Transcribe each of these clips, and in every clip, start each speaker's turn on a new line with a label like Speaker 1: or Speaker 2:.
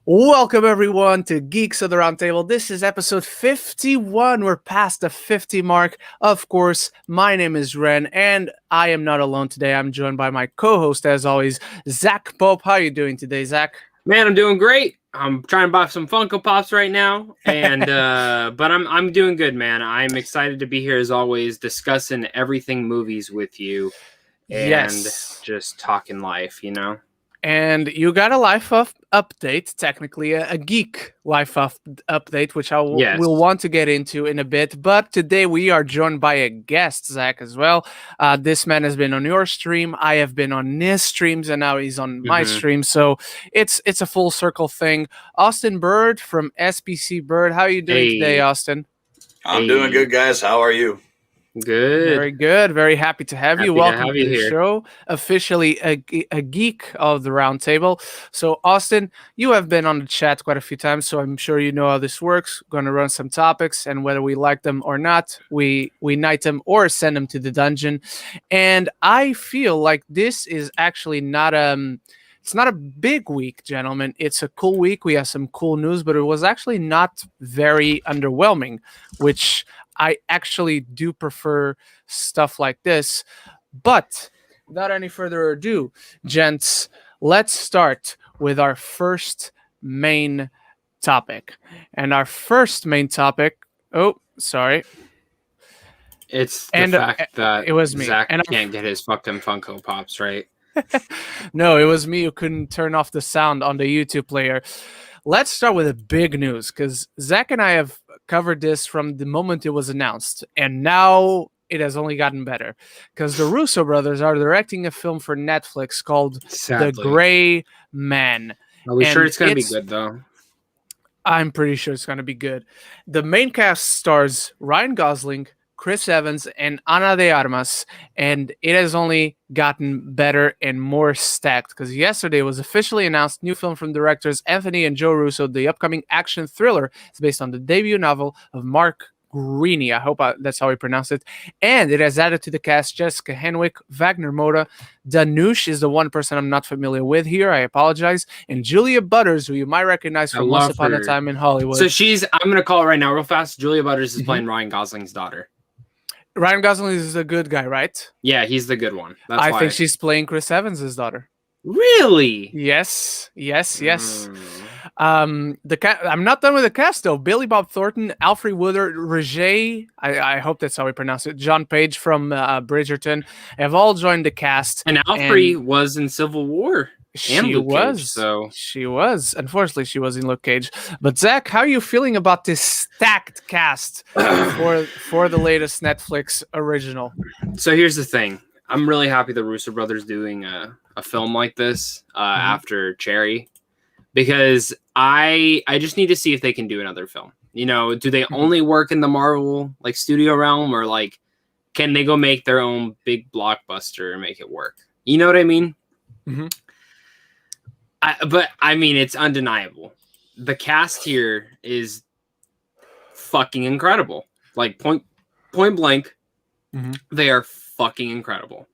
Speaker 1: Welcome everyone to Geeks of the Roundtable. This is episode 51. We're past the 50 mark. Of course, my name is Ren, and I am not alone today. I'm joined by my co-host, as always, Zach Pope. How are you doing today, Zach?
Speaker 2: Man, I'm doing great. I'm trying to buy some Funko Pops right now, and but I'm doing good, man. I'm excited to be here as always, discussing everything movies with you, and
Speaker 1: Yes.
Speaker 2: just talking life.
Speaker 1: And you got a update, technically a geek update, which
Speaker 2: Yes.
Speaker 1: will want to get into in a bit. But today we are joined by a guest, Zach, as well. This man has been on your stream. I have been on his streams, and now he's on my stream. So it's a full circle thing. Austin Bird from SPC Bird. How are you doing today, Austin?
Speaker 3: I'm doing good, guys. How are you?
Speaker 2: Good.
Speaker 1: Very good. Very happy to have you. Welcome to the
Speaker 2: here.
Speaker 1: show. Officially a geek of the Roundtable. So, Austin, you have been on the chat quite a few times, so I'm sure you know how this works. Going to run some topics, and whether we like them or not, we knight them or send them to the dungeon. And I feel like this is actually not it's not a big week, gentlemen. It's a cool week. We have some cool news, but it was actually not very underwhelming, which I actually do prefer stuff like this. But without any further ado, gents, let's start with our first main topic. And our first main topic,
Speaker 2: it's the fact that
Speaker 1: it was me.
Speaker 2: Zach can't get his fucking Funko Pops, right?
Speaker 1: No, it was me who couldn't turn off the sound on the YouTube player. Let's start with the big news, because Zach and I have covered this from the moment it was announced, and now it has only gotten better, because the Russo brothers are directing a film for Netflix called The Gray Man.
Speaker 2: Are we sure it's going to be good, though?
Speaker 1: I'm pretty sure it's going to be good. The main cast stars Ryan Gosling, Chris Evans, and Ana de Armas, and it has only gotten better and more stacked, because yesterday was officially announced new film from directors Anthony and Joe Russo. The upcoming action thriller is based on the debut novel of Mark Greene. I hope that's how we pronounce it. And it has added to the cast Jessica Henwick, Wagner Moura, Danush is the one person I'm not familiar with here, I apologize, and Julia Butters, who you might recognize from Once Upon a Time in Hollywood.
Speaker 2: So I'm going to call it right now real fast. Julia Butters is playing Ryan Gosling's daughter.
Speaker 1: Ryan Gosling is a good guy, right?
Speaker 2: Yeah, he's the good one.
Speaker 1: I think she's playing Chris Evans' daughter.
Speaker 2: Really?
Speaker 1: Yes. I'm not done with the cast though. Billy Bob Thornton, Alfred Woodard, Roger, I hope that's how we pronounce it, John Page from Bridgerton have all joined the cast.
Speaker 2: And Alfred was in Civil War. She was.
Speaker 1: Unfortunately, she was in Luke Cage. But Zach, how are you feeling about this stacked cast for the latest Netflix original?
Speaker 2: So here's the thing. I'm really happy the Russo brothers doing a film like this after Cherry, because I just need to see if they can do another film. Do they only work in the Marvel studio realm, or can they go make their own big blockbuster and make it work? You know what I mean?
Speaker 1: Mm-hmm.
Speaker 2: But it's undeniable. The cast here is fucking incredible. Point blank, they are fucking incredible.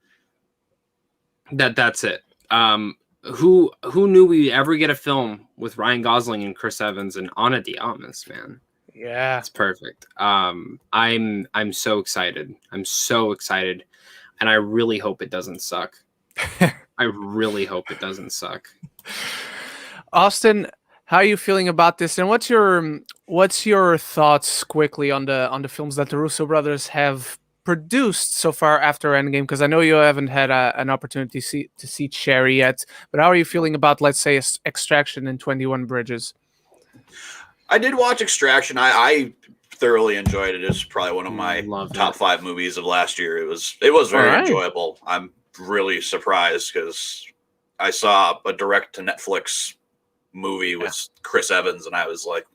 Speaker 2: That's it. Who knew we'd ever get a film with Ryan Gosling and Chris Evans and Ana de Armas, man?
Speaker 1: Yeah,
Speaker 2: it's perfect. I'm so excited. I'm so excited, and I really hope it doesn't suck. I really hope it doesn't suck.
Speaker 1: Austin, how are you feeling about this? And what's your thoughts quickly on the films that the Russo brothers have produced so far after Endgame? Because I know you haven't had an opportunity to see Cherry yet, but how are you feeling about, let's say, Extraction and 21 Bridges?
Speaker 3: I did watch Extraction. I thoroughly enjoyed it. It's probably one of my top 5 movies of last year. It was very enjoyable. I'm really surprised because I saw a direct to Netflix movie with Chris Evans, and I was like,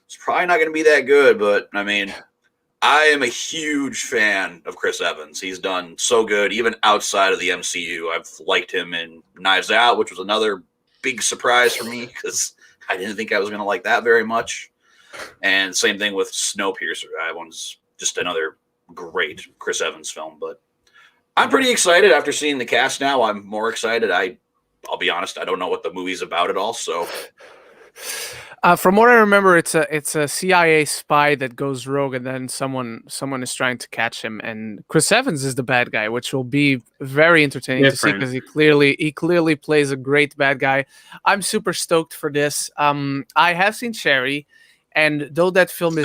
Speaker 3: it's probably not going to be that good. But I am a huge fan of Chris Evans. He's done so good, even outside of the MCU. I've liked him in Knives Out, which was another big surprise for me because I didn't think I was going to like that very much. And same thing with Snowpiercer. That one's just another great Chris Evans film. But I'm pretty excited after seeing the cast now. I'm more excited. I I'll be honest, I don't know what the movie's about at all. So,
Speaker 1: from what I remember, it's a CIA spy that goes rogue, and then someone is trying to catch him. And Chris Evans is the bad guy, which will be very entertaining to see because he clearly plays a great bad guy. I'm super stoked for this. I have seen Cherry, and though that film is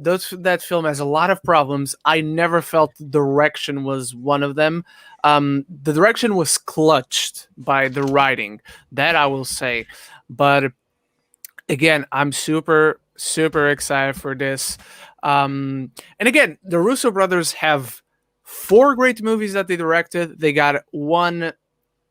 Speaker 1: that film has a lot of problems, I never felt the direction was one of them. The direction was clutched by the writing, that I will say. But again, I'm super excited for this. And again, the Russo brothers have 4 great movies that they directed. They got one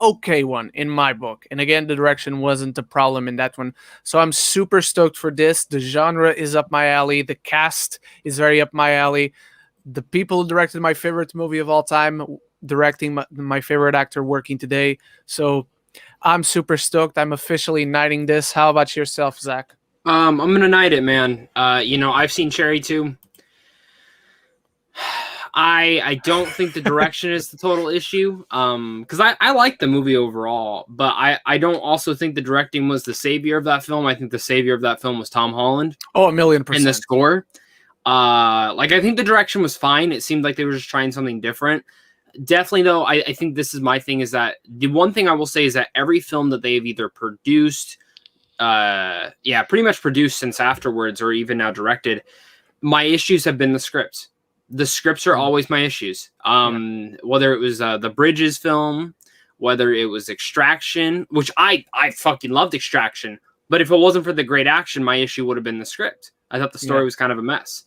Speaker 1: okay one in my book. And again, the direction wasn't a problem in that one. So I'm super stoked for this. The genre is up my alley. The cast is very up my alley. The people who directed my favorite movie of all time, directing my favorite actor working today. So I'm super stoked. I'm officially knighting this. How about yourself, Zach?
Speaker 2: I'm gonna knight it, man. I've seen Cherry too. I don't think the direction is the total issue. Because I like the movie overall, but I don't also think the directing was the savior of that film. I think the savior of that film was Tom Holland.
Speaker 1: Oh, 1,000,000%.
Speaker 2: And the score. I think the direction was fine. It seemed like they were just trying something different. Definitely, though, I think this is my thing, is that the one thing I will say is that every film that they've either produced, pretty much produced since afterwards, or even now directed, my issues have been the scripts. The scripts are always my issues. Whether it was the Bridges film, whether it was Extraction, which I fucking loved Extraction, but if it wasn't for the great action, my issue would have been the script. I thought the story was kind of a mess.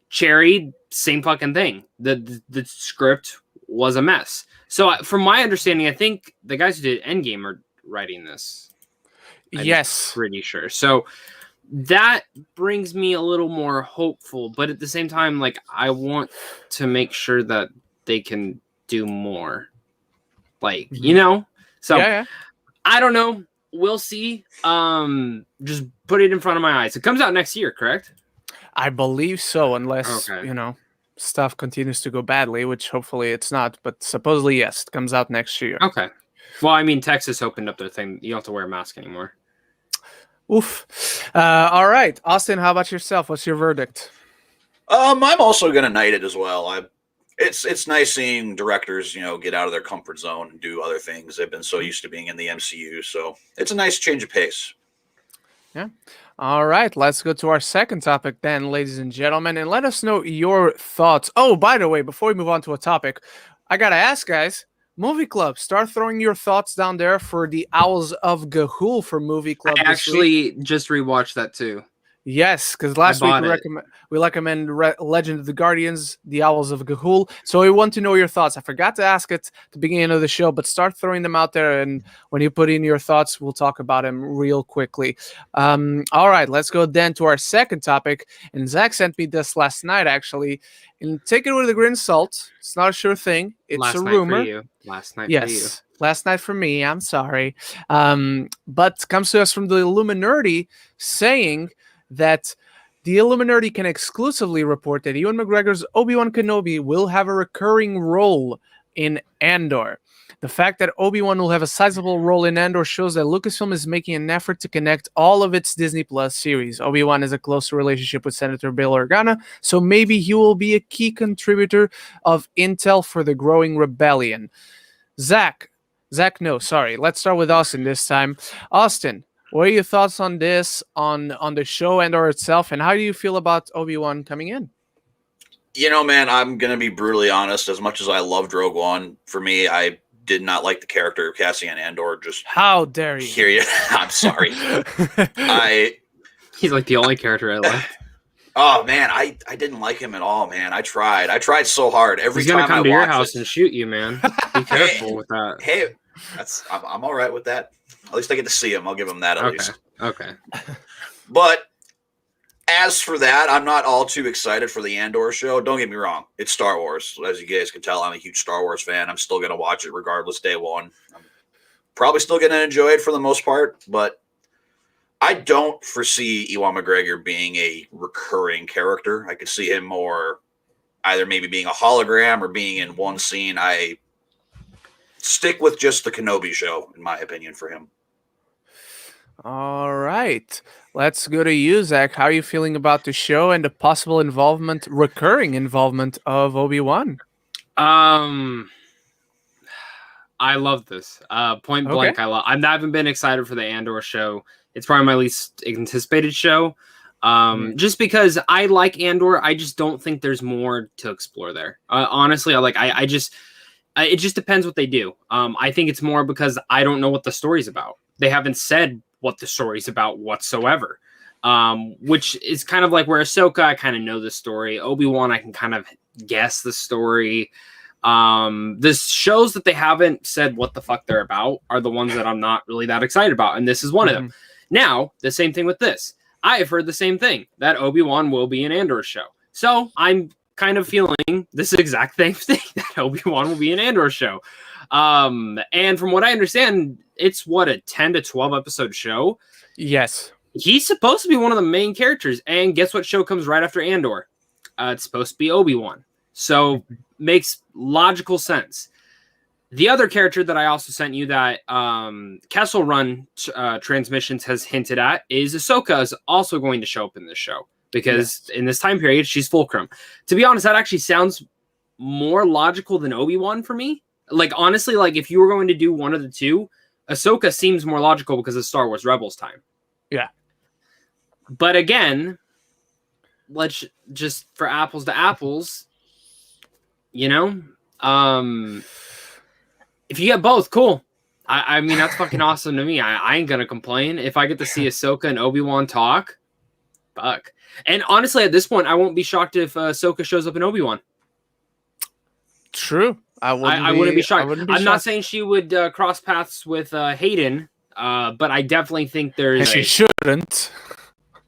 Speaker 2: Cherry, same fucking thing. The script was a mess. So from my understanding, I think the guys who did Endgame are writing this.
Speaker 1: Yes.
Speaker 2: I'm pretty sure. So that brings me a little more hopeful, but at the same time, like, I want to make sure that they can do more. Like, So I don't know. We'll see. Just put it in front of my eyes. It comes out next year, correct?
Speaker 1: I believe so, unless stuff continues to go badly, which hopefully it's not. But supposedly, yes, it comes out next year.
Speaker 2: Okay. Well, I mean, Texas opened up their thing. You don't have to wear a mask anymore.
Speaker 1: Oof. All right, Austin. How about yourself? What's your verdict?
Speaker 3: I'm also gonna knight it as well. It's nice seeing directors, get out of their comfort zone and do other things. They've been so used to being in the MCU, so it's a nice change of pace.
Speaker 1: Yeah. All right, let's go to our second topic then, ladies and gentlemen, and let us know your thoughts. Oh, by the way, before we move on to a topic, I gotta ask, guys, Movie Club, start throwing your thoughts down there for the Owls of Ga'Hoole for Movie Club.
Speaker 2: I actually just rewatched that too.
Speaker 1: Yes, because last week we recommend Legend of the Guardians, The Owls of Ga'Hoole. So we want to know your thoughts. I forgot to ask it at the beginning of the show, but start throwing them out there. And when you put in your thoughts, we'll talk about them real quickly. All right, let's go then to our second topic. And Zach sent me this last night, actually. And take it with a grain of salt. It's not a sure thing. It's a rumor.
Speaker 2: Last night for you.
Speaker 1: Last night for me. I'm sorry. But comes to us from the Illuminati saying that the Illuminati can exclusively report that Ewan McGregor's Obi-Wan Kenobi will have a recurring role in Andor. The fact that Obi-Wan will have a sizable role in Andor shows that Lucasfilm is making an effort to connect all of its Disney Plus series. Obi-Wan has a closer relationship with Senator Bail Organa, so maybe he will be a key contributor of intel for the growing rebellion. Zach, no, sorry. Let's start with Austin this time. Austin, what are your thoughts on this, on the show Andor itself, and how do you feel about Obi-Wan coming in?
Speaker 3: Man, I'm going to be brutally honest. As much as I loved Rogue One, for me, I did not like the character of Cassian Andor. Just
Speaker 1: how dare you?
Speaker 3: Hear you. I'm sorry.
Speaker 2: He's like the only character I like.
Speaker 3: Oh man, I didn't like him at all, man. I tried so hard.
Speaker 2: He's gonna come to your house and shoot you, man. Be careful with that.
Speaker 3: Hey, I'm all right with that. At least I get to see him. I'll give him that at least.
Speaker 2: Okay.
Speaker 3: But as for that, I'm not all too excited for the Andor show. Don't get me wrong. It's Star Wars. As you guys can tell, I'm a huge Star Wars fan. I'm still going to watch it regardless day one. I'm probably still going to enjoy it for the most part, but I don't foresee Ewan McGregor being a recurring character. I could see him more either maybe being a hologram or being in one scene. stick with just the Kenobi show, in my opinion, for him.
Speaker 1: All right. Let's go to you, Zach. How are you feeling about the show and the possible recurring involvement of Obi-Wan?
Speaker 2: I love this. Point blank,
Speaker 1: Okay.
Speaker 2: I haven't been excited for the Andor show. It's probably my least anticipated show. Just because I like Andor, I just don't think there's more to explore there. Honestly, it just depends what they do. I think it's more because I don't know what the story's about. They haven't said what the story's about whatsoever. Which is kind of like where Ahsoka, I kind of know the story. Obi-Wan, I can kind of guess the story. The shows that they haven't said what the fuck they're about are the ones that I'm not really that excited about, and this is one of them. Now, the same thing with this. I have heard the same thing, that Obi-Wan will be an Andor show. So I'm kind of feeling this exact same thing, that Obi-Wan will be an Andor show. And from what I understand, it's a 10 to 12 episode show.
Speaker 1: Yes.
Speaker 2: He's supposed to be one of the main characters, and guess what show comes right after Andor? It's supposed to be Obi-Wan. So makes logical sense. The other character that I also sent you that Kessel Run Transmissions has hinted at is Ahsoka is also going to show up in this show, because in this time period, she's Fulcrum. To be honest, that actually sounds more logical than Obi-Wan for me. Like, honestly, like if you were going to do one of the two, Ahsoka seems more logical because of Star Wars Rebels time.
Speaker 1: Yeah.
Speaker 2: But again, let's just, for apples to apples, you know, if you get both, cool. I mean, that's fucking awesome to me. I ain't gonna complain if I get to see Ahsoka and Obi-Wan talk. Fuck. And honestly, at this point, I won't be shocked if Ahsoka shows up in Obi-Wan.
Speaker 1: True. I
Speaker 2: wouldn't be shocked.
Speaker 1: I'm
Speaker 2: not saying she would cross paths with Hayden, but I definitely think there's.
Speaker 1: She shouldn't.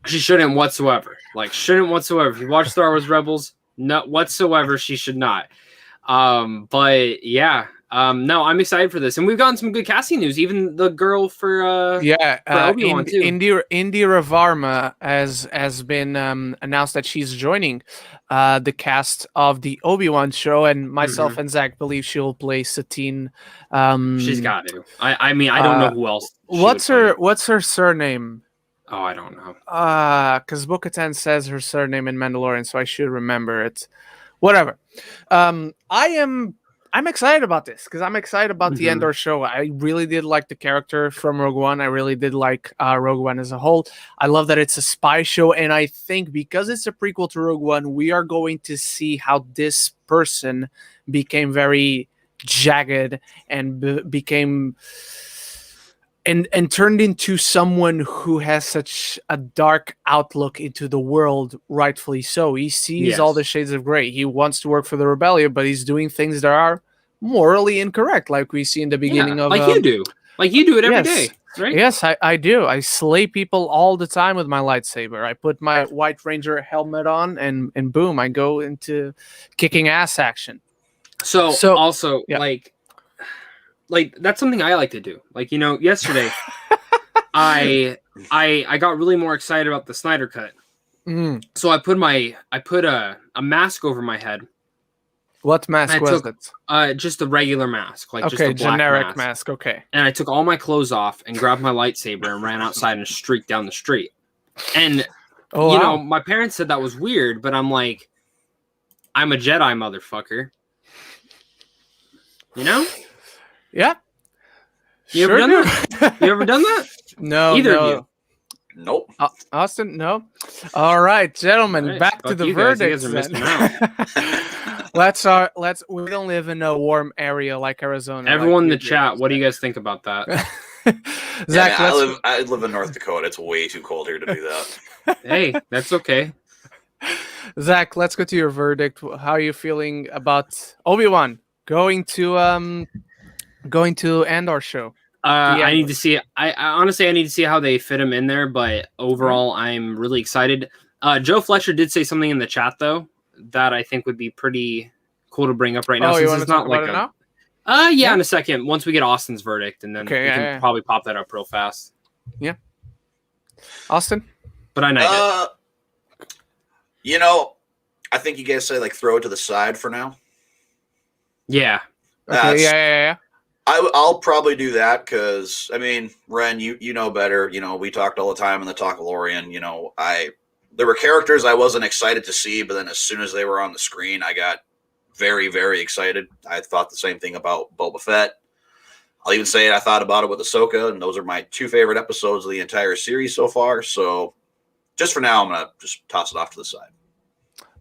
Speaker 2: She shouldn't whatsoever. Like, shouldn't whatsoever. If you watch Star Wars Rebels, not whatsoever, she should not. But yeah. No, I'm excited for this, and we've gotten some good casting news. Even the girl for Obi-Wan too.
Speaker 1: Indira Varma has been announced that she's joining the cast of the Obi-Wan show, and myself and Zach believe she'll play Satine.
Speaker 2: She's got to. I mean, I don't know who else.
Speaker 1: What's her surname?
Speaker 2: Oh, I don't know.
Speaker 1: Because Bo-Katan says her surname in Mandalorian, so I should remember it. Whatever. I'm excited about this because I'm excited about the Andor show. I really did like the character from Rogue One. I really did like Rogue One as a whole. I love that it's a spy show, and I think because it's a prequel to Rogue One, we are going to see how this person became very jagged and became and turned into someone who has such a dark outlook into the world, rightfully so. He sees all the shades of gray. He wants to work for the rebellion, but he's doing things that are morally incorrect, like we see in the beginning of...
Speaker 2: Like you do. Like you do it every day, right?
Speaker 1: Yes, I do. I slay people all the time with my lightsaber. I put my White Ranger helmet on, and boom, I go into kicking ass action.
Speaker 2: So also, like that's something I like to do. Like, you know, yesterday I got really more excited about the Snyder Cut. So I put a mask over my head.
Speaker 1: What mask was it?
Speaker 2: Just a regular mask, like just a black
Speaker 1: generic mask. Okay.
Speaker 2: And I took all my clothes off and grabbed my lightsaber and ran outside and streaked down the street. And you know, my parents said that was weird, but I'm like, I'm a Jedi, motherfucker. You know?
Speaker 1: Yeah.
Speaker 2: You ever done that? You ever done that?
Speaker 1: No.
Speaker 2: Either of you?
Speaker 3: Nope.
Speaker 1: Austin, no. All right, gentlemen, back to the verdict.
Speaker 2: You guys are missing out.
Speaker 1: Let's. We don't live in a warm area like Arizona.
Speaker 2: Everyone in the chat, what do you guys think about that?
Speaker 1: Zach,
Speaker 3: I live in North Dakota. It's way too cold here to do that.
Speaker 2: Hey, that's okay.
Speaker 1: Zach, let's go to your verdict. How are you feeling about Obi-Wan going to Andor show?
Speaker 2: I need to see. I honestly need to see how they fit him in there. But overall, I'm really excited. Joe Fletcher did say something in the chat though that I think would be pretty cool to bring up right now.
Speaker 1: Since it's not like
Speaker 2: in a second. Once we get Austin's verdict, and then we can probably pop that up real fast.
Speaker 1: Yeah, Austin.
Speaker 2: But I know.
Speaker 3: You know, I think you guys say like throw it to the side for now.
Speaker 2: Yeah.
Speaker 1: Okay. Yeah.
Speaker 3: I'll probably do that because, I mean, Ren, you know better. We talked all the time in the Talkalorian. There were characters I wasn't excited to see, but then as soon as they were on the screen, I got very, very excited. I thought the same thing about Boba Fett. I'll even say it. I thought about it with Ahsoka, and those are my 2 favorite episodes of the entire series so far. So just for now, I'm going to just toss it off to the side.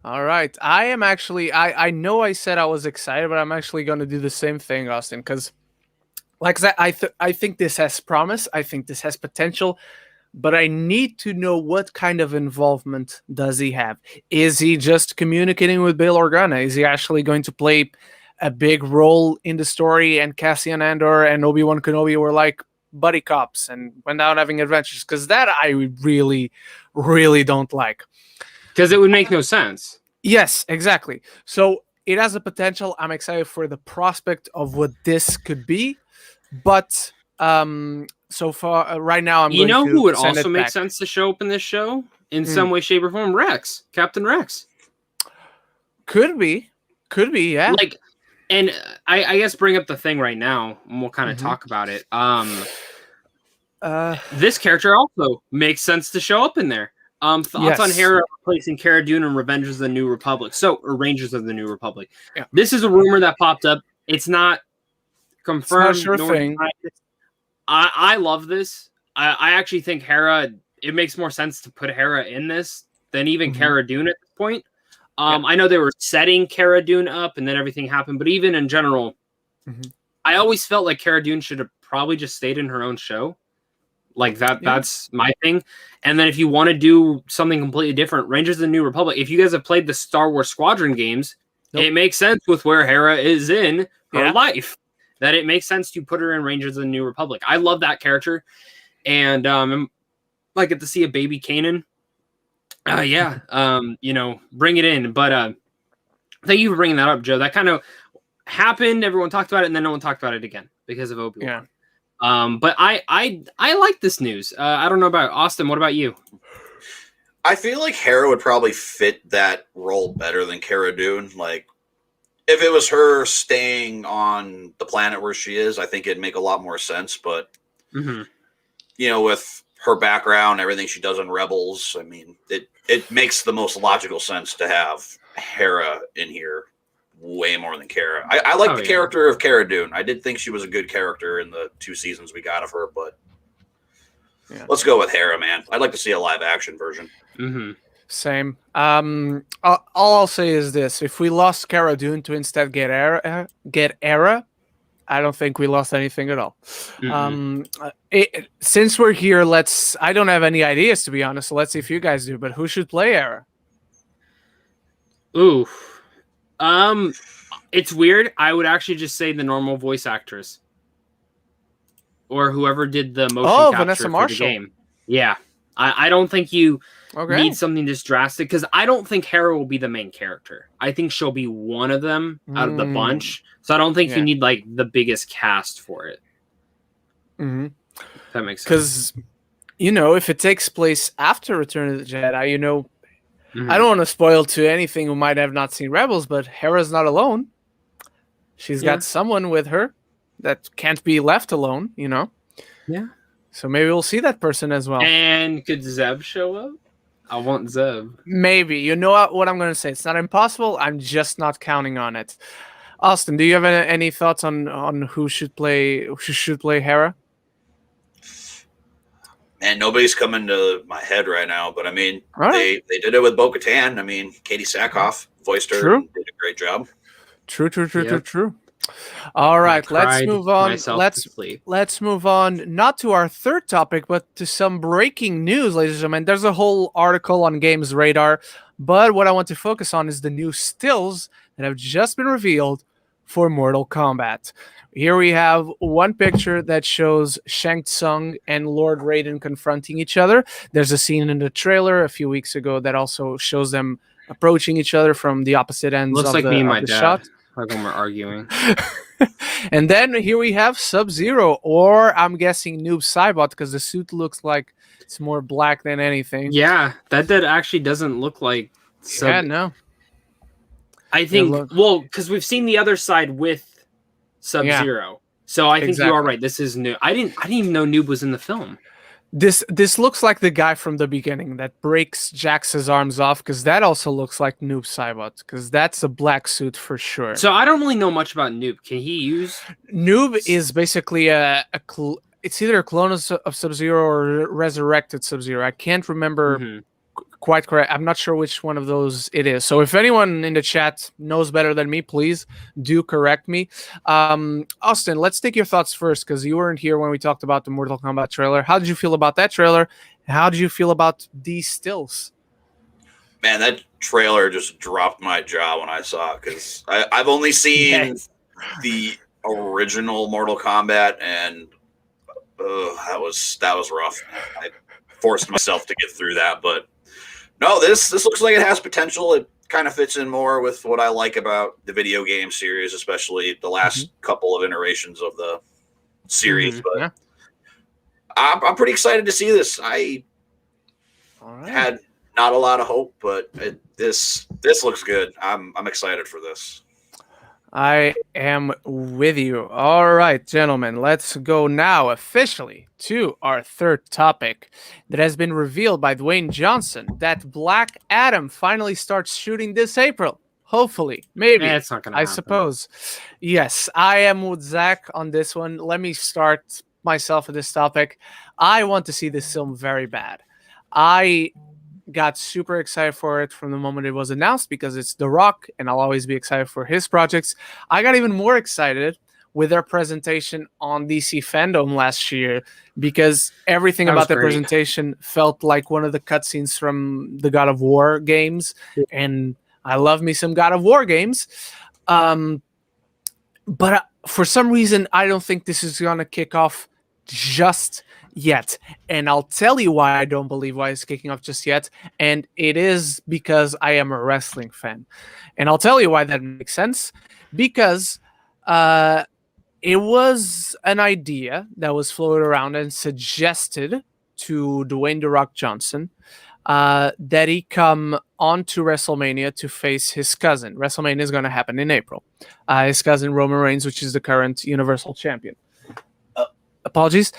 Speaker 1: All right. I am actually, I know I said I was excited, but I'm actually going to do the same thing, Austin, because like I said, I think this has promise. I think this has potential, but I need to know what kind of involvement does he have? Is he just communicating with Bail Organa? Is he actually going to play a big role in the story? And Cassian Andor and Obi-Wan Kenobi were like buddy cops and went out having adventures, because that I really, really don't like.
Speaker 2: Because it would make no sense.
Speaker 1: Yes, exactly. So it has a potential. I'm excited for the prospect of what this could be. But so far, right now, I'm going to
Speaker 2: who would
Speaker 1: send
Speaker 2: also
Speaker 1: it
Speaker 2: make
Speaker 1: back.
Speaker 2: sense to show up in this show in some way, shape, or form? Rex, Captain Rex.
Speaker 1: Could be, yeah.
Speaker 2: Like, and I guess bring up the thing right now, and we'll kind of talk about it. This character also makes sense to show up in there. Thoughts on Hera replacing Cara Dune in Rangers of the New Republic. Yeah. This is a rumor that popped up. It's not confirmed.
Speaker 1: It's not a sure thing.
Speaker 2: I love this. I actually think Hera, it makes more sense to put Hera in this than even Cara Dune at this point. I know they were setting Cara Dune up and then everything happened, but even in general, I always felt like Cara Dune should have probably just stayed in her own show. Like that's my thing. And then if you want to do something completely different, Rangers of the New Republic, if you guys have played the Star Wars Squadron games, it makes sense with where Hera is in her life, that it makes sense to put her in Rangers of the New Republic. I love that character. And I get to see a baby Kanan. Bring it in. But thank you for bringing that up, Joe. That kind of happened. Everyone talked about it, and then no one talked about it again because of Obi-Wan.
Speaker 1: Yeah.
Speaker 2: But I like this news. I don't know about Austin. What about you?
Speaker 3: I feel like Hera would probably fit that role better than Cara Dune. Like, if it was her staying on the planet where she is, I think it'd make a lot more sense. But, with her background, everything she does in Rebels, I mean, it makes the most logical sense to have Hera in here way more than Cara. I like the character of Cara Dune. I did think she was a good character in the 2 seasons we got of her, but let's go with Hera, man. I'd like to see a live action version.
Speaker 1: Same. All I'll say is this: if we lost Cara Dune to instead get Hera, I don't think we lost anything at all. Since we're here, I don't have any ideas, to be honest. So let's see if you guys do. But who should play Hera?
Speaker 2: Ooh. It's weird. I would actually just say the normal voice actress. Or whoever did the motion capture
Speaker 1: Vanessa
Speaker 2: for
Speaker 1: Marshall.
Speaker 2: the game. Yeah. I don't think you need something this drastic, because I don't think Hera will be the main character. I think she'll be one of them out of the bunch. So I don't think you need like the biggest cast for it. That makes sense.
Speaker 1: Because, if it takes place after Return of the Jedi, I don't want to spoil to anything who might have not seen Rebels, but Hera's not alone. She's got someone with her that can't be left alone,
Speaker 2: Yeah.
Speaker 1: So maybe we'll see that person as well.
Speaker 2: And could Zeb show up? I want Zeb.
Speaker 1: Maybe. You know what I'm going to say? It's not impossible. I'm just not counting on it. Austin, do you have any thoughts on who should play Hera?
Speaker 3: And nobody's coming to my head right now, but I mean, they did it with Bo-Katan. I mean, Katie Sackhoff voiced her and did a great job.
Speaker 1: True. All right, let's move on. Let's move on, not to our third topic, but to some breaking news, ladies and gentlemen. There's a whole article on Games Radar, but what I want to focus on is the new stills that have just been revealed for Mortal Kombat. Here we have one picture that shows Shang Tsung and Lord Raiden confronting each other. There's a scene in the trailer a few weeks ago that also shows them approaching each other from the opposite ends of the shot.
Speaker 2: Like when we're arguing.
Speaker 1: And then here we have Sub-Zero, or I'm guessing Noob Saibot, because the suit looks like it's more black than anything.
Speaker 2: Yeah, that actually doesn't look like
Speaker 1: no.
Speaker 2: I think, because we've seen the other side with Sub-Zero. So I think you are right. This is new. I didn't even know Noob was in the film.
Speaker 1: This looks like the guy from the beginning that breaks Jax's arms off, because that also looks like Noob Saibot, because that's a black suit for sure.
Speaker 2: So I don't really know much about Noob. Can he use?
Speaker 1: Noob is basically it's either a clone of Sub-Zero or resurrected Sub-Zero. I can't remember quite correct. I'm not sure which one of those it is. So if anyone in the chat knows better than me, please do correct me. Austin, let's take your thoughts first, because you weren't here when we talked about the Mortal Kombat trailer. How did you feel about that trailer? How did you feel about these stills?
Speaker 3: Man, that trailer just dropped my jaw when I saw it, because I've only seen the original Mortal Kombat, and that was rough. I forced myself to get through that, but no, this looks like it has potential. It kind of fits in more with what I like about the video game series, especially the last couple of iterations of the series. But I'm pretty excited to see this. I had not a lot of hope, but this looks good. I'm excited for this.
Speaker 1: I am with you. All right, gentlemen, let's go now officially to our third topic that has been revealed by Dwayne Johnson, that Black Adam finally starts shooting this April. Hopefully, maybe.
Speaker 2: It's not gonna happen.
Speaker 1: Suppose. Yes, I am with Zach on this one. Let me start myself with this topic. I want to see this film very bad. I got super excited for it from the moment it was announced, because it's The Rock, and I'll always be excited for his projects. I got even more excited with their presentation on DC Fandom last year, because everything about the presentation felt like one of the cutscenes from the God of War games, and I love me some God of War games. But for some reason, I don't think this is going to kick off just yet, and I'll tell you why I don't believe why it's kicking off just yet, and it is because I am a wrestling fan, and I'll tell you why that makes sense, because it was an idea that was floated around and suggested to Dwayne "The Rock" Johnson that he come on to WrestleMania to face his cousin. WrestleMania is going to happen in April. His cousin Roman Reigns, which is the current Universal Champion. Apologies.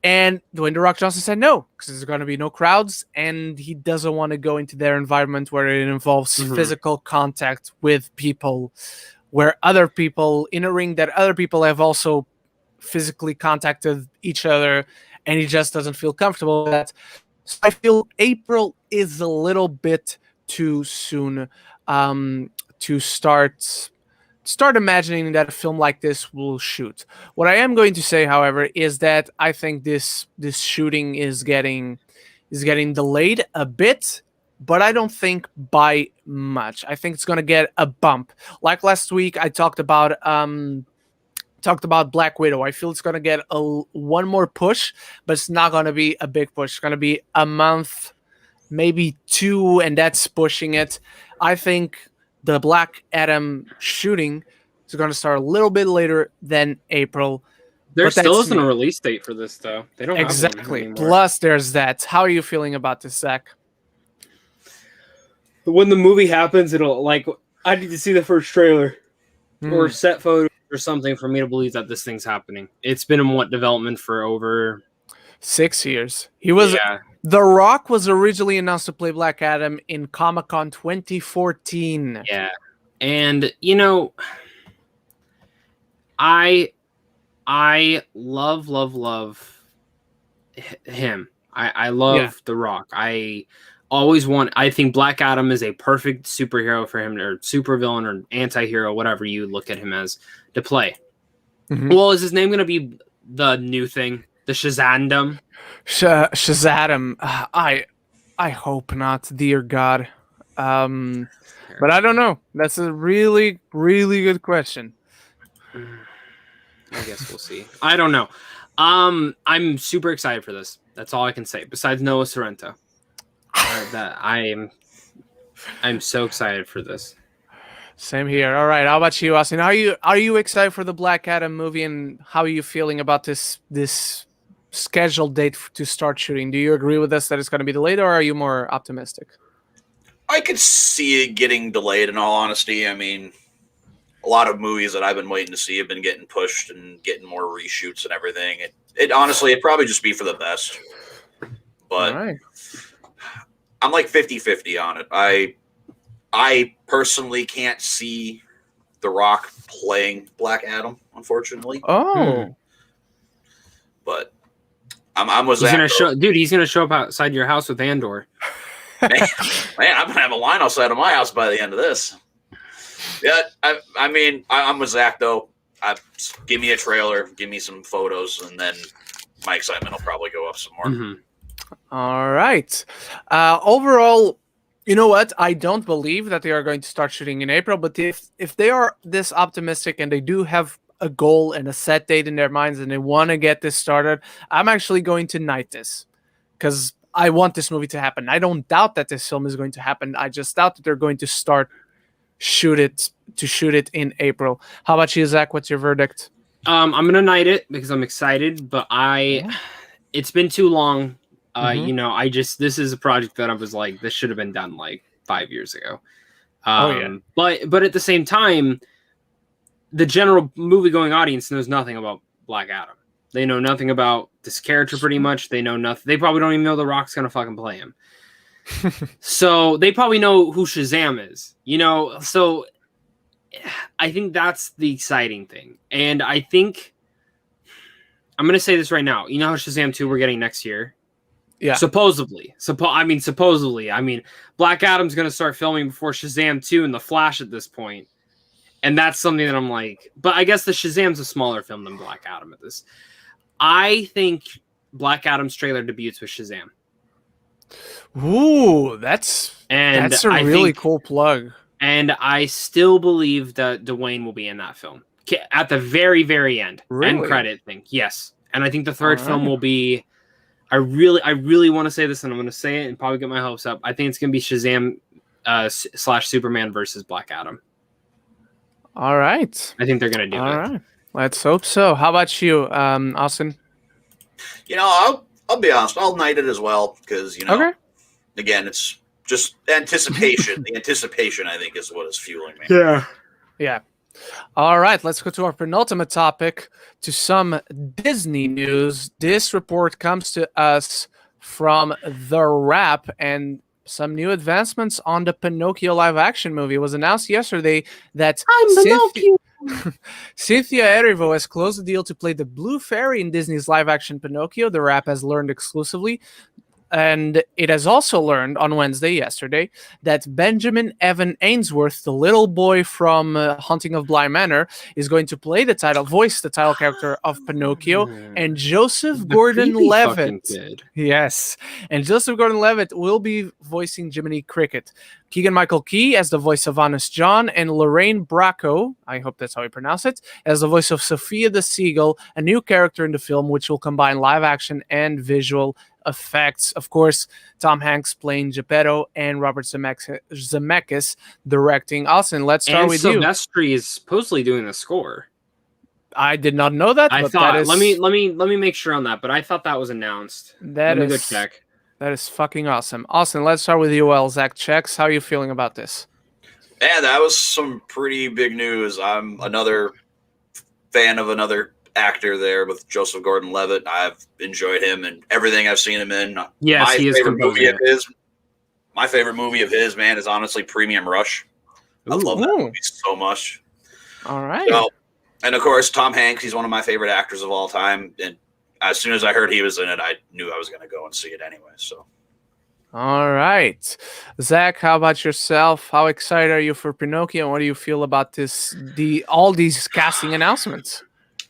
Speaker 1: And Dwayne "The Rock" Johnson said no, because there's going to be no crowds, and he doesn't want to go into their environment where it involves physical contact with people, where other people in a ring that other people have also physically contacted each other, and he just doesn't feel comfortable with that. So I feel April is a little bit too soon to start imagining that a film like this will shoot. What I am going to say, however, is that I think this shooting is getting delayed a bit, but I don't think by much. I think it's going to get a bump. Like last week, I talked about Black Widow. I feel it's going to get one more push, but it's not going to be a big push. It's going to be a month, maybe two, and that's pushing it. I think the Black Adam shooting is going to start a little bit later than April.
Speaker 2: There still isn't a release date for this, though. They don't
Speaker 1: exactly.
Speaker 2: Have one
Speaker 1: Plus, there's that. How are you feeling about this, Zach?
Speaker 2: When the movie happens, I need to see the first trailer or set photos or something for me to believe that this thing's happening. It's been in development for over
Speaker 1: 6 years. The Rock was originally announced to play Black Adam in Comic-Con 2014.
Speaker 2: Yeah. And, I love him. I love The Rock. I think Black Adam is a perfect superhero for him, or supervillain or anti-hero, whatever you look at him as, to play. Well, is his name going to be the new thing? The Shazandom?
Speaker 1: Shazadam. I hope not, dear God. But I don't know. That's a really, really good question.
Speaker 2: I guess we'll see. I don't know. I'm super excited for this. That's all I can say. Besides Noah Sorrento, I'm so excited for this.
Speaker 1: Same here. All right. How about you, Austin? Are you excited for the Black Adam movie, and how are you feeling about this scheduled date to start shooting? Do you agree with us that it's going to be delayed, or are you more optimistic?
Speaker 3: I could see it getting delayed, in all honesty. I mean, a lot of movies that I've been waiting to see have been getting pushed and getting more reshoots and everything. It honestly, it'd probably just be for the best. But
Speaker 1: right.
Speaker 3: I'm like 50-50 on it. I personally can't see The Rock playing Black Adam, unfortunately.
Speaker 1: Oh.
Speaker 3: But I'm with
Speaker 2: He's
Speaker 3: Zach.
Speaker 2: he's gonna show up outside your house with Andor.
Speaker 3: Man, I'm gonna have a line outside of my house by the end of this. Yeah, I mean, I'm with Zach though. Give me a trailer, give me some photos, and then my excitement will probably go up some more.
Speaker 2: Mm-hmm.
Speaker 1: All right. Overall, you know what? I don't believe that they are going to start shooting in April, but if they are this optimistic and they do have a goal and a set date in their minds and they want to get this started, I'm actually going to knight this because I want this movie to happen. I don't doubt that this film is going to happen. I just doubt that they're going to shoot it in April. How about you, Zach? What's your verdict?
Speaker 2: I'm gonna knight it because I'm excited, but it's been too long. You know, this is a project that I was like, this should have been done like 5 years ago. But at the same time, the general movie going audience knows nothing about Black Adam. They know nothing about this character pretty much. They know nothing. They probably don't even know The Rock's gonna fucking play him. So they probably know who Shazam is, you know? So I think that's the exciting thing. And I think I'm going to say this right now. You know how Shazam 2 we're getting next year?
Speaker 1: Yeah.
Speaker 2: Supposedly. I mean, Black Adam's going to start filming before Shazam 2 and The Flash at this point. And that's something that I'm like, but I guess the Shazam's a smaller film than Black Adam at this. I think Black Adam's trailer debuts with Shazam.
Speaker 1: Ooh, that's a really cool plug.
Speaker 2: And I still believe that Dwayne will be in that film at the very, very end.
Speaker 1: Really?
Speaker 2: End credit thing. Yes. And I think the third film will be, I really want to say this and I'm going to say it and probably get my hopes up. I think it's going to be Shazam / Superman versus Black Adam.
Speaker 1: All right.
Speaker 2: I think they're going to do it.
Speaker 1: All right. Let's hope so. How about you, Austin?
Speaker 3: You know, I'll be honest. I'll knight it as well because, you know,
Speaker 1: okay.
Speaker 3: Again, it's just anticipation. The anticipation, I think, is what is fueling me.
Speaker 1: Yeah. All right, let's go to our penultimate topic, to some Disney news. This report comes to us from The Wrap, and some new advancements on the Pinocchio live-action movie. It was announced yesterday that Cynthia Erivo has closed the deal to play the Blue Fairy in Disney's live-action Pinocchio. The Wrap has learned exclusively. And it has also learned on Wednesday, yesterday, that Benjamin Evan Ainsworth, the little boy from Haunting of Bly Manor, is going to voice the title character of Pinocchio, and Joseph Gordon-Levitt. Yes, and Joseph Gordon-Levitt will be voicing Jiminy Cricket. Keegan-Michael Key as the voice of Honest John, and Lorraine Bracco, I hope that's how you pronounce it, as the voice of Sophia the Seagull, a new character in the film which will combine live action and visual effects. Of course, Tom Hanks playing Geppetto and Robert Zemeckis directing. Austin, let's start with you.
Speaker 2: Silvestri is supposedly doing the score.
Speaker 1: I did not know that.
Speaker 2: I thought. Let me make sure on that. But I thought that was announced. Let me go check.
Speaker 1: That is fucking awesome. Austin, let's start with you. Well, Zach checks. How are you feeling about this?
Speaker 3: Yeah, that was some pretty big news. I'm another fan of another actor there with Joseph Gordon-Levitt. I've enjoyed him and everything I've seen him in.
Speaker 2: Yes,
Speaker 3: my
Speaker 2: he is
Speaker 3: favorite movie of his. My favorite movie of his, man, is honestly Premium Rush. I love that movie so much.
Speaker 1: All right.
Speaker 3: So, and of course, Tom Hanks. He's one of my favorite actors of all time. And as soon as I heard he was in it, I knew I was going to go and see it anyway. So.
Speaker 1: All right, Zach, how about yourself? How excited are you for Pinocchio? And what do you feel about all these casting announcements?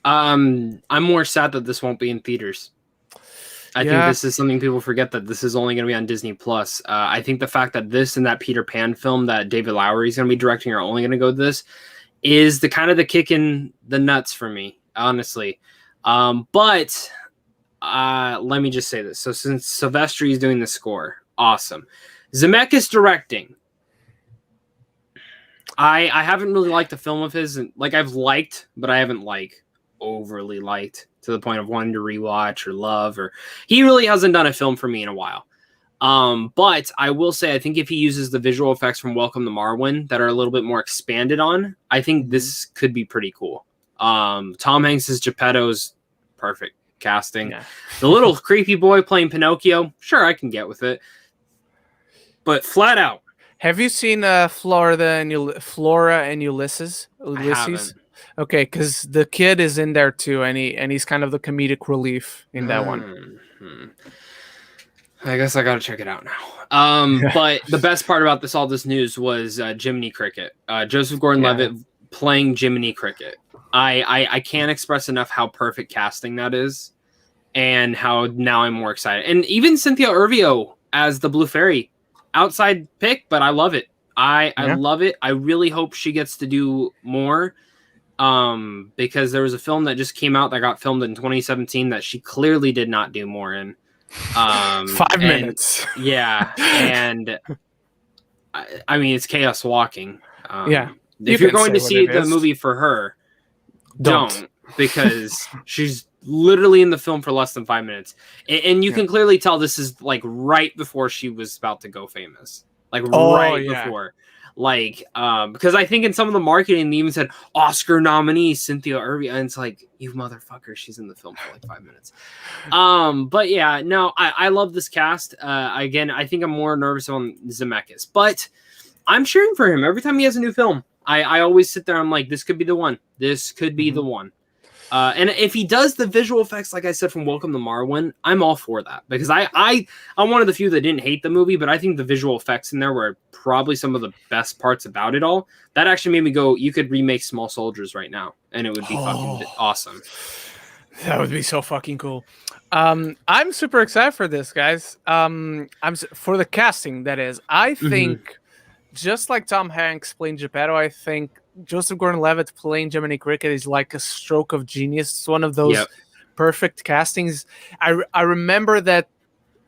Speaker 2: I'm more sad that this won't be in theaters. I think this is something people forget, that this is only going to be on Disney Plus. I think the fact that this and that Peter Pan film that David Lowery is going to be directing are only going to go to this is the kind of the kick in the nuts for me, honestly. But let me just say this. So since Silvestri is doing the score, awesome. Zemeckis directing. I haven't really liked the film of his. Like, I've liked, but I haven't overly liked to the point of wanting to rewatch or love, or he really hasn't done a film for me in a while. But I will say, I think if he uses the visual effects from Welcome to Marwen that are a little bit more expanded on, I think this could be pretty cool. Tom Hanks as Geppetto's perfect casting. Yeah. The little creepy boy playing Pinocchio, sure, I can get with it. But flat out.
Speaker 1: Have you seen Flora and Ulysses?
Speaker 2: I haven't.
Speaker 1: Okay, because the kid is in there too, and he's kind of the comedic relief in that one.
Speaker 2: I guess I gotta check it out now. But the best part about all this news was Jiminy Cricket. Joseph Gordon-Levitt playing Jiminy Cricket. I can't express enough how perfect casting that is, and how now I'm more excited. And even Cynthia Erivo as the Blue Fairy. Outside pick, but I love it. I love it. I really hope she gets to do more, because there was a film that just came out that got filmed in 2017 that she clearly did not do more in.
Speaker 1: 5 minutes.
Speaker 2: Yeah, and I mean, it's chaos walking. If you're going to see the movie for her, don't because she's literally in the film for less than 5 minutes, and you can clearly tell this is like right before she was about to go famous, like before, like because I think in some of the marketing they even said Oscar nominee Cynthia Erivo, and it's like, you motherfucker, she's in the film for like 5 minutes. But yeah, no, I love this cast. Again, I think I'm more nervous on Zemeckis, but I'm cheering for him every time he has a new film. I always sit there, I'm like, this could be the one. This could be the one. And if he does the visual effects, like I said, from Welcome to Marwen, I'm all for that, because I'm one of the few that didn't hate the movie, but I think the visual effects in there were probably some of the best parts about it all. That actually made me go, you could remake Small Soldiers right now, and it would be fucking awesome.
Speaker 1: That would be so fucking cool. I'm super excited for this, guys. I'm for the casting, that is. I think, just like Tom Hanks playing Geppetto, I think Joseph Gordon-Levitt playing Jiminy Cricket is like a stroke of genius. It's one of those perfect castings. I remember that,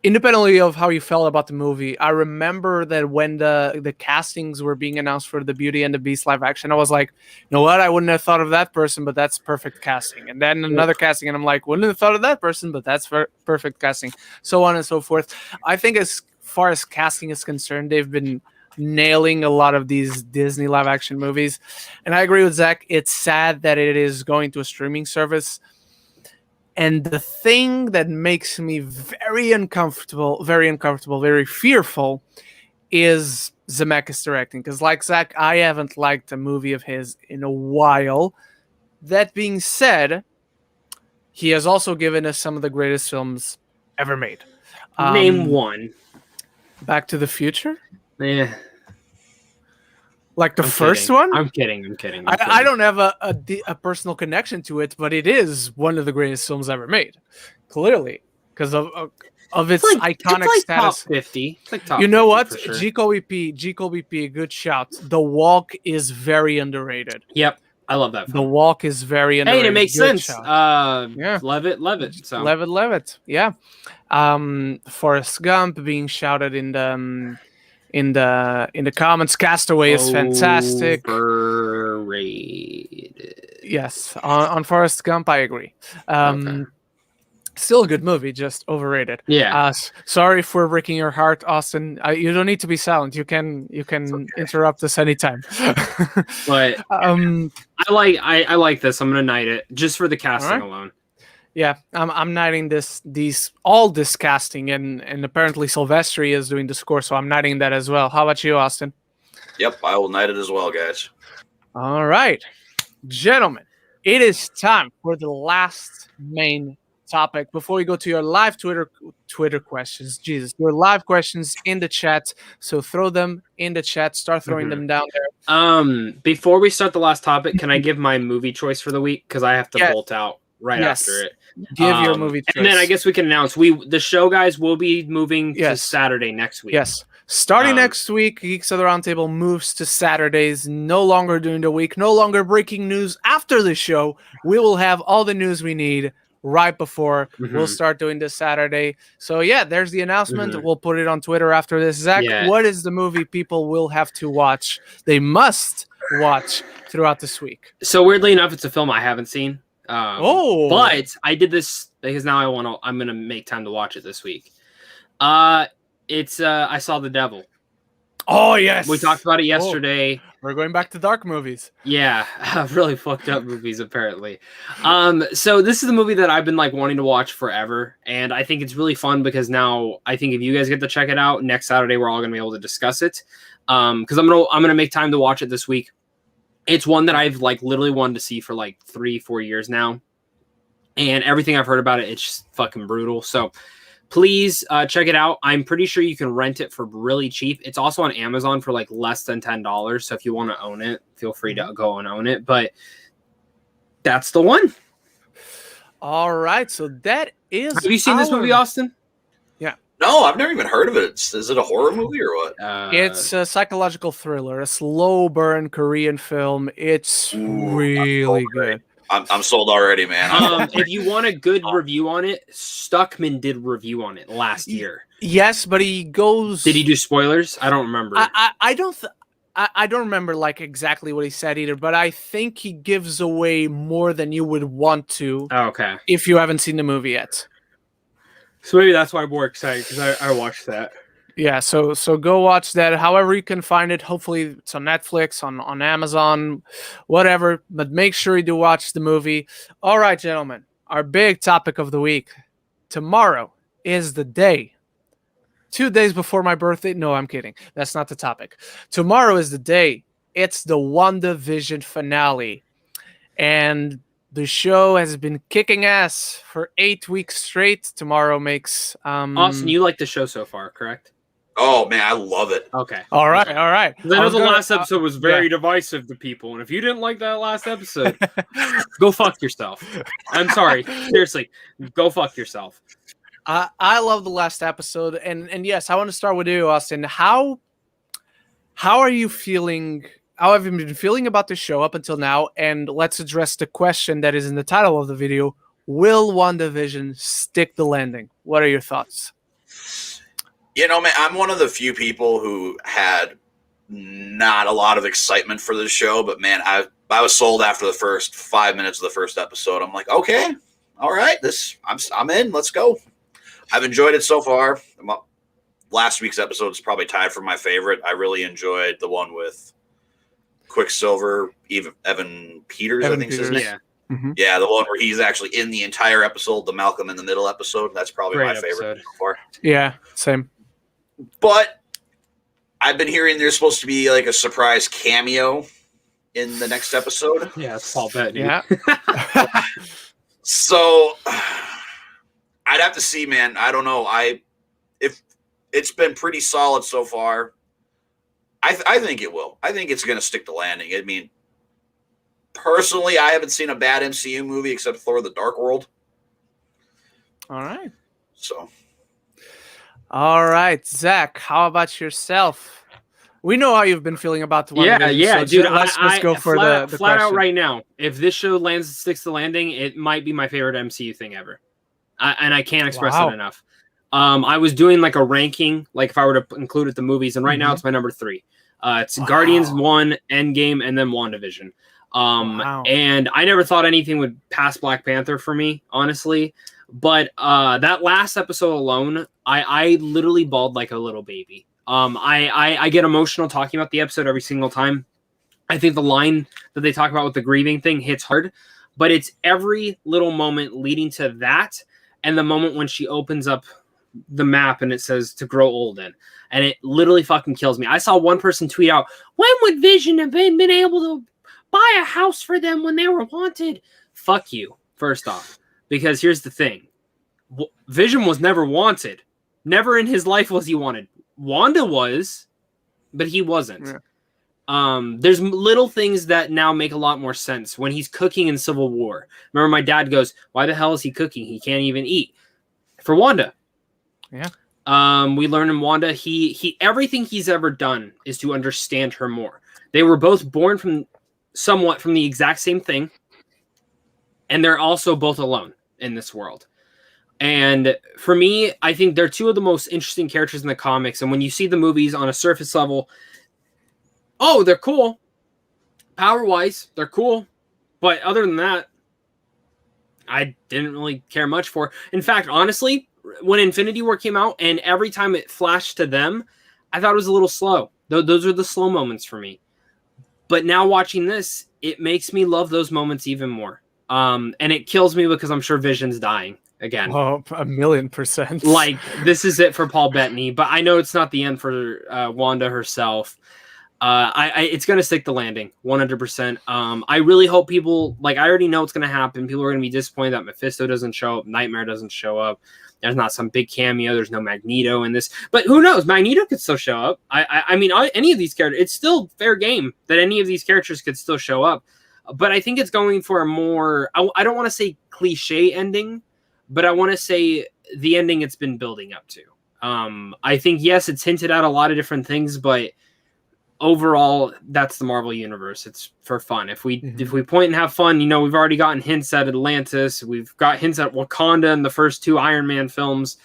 Speaker 1: independently of how you felt about the movie, I remember that when the castings were being announced for the Beauty and the Beast live action, I was like, you know what? I wouldn't have thought of that person, but that's perfect casting. And then another casting, and I'm like, wouldn't have thought of that person, but that's perfect casting. So on and so forth. I think as far as casting is concerned, they've been nailing a lot of these Disney live action movies, and I agree with Zach. It's sad that it is going to a streaming service, and the thing that makes me very uncomfortable, very fearful, is Zemeckis directing, because like Zach, I haven't liked a movie of his in a while. That being said, he has also given us some of the greatest films ever made.
Speaker 2: Name one.
Speaker 1: Back to the Future?
Speaker 2: Yeah.
Speaker 1: Like the first one?
Speaker 2: I'm kidding.
Speaker 1: I don't have a personal connection to it, but it is one of the greatest films ever made. Clearly. Because of its iconic status.
Speaker 2: Top 50. It's like top
Speaker 1: you know
Speaker 2: 50
Speaker 1: what?
Speaker 2: for sure.
Speaker 1: GKBP, good shout. The Walk is very underrated.
Speaker 2: Yep. I love that film.
Speaker 1: The Walk is very underrated.
Speaker 2: Hey, and it makes sense. Levitt. So.
Speaker 1: Levitt. Yeah. Forrest Gump being shouted in the comments. Castaway is fantastic.
Speaker 2: Overrated.
Speaker 1: Yes, on Forrest Gump, I agree. Still a good movie, just overrated.
Speaker 2: Yeah.
Speaker 1: Sorry for breaking your heart, Austin. You don't need to be silent. You can interrupt us anytime.
Speaker 2: But I like this. I'm gonna knight it just for the casting alone.
Speaker 1: Yeah, I'm knighting all this casting, and apparently Silvestri is doing the score, so I'm knighting that as well. How about you, Austin?
Speaker 3: Yep, I will knight it as well, guys.
Speaker 1: All right, gentlemen, it is time for the last main topic before we go to your live Twitter questions. Your live questions in the chat. So throw them in the chat. Start throwing them down there.
Speaker 2: Before we start the last topic, can I give my movie choice for the week? Because I have to bolt out after it.
Speaker 1: Give your movie choice.
Speaker 2: And then I guess we can announce the show guys will be moving to Saturday next week.
Speaker 1: Yes. Starting next week, Geeks of the Roundtable moves to Saturdays, no longer during the week, no longer breaking news after the show. We will have all the news we need right before. We'll start doing this Saturday. So yeah, there's the announcement. We'll put it on Twitter after this. Zach, what is the movie people will have to watch? They must watch throughout this week.
Speaker 2: So weirdly enough, it's a film I haven't seen. But I did this because now I'm gonna make time to watch it this week. It's I Saw the Devil.
Speaker 1: Oh yes,
Speaker 2: We talked about it yesterday.
Speaker 1: We're going back to dark movies.
Speaker 2: Yeah, really fucked up movies apparently. So this is the movie that I've been like wanting to watch forever, and I think it's really fun because now I think if you guys get to check it out next Saturday, we're all gonna be able to discuss it. Because I'm gonna make time to watch it this week. It's one that I've like literally wanted to see for like 3-4 years now, and everything I've heard about it, it's just fucking brutal. So please check it out. I'm pretty sure you can rent it for really cheap. It's also on Amazon for like less than $10. So if you want to own it, feel free to go and own it. But that's the one.
Speaker 1: All right. So that is.
Speaker 2: Have you seen this movie, Austin?
Speaker 1: Yeah.
Speaker 3: No, I've never even heard of it. Is it a horror movie or what?
Speaker 1: It's a psychological thriller, a slow burn Korean film. It's really good.
Speaker 3: I'm sold already, man.
Speaker 2: If you want a good review on it, Stuckman did review on it last year.
Speaker 1: Yes, but he goes.
Speaker 2: Did he do spoilers? I don't remember.
Speaker 1: I don't remember like exactly what he said either, but I think he gives away more than you would want to.
Speaker 2: Oh, okay.
Speaker 1: If you haven't seen the movie yet.
Speaker 2: So maybe that's why I'm more excited because I watched that.
Speaker 1: Yeah, so go watch that. However you can find it. Hopefully it's on Netflix, on Amazon, whatever. But make sure you do watch the movie. All right, gentlemen. Our big topic of the week. Tomorrow is the day. 2 days before my birthday. No, I'm kidding. That's not the topic. Tomorrow is the day. It's the WandaVision finale. And the show has been kicking ass for 8 weeks straight. Tomorrow makes...
Speaker 2: Austin, you like the show so far, correct?
Speaker 3: Oh man, I love it.
Speaker 2: Okay.
Speaker 1: All right.
Speaker 2: I know the last episode was very divisive to people, and if you didn't like that last episode, go fuck yourself. I'm sorry. Seriously, go fuck yourself.
Speaker 1: I love the last episode, and yes, I want to start with you, Austin. How are you feeling? How have you been feeling about the show up until now? And let's address the question that is in the title of the video: will WandaVision stick the landing? What are your thoughts?
Speaker 3: You know, man, I'm one of the few people who had not a lot of excitement for this show, but man, I was sold after the first 5 minutes of the first episode. I'm like, okay, all right, I'm in. Let's go. I've enjoyed it so far. Last week's episode is probably tied for my favorite. I really enjoyed the one with Quicksilver, Evan Peters, I think is his name.
Speaker 2: Yeah.
Speaker 1: Mm-hmm.
Speaker 3: Yeah, the one where he's actually in the entire episode, the Malcolm in the Middle episode. That's probably my favorite so far.
Speaker 1: Yeah, same.
Speaker 3: But I've been hearing there's supposed to be like a surprise cameo in the next episode.
Speaker 2: Yeah, it's Paul Bettany.
Speaker 1: Yeah.
Speaker 3: So I'd have to see, man. I don't know. If it's been pretty solid so far. I think it will. I think it's going to stick the landing. I mean, personally, I haven't seen a bad MCU movie except Thor: The Dark World.
Speaker 1: All right.
Speaker 3: So.
Speaker 1: All right, Zach, how about yourself? We know how you've been feeling about the one.
Speaker 2: Yeah,
Speaker 1: so
Speaker 2: dude.
Speaker 1: Let's go for
Speaker 2: flat
Speaker 1: the
Speaker 2: flat
Speaker 1: question.
Speaker 2: out right now. If this show sticks the landing, it might be my favorite MCU thing ever, and I can't express it enough. I was doing like a ranking, like if I were to include it the movies, and right now it's my number 3. It's Guardians 1, Endgame, and then WandaVision. And I never thought anything would pass Black Panther for me, honestly. But that last episode alone, I literally bawled like a little baby. I get emotional talking about the episode every single time. I think the line that they talk about with the grieving thing hits hard, but it's every little moment leading to that, and the moment when she opens up the map and it says to grow old in, and it literally fucking kills me. I saw one person tweet out, "When would Vision have been able to buy a house for them when they were wanted?" Fuck you, first off. Because here's the thing. Vision was never wanted. Never in his life was he wanted. Wanda was, but he wasn't. Yeah. There's little things that now make a lot more sense. When he's cooking in Civil War. Remember my dad goes, why the hell is he cooking? He can't even eat. For Wanda.
Speaker 1: Yeah.
Speaker 2: We learn in Wanda, he everything he's ever done is to understand her more. They were both born from the exact same thing. And they're also both alone in this world. And for me, I think they're two of the most interesting characters in the comics. And when you see the movies on a surface level, oh, they're cool. Power-wise, they're cool. But other than that, I didn't really care much for. In fact, honestly, when Infinity War came out, and every time it flashed to them, I thought it was a little slow. Those are the slow moments for me. But now watching this, it makes me love those moments even more. And it kills me because I'm sure Vision's dying again.
Speaker 1: Oh, 1,000,000%.
Speaker 2: Like, this is it for Paul Bettany, but I know it's not the end for Wanda herself. It's going to stick the landing 100%. I really hope people, like, I already know what's going to happen. People are going to be disappointed that Mephisto doesn't show up. Nightmare doesn't show up. There's not some big cameo. There's no Magneto in this, but who knows? Magneto could still show up. I mean, any of these characters, it's still fair game that any of these characters could still show up, but I think it's going for a more, I don't want to say cliche ending, but I want to say the ending it's been building up to. I think, yes, it's hinted at a lot of different things, but overall, that's the Marvel universe. It's for fun. If we point and have fun, you know, we've already gotten hints at Atlantis. We've got hints at Wakanda in the first 2 Iron Man films.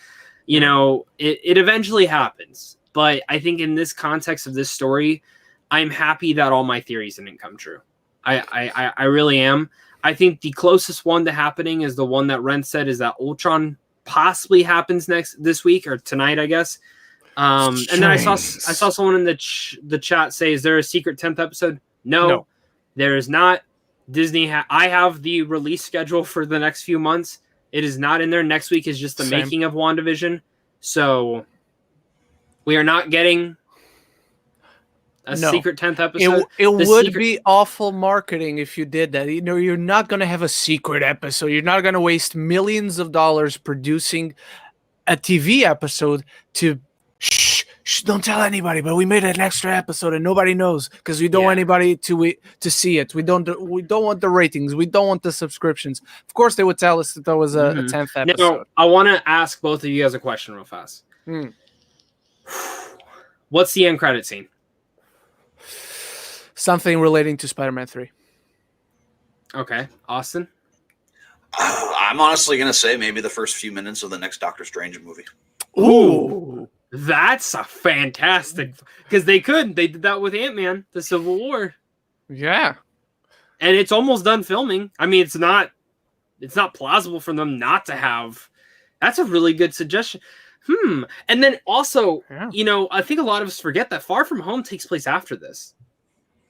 Speaker 2: You know, it eventually happens. But I think in this context of this story, I'm happy that all my theories didn't come true. I really am. I think the closest one to happening is the one that Ren said, is that Ultron possibly happens this week or tonight, I guess. And then I saw someone in the chat say, "Is there a secret 10th episode?" No, there is not. Disney, I have the release schedule for the next few months. It is not in there. Next week is just the making of WandaVision, so we are not getting a secret 10th episode.
Speaker 1: It would be awful marketing if you did that. You know, you're not going to have a secret episode. You're not going to waste millions of dollars producing a TV episode to. Shh, don't tell anybody, but we made an extra episode and nobody knows because we don't want anybody to see it. We don't want the ratings. We don't want the subscriptions. Of course, they would tell us that there was a 10th episode.
Speaker 2: Now, I want to ask both of you guys a question real fast. What's the end credit scene?
Speaker 1: Something relating to Spider-Man 3.
Speaker 2: Okay, Austin?
Speaker 3: I'm honestly going to say maybe the first few minutes of the next Doctor Strange movie.
Speaker 1: Ooh.
Speaker 2: That's a fantastic, because they did that with Ant-Man, the Civil War.
Speaker 1: Yeah.
Speaker 2: And it's almost done filming. I mean, it's not plausible for them not to have. That's a really good suggestion. And then also, you know, I think a lot of us forget that Far From Home takes place after this.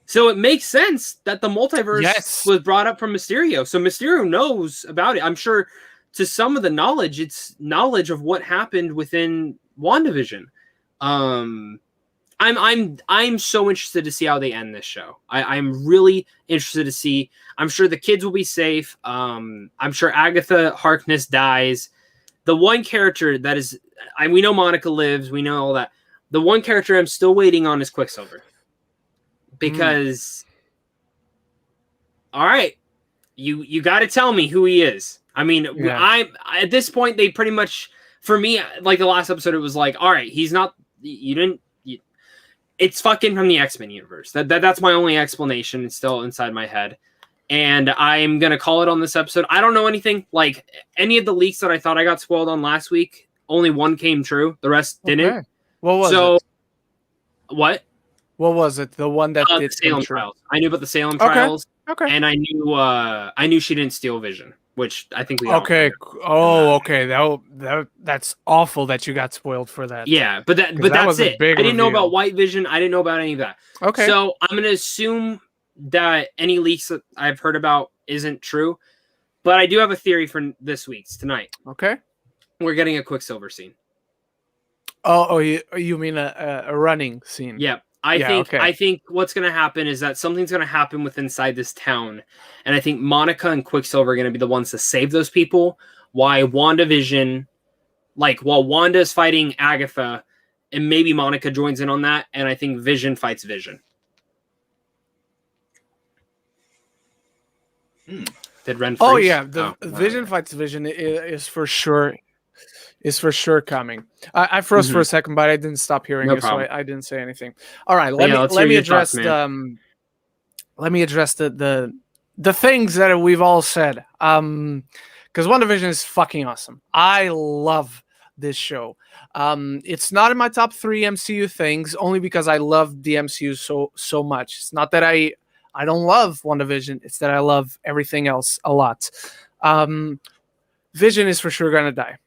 Speaker 2: So it makes sense that the multiverse was brought up from Mysterio. So Mysterio knows about it. I'm sure to some of the knowledge, it's knowledge of what happened within WandaVision. I'm so interested to see how they end this show. I'm really interested to see. I'm sure the kids will be safe. I'm sure Agatha Harkness dies. The one character that is, we know Monica lives. We know all that. The one character I'm still waiting on is Quicksilver. Because, all right, you got to tell me who he is. I mean, I'm at this point, they pretty much, for me, like the last episode, it was like, all right, he's not, it's fucking from the X-Men universe. That's my only explanation. It's still inside my head. And I'm going to call it on this episode. I don't know anything. Like, any of the leaks that I thought I got spoiled on last week, only one came true. The rest didn't.
Speaker 1: Okay. What was it?
Speaker 2: What?
Speaker 1: What was it? The one that did
Speaker 2: the Salem trials. I knew about the Salem
Speaker 1: Okay.
Speaker 2: trials.
Speaker 1: Okay.
Speaker 2: And I knew she didn't steal Vision, which I think we all
Speaker 1: Okay.
Speaker 2: know.
Speaker 1: Okay. That's awful that you got spoiled for that.
Speaker 2: Yeah, but that's
Speaker 1: was a
Speaker 2: it.
Speaker 1: big
Speaker 2: I didn't know
Speaker 1: reveal.
Speaker 2: about White Vision. I didn't know about any of that.
Speaker 1: Okay.
Speaker 2: So I'm gonna assume that any leaks that I've heard about isn't true. But I do have a theory for this week's tonight.
Speaker 1: Okay.
Speaker 2: We're getting a Quicksilver scene.
Speaker 1: Oh, you mean a running scene?
Speaker 2: Yeah. I think what's going to happen is that something's going to happen inside this town. And I think Monica and Quicksilver are going to be the ones to save those people. While Wanda is fighting Agatha, and maybe Monica joins in on that. And I think Vision fights Vision. Did Ren freeze?
Speaker 1: Oh, yeah. Vision fights Vision is for sure. Is for sure coming. I froze for a second, but I didn't stop hearing you, so I didn't say anything. All right, let me address the things that we've all said. Because WandaVision is fucking awesome. I love this show. It's not in my top 3 MCU things, only because I love the MCU so much. It's not that I don't love WandaVision. It's that I love everything else a lot. Vision is for sure gonna die.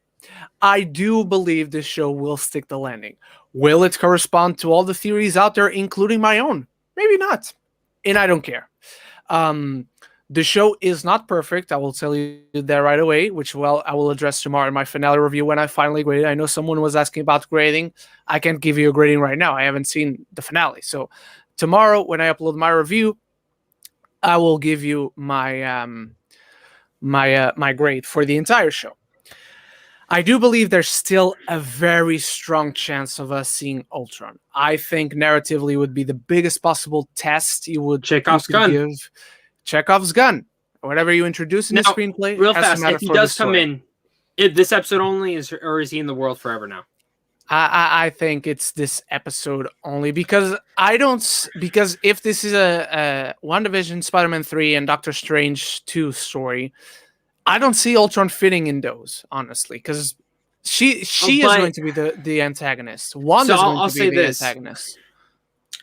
Speaker 1: I do believe this show will stick the landing. Will it correspond to all the theories out there, including my own? Maybe not. And I don't care. The show is not perfect. I will tell you that right away, which I will address tomorrow in my finale review when I finally grade it. I know someone was asking about grading. I can't give you a grading right now. I haven't seen the finale. So tomorrow when I upload my review, I will give you my my grade for the entire show. I do believe there's still a very strong chance of us seeing Ultron. I think narratively would be the biggest possible test you would
Speaker 2: Chekhov's gun.
Speaker 1: give. Chekhov's gun. Whatever you introduce in the screenplay.
Speaker 2: Real fast, if he does come in, this episode only, or is he in the world forever now?
Speaker 1: I think it's this episode only because if this is a WandaVision, Spider-Man 3, and Doctor Strange 2 story, I don't see Ultron fitting in those, honestly, because she is going to be the antagonist. Wanda's going to be the antagonist.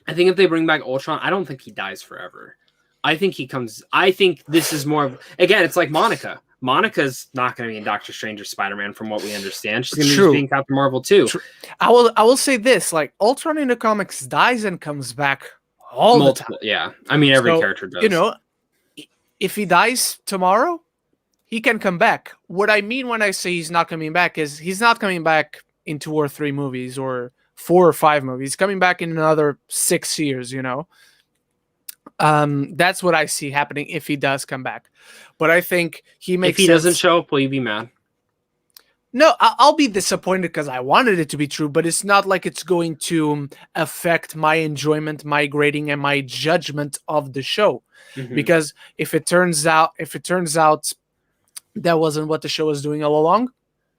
Speaker 2: I think if they bring back Ultron, I don't think he dies forever. I think he comes. I think this is more of, again, it's like Monica. Monica's not going to be in Doctor Strange or Spider-Man, from what we understand. She's going to be in Captain Marvel too. True.
Speaker 1: I will say this: like Ultron in the comics dies and comes back all the time.
Speaker 2: Yeah, I mean every character does.
Speaker 1: You know, if he dies tomorrow, he can come back. What I mean when I say he's not coming back is he's not coming back in 2 or 3 movies or 4 or 5 movies. He's coming back in another 6 years. You know. That's what I see happening if he does come back. But I think he makes.
Speaker 2: If he doesn't show up, will you be mad?
Speaker 1: No, I'll be disappointed because I wanted it to be true, but it's not like it's going to affect my enjoyment, my grading, and my judgment of the show. Mm-hmm. Because if it turns out that wasn't what the show was doing all along,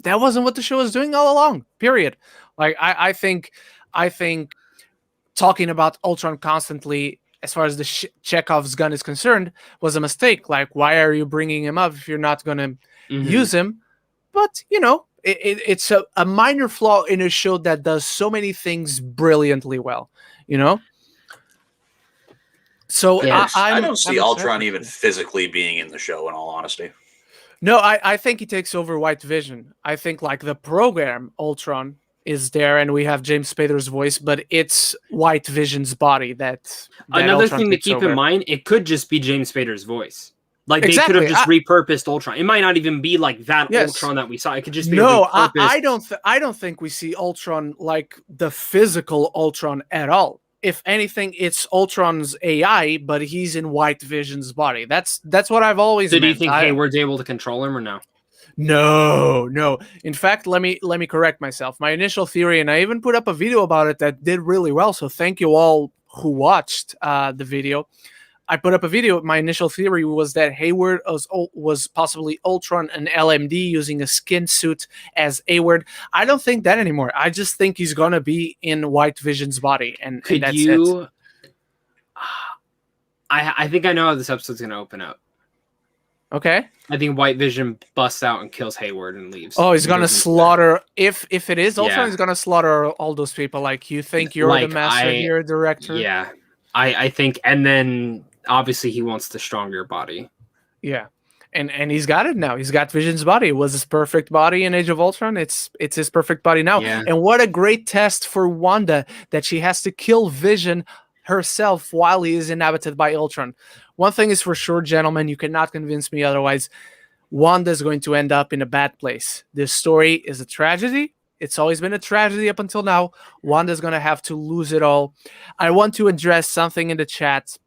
Speaker 1: that wasn't what the show was doing all along. Period. Like I think talking about Ultron constantly, as far as the Chekhov's gun is concerned, was a mistake. Like, why are you bringing him up if you're not going to use him? But, you know, it's a minor flaw in a show that does so many things brilliantly well, you know? So
Speaker 3: I don't see Ultron even physically being in the show, in all honesty.
Speaker 1: No, I think he takes over White Vision. I think, like, the program Ultron is there, and we have James Spader's voice, but it's White Vision's body that
Speaker 2: another
Speaker 1: Ultron
Speaker 2: thing to keep in mind, it could just be James Spader's voice. Like, they could have just repurposed Ultron. It might not even be like that Ultron that we saw. It could just be
Speaker 1: repurposed. I don't think we see Ultron like the physical Ultron at all. If anything, it's Ultron's AI, but he's in White Vision's body. That's what I've always meant.
Speaker 2: Do you think Hayward's able to control him or no?
Speaker 1: No. In fact, let me correct myself. My initial theory, and I even put up a video about it that did really well, so thank you all who watched the video. I put up a video. My initial theory was that Hayward was possibly Ultron and LMD using a skin suit as Hayward. I don't think that anymore. I just think he's going to be in White Vision's body, and that's it.
Speaker 2: I think I know how this episode's going to open up.
Speaker 1: Okay.
Speaker 2: I think White Vision busts out and kills Hayward and leaves.
Speaker 1: Oh, he's gonna slaughter. If it is Ultron, he's gonna slaughter all those people. Like, you think you're the master here, director?
Speaker 2: Yeah, I think, and then obviously he wants the stronger body.
Speaker 1: Yeah, and he's got it now. He's got Vision's body. It was his perfect body in Age of Ultron. It's his perfect body now.
Speaker 2: Yeah.
Speaker 1: And what a great test for Wanda that she has to kill Vision herself while he is inhabited by Ultron. One thing is for sure, gentlemen, you cannot convince me otherwise. Wanda is going to end up in a bad place. This story is a tragedy. It's always been a tragedy up until now. Wanda's going to have to lose it all. I want to address something in the chat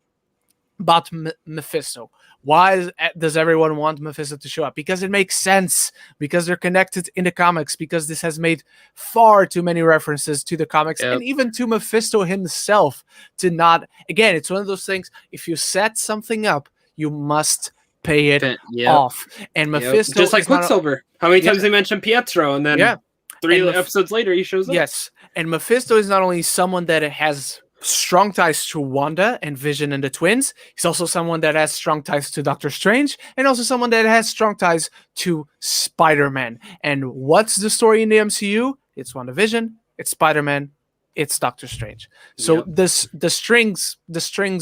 Speaker 1: about Mephisto. Why does everyone want Mephisto to show up? Because it makes sense. Because they're connected in the comics. Because this has made far too many references to the comics and even to Mephisto himself. To not, again, it's one of those things. If you set something up, you must pay it off. And Mephisto,
Speaker 2: just like Quicksilver. How many times they mention Pietro, and then 3 episodes later he shows up.
Speaker 1: Yes, and Mephisto is not only someone that has strong ties to Wanda and Vision and the twins. He's also someone that has strong ties to Doctor Strange, and also someone that has strong ties to Spider-Man. And what's the story in the MCU? It's WandaVision, it's Spider-Man, it's Doctor Strange. So the strings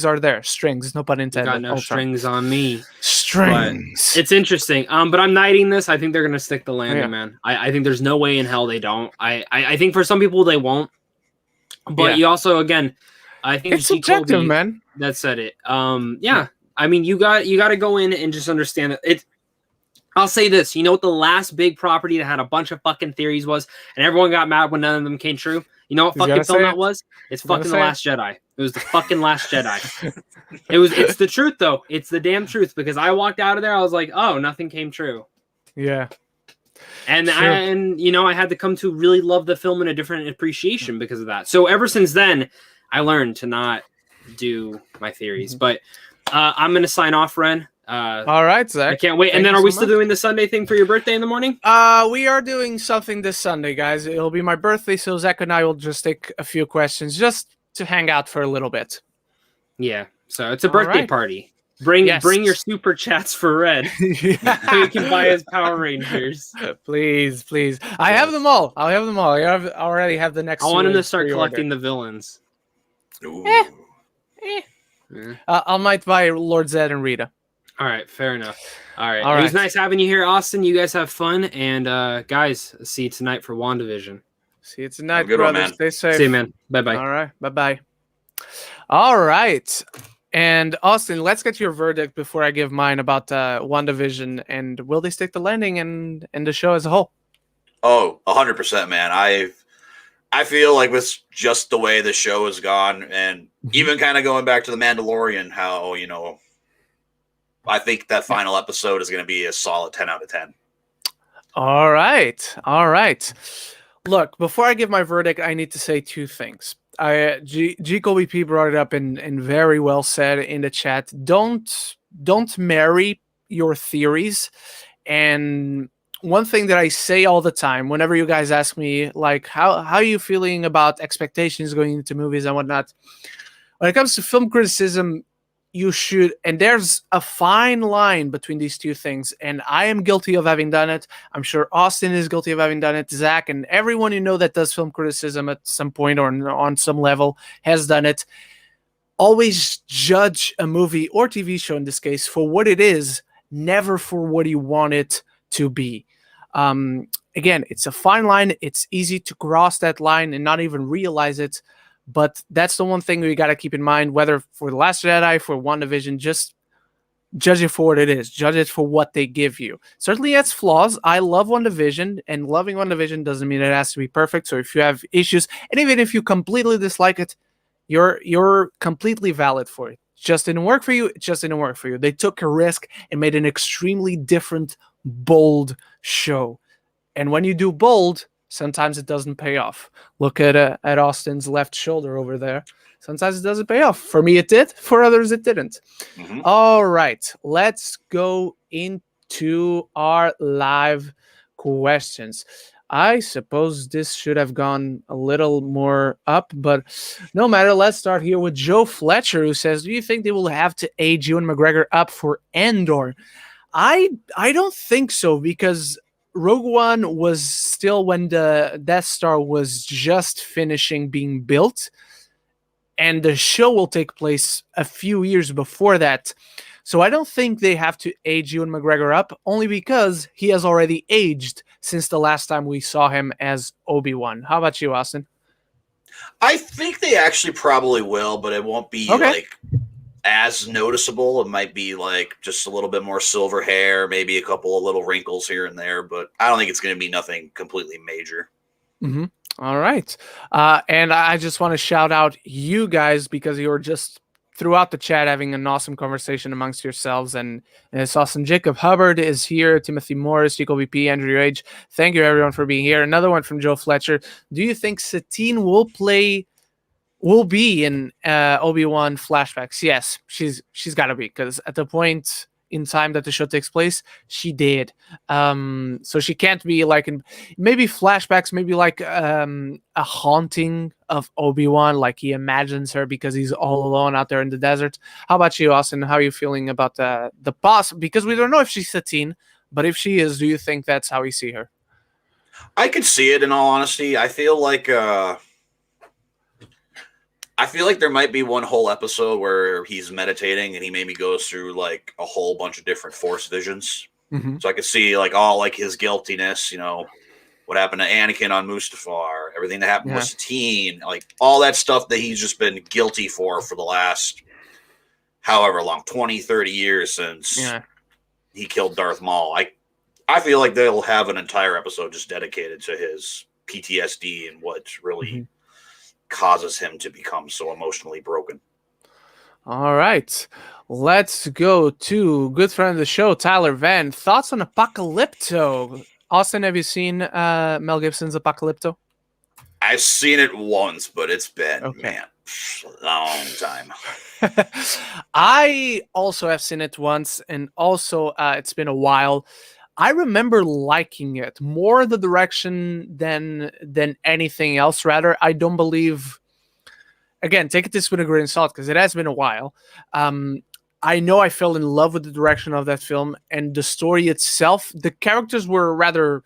Speaker 1: are there. Strings, no pun intended.
Speaker 2: Got no strings on me.
Speaker 1: Strings.
Speaker 2: But it's interesting. But I'm knighting this. I think they're gonna stick the landing, man. I think there's no way in hell they don't. I think for some people they won't. But you also, again, I think
Speaker 1: it's subjective, man.
Speaker 2: That said it. Yeah. I mean, you got to go in and just understand it. I'll say this. You know what the last big property that had a bunch of fucking theories was, and everyone got mad when none of them came true? You know what fucking film that was? It's fucking The Last Jedi. It was the fucking Last Jedi. It's the truth, though. It's the damn truth, because I walked out of there, I was like, oh, nothing came true.
Speaker 1: Yeah.
Speaker 2: And I had to come to really love the film in a different appreciation because of that. So ever since then, I learned to not do my theories. But I'm going to sign off, Ren.
Speaker 1: All right, Zach.
Speaker 2: I can't wait. And then are we still doing the Sunday thing for your birthday in the morning?
Speaker 1: We are doing something this Sunday, guys. It'll be my birthday, so Zach and I will just take a few questions just to hang out for a little bit.
Speaker 2: Yeah. So it's a birthday party. Bring your super chats for Red. So you can buy his Power Rangers.
Speaker 1: Please. I have them all. I already have the next.
Speaker 2: I want him to start collecting the villains.
Speaker 1: I might buy Lord Zed and Rita.
Speaker 2: All right, fair enough. All right. It was nice having you here, Austin. You guys have fun. And guys, see you tonight for WandaVision.
Speaker 1: See you tonight, brothers. Stay safe.
Speaker 2: See you, man. Bye-bye.
Speaker 1: All right. Bye-bye. All right. And Austin, let's get your verdict before I give mine about WandaVision, and will they stick the landing and the show as a whole?
Speaker 3: Oh, 100%, man. I feel like with just the way the show has gone, and even kind of going back to The Mandalorian, how, I think that final episode is going to be a solid 10 out of 10.
Speaker 1: All right. Look, before I give my verdict, I need to say two things. G. Colby P brought it up and very well said in the chat. Don't marry your theories. And one thing that I say all the time, whenever you guys ask me, like, how are you feeling about expectations going into movies and whatnot? When it comes to film criticism, you should, and there's a fine line between these two things, and I am guilty of having done it. I'm sure Austin is guilty of having done it. Zach and everyone that does film criticism at some point or on some level has done it. Always judge a movie or TV show, in this case, for what it is, never for what you want it to be. Again, it's a fine line. It's easy to cross that line and not even realize it. But that's the one thing we got to keep in mind, whether for The Last Jedi, for WandaVision, just judge it for what it is. Judge it for what they give you. Certainly has flaws. I love WandaVision, and loving WandaVision doesn't mean it has to be perfect. So if you have issues, and even if you completely dislike it, you're completely valid for it. It just didn't work for you. It just didn't work for you. They took a risk and made an extremely different, bold show. And when you do bold, sometimes it doesn't pay off. Look at Austin's left shoulder over there. Sometimes it doesn't pay off. For me, it did. For others, it didn't. All right. Let's go into our live questions. I suppose this should have gone a little more up, but no matter. Let's start here with Joe Fletcher, who says, do you think they will have to age Ewan McGregor up for Andor? I don't think so, because Rogue One was still when the Death Star was just finishing being built, and the show will take place a few years before that. So I don't think they have to age Ewan McGregor up, only because he has already aged since the last time we saw him as Obi-Wan. How about you, Austin?
Speaker 3: I think they actually probably will, but it won't be like as noticeable. It might be like just a little bit more silver hair, maybe a couple of little wrinkles here and there, but I don't think it's going to be nothing completely major.
Speaker 1: All right. And I just want to shout out you guys, because you were just throughout the chat having an awesome conversation amongst yourselves, and it's awesome. Jacob Hubbard is here, Timothy Morris, Chico VP, Andrew Age. Thank you everyone for being here. Another one from Joe Fletcher. Do you think Satine will be in Obi-Wan flashbacks? Yes, she's got to be, because at the point in time that the show takes place, she did. So she can't be like in maybe flashbacks, maybe like a haunting of Obi-Wan, like he imagines her because he's all alone out there in the desert. How about you, Austin? How are you feeling about the boss? Because we don't know if she's Satine, but if she is, do you think that's how we see her?
Speaker 3: I could see it, in all honesty. I feel like I feel like there might be one whole episode where he's meditating and he maybe goes through like a whole bunch of different Force visions.
Speaker 1: Mm-hmm.
Speaker 3: So I could see like all like his guiltiness, what happened to Anakin on Mustafar, everything that happened with Satine, like all that stuff that he's just been guilty for the last however long, 20, 30 years since he killed Darth Maul. I feel like they'll have an entire episode just dedicated to his PTSD and what really causes him to become so emotionally broken.
Speaker 1: All right. Let's go to good friend of the show, Tyler Van. Thoughts on Apocalypto? Austin, have you seen Mel Gibson's Apocalypto?
Speaker 3: I've seen it once, but it's been, man, a long time.
Speaker 1: I also have seen it once, and also it's been a while. I remember liking it more the direction than anything else. Rather, I don't believe. Again, take it this with a grain of salt because it has been a while. I know I fell in love with the direction of that film and the story itself. The characters were rather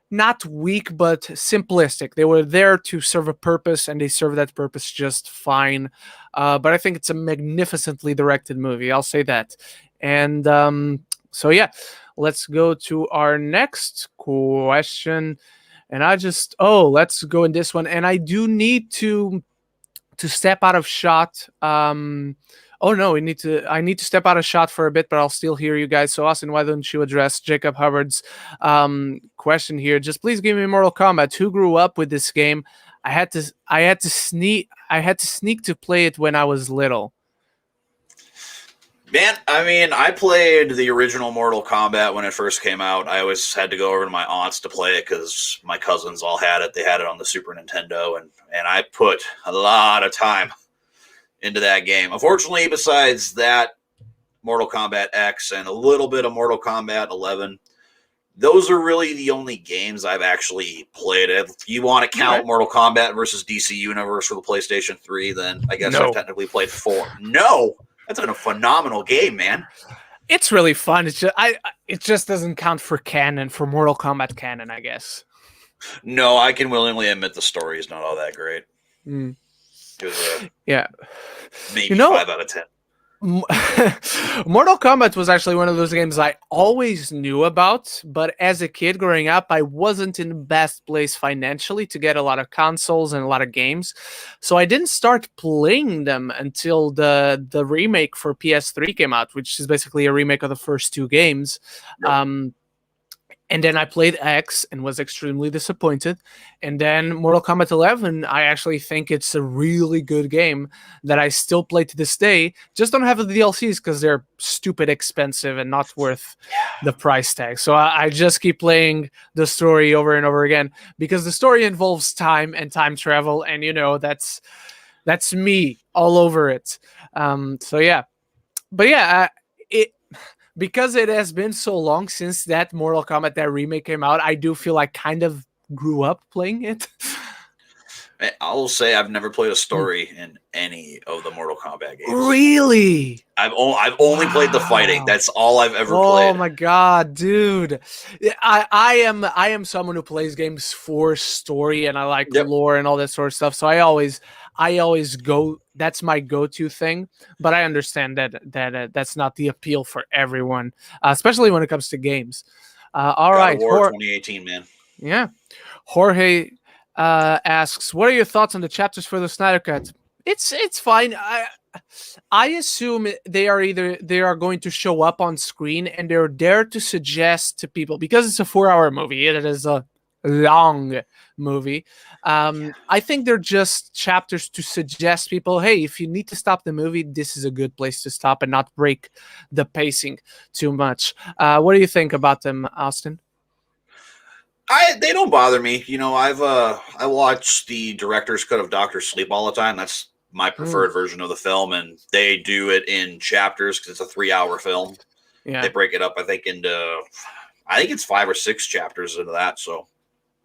Speaker 1: not weak, but simplistic. They were there to serve a purpose, and they serve that purpose just fine. But I think it's a magnificently directed movie. I'll say that. And so, yeah, let's go to our next question. And let's go in this one. And I do need to step out of shot. I need to step out of shot for a bit, but I'll still hear you guys. So Austin, why don't you address Jacob Hubbard's question here? Just please give me Mortal Kombat. Who grew up with this game? I had to sneak to play it when I was little.
Speaker 3: Man, I mean, I played the original Mortal Kombat when it first came out. I always had to go over to my aunt's to play it because my cousins all had it. They had it on the Super Nintendo, and I put a lot of time into that game. Unfortunately, besides that, Mortal Kombat X and a little bit of Mortal Kombat 11, those are really the only games I've actually played. If you want to count Mortal Kombat versus DC Universe for the PlayStation 3, then I guess I've technically played 4. No! That's a phenomenal game, man.
Speaker 1: It's really fun. It just doesn't count for Mortal Kombat canon, I guess.
Speaker 3: No, I can willingly admit the story is not all that great. It was maybe 5 out of 10.
Speaker 1: Mortal Kombat was actually one of those games I always knew about, but as a kid growing up, I wasn't in the best place financially to get a lot of consoles and a lot of games. So I didn't start playing them until the remake for PS3 came out, which is basically a remake of the first 2 games. Yep. And then I played X and was extremely disappointed. And then Mortal Kombat 11, I actually think it's a really good game that I still play to this day. Just don't have the DLCs because they're stupid expensive and not worth the price tag. So I just keep playing the story over and over again because the story involves time and time travel. And, that's me all over it. Because it has been so long since that Mortal Kombat, that remake came out, I do feel I kind of grew up playing it.
Speaker 3: I will say I've never played a story in any of the Mortal Kombat games.
Speaker 1: Really?
Speaker 3: I've only played the fighting. That's all I've ever played. Oh
Speaker 1: my god, dude! I am someone who plays games for story, and I like lore and all that sort of stuff. So I always go. That's my go-to thing. But I understand that that's not the appeal for everyone, especially when it comes to games. All right,
Speaker 3: War 2018, man.
Speaker 1: Yeah, Jorge asks, what are your thoughts on the chapters for the Snyder Cut? It's fine. I assume they are going to show up on screen and they're there to suggest to people, because it's a 4-hour movie. It is a long movie. I think they're just chapters to suggest people, hey, if you need to stop the movie, this is a good place to stop and not break the pacing too much. What do you think about them, Austin?
Speaker 3: They don't bother me. I watch the director's cut of Doctor Sleep all the time. That's my preferred version of the film, and they do it in chapters because it's a 3-hour film. Yeah, they break it up. I think it's 5 or 6 chapters into that. So,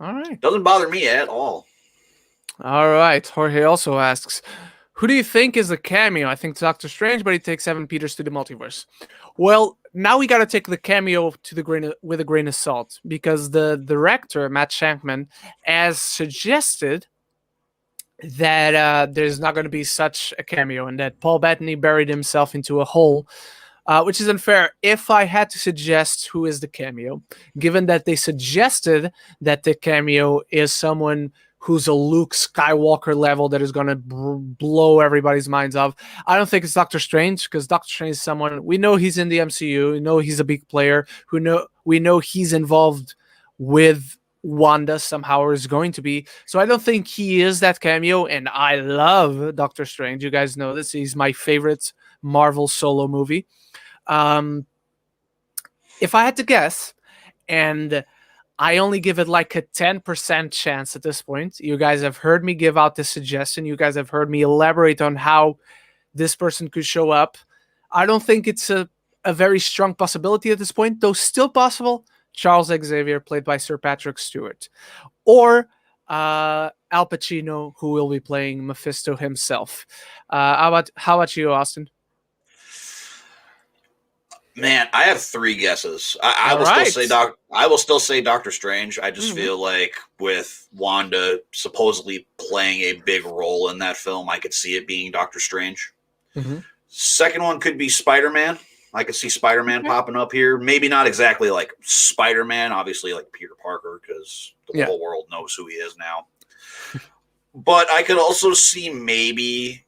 Speaker 1: all right,
Speaker 3: doesn't bother me at all.
Speaker 1: All right. Jorge also asks, who do you think is the cameo? I think Doctor Strange, but he takes Evan Peters to the multiverse. Well, now we got to take the cameo with a grain of salt, because the director, Matt Shankman, as suggested, that there's not going to be such a cameo and that Paul Bettany buried himself into a hole, which is unfair. If I had to suggest who is the cameo, given that they suggested that the cameo is someone who's a Luke Skywalker level that is going to blow everybody's minds off, I don't think it's Doctor Strange, because Doctor Strange is someone we know he's in the MCU, we know he's a big player, we know he's involved with Wanda somehow, or is going to be. So I don't think he is that cameo, and I love Doctor Strange. You guys know this. He's my favorite Marvel solo movie. If I had to guess, and I only give it like a 10% chance at this point. You guys have heard me give out this suggestion. You guys have heard me elaborate on how this person could show up. I don't think it's a very strong possibility at this point, though still possible. Charles Xavier, played by Sir Patrick Stewart. Or Al Pacino, who will be playing Mephisto himself. How about you, Austin?
Speaker 3: Man, I have 3 guesses. I will still say Doctor Strange. I just feel like with Wanda supposedly playing a big role in that film, I could see it being Doctor Strange. Second one could be Spider-Man. I could see Spider-Man popping up here. Maybe not exactly like Spider-Man, obviously like Peter Parker, because the whole world knows who he is now. But I could also see maybe,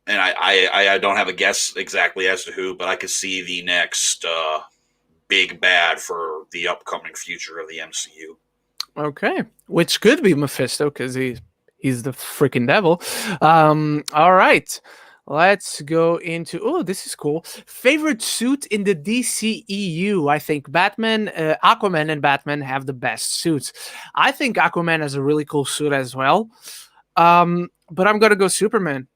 Speaker 3: and I don't have a guess exactly as to who, but I could see the next big bad for the upcoming future of the MCU.
Speaker 1: Okay, which could be Mephisto, because he's the freaking devil. All right. Let's go into... Oh, this is cool. Favorite suit in the DCEU. I think Aquaman and Batman have the best suits. I think Aquaman has a really cool suit as well. But I'm going to go Superman.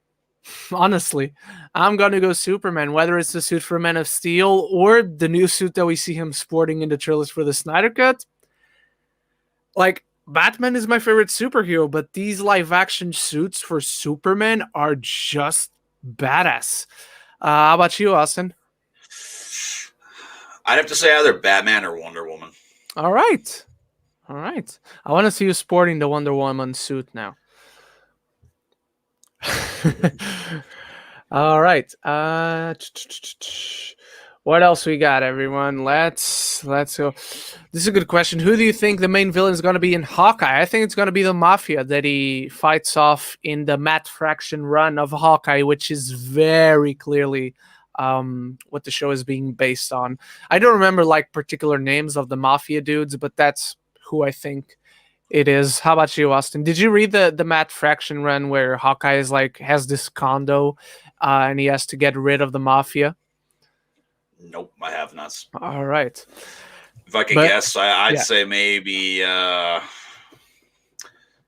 Speaker 1: Honestly, I'm going to go Superman. Whether it's the suit for Man of Steel or the new suit that we see him sporting in the trailers for the Snyder Cut. Like... Batman is my favorite superhero, but these live-action suits for Superman are just badass. How about you, Austin?
Speaker 3: I'd have to say either Batman or Wonder Woman.
Speaker 1: All right. I want to see you sporting the Wonder Woman suit now. All right. What else we got, everyone? Let's go. This is a good question. Who do you think the main villain is going to be in Hawkeye? I think it's going to be the Mafia that he fights off in the Matt Fraction run of Hawkeye, which is very clearly what the show is being based on. I don't remember like particular names of the Mafia dudes, but that's who I think it is. How about you, Austin? Did you read the Matt Fraction run where Hawkeye is like has this condo and he has to get rid of the Mafia?
Speaker 3: Nope, I have not.
Speaker 1: All right.
Speaker 3: If I could guess, I'd say maybe. I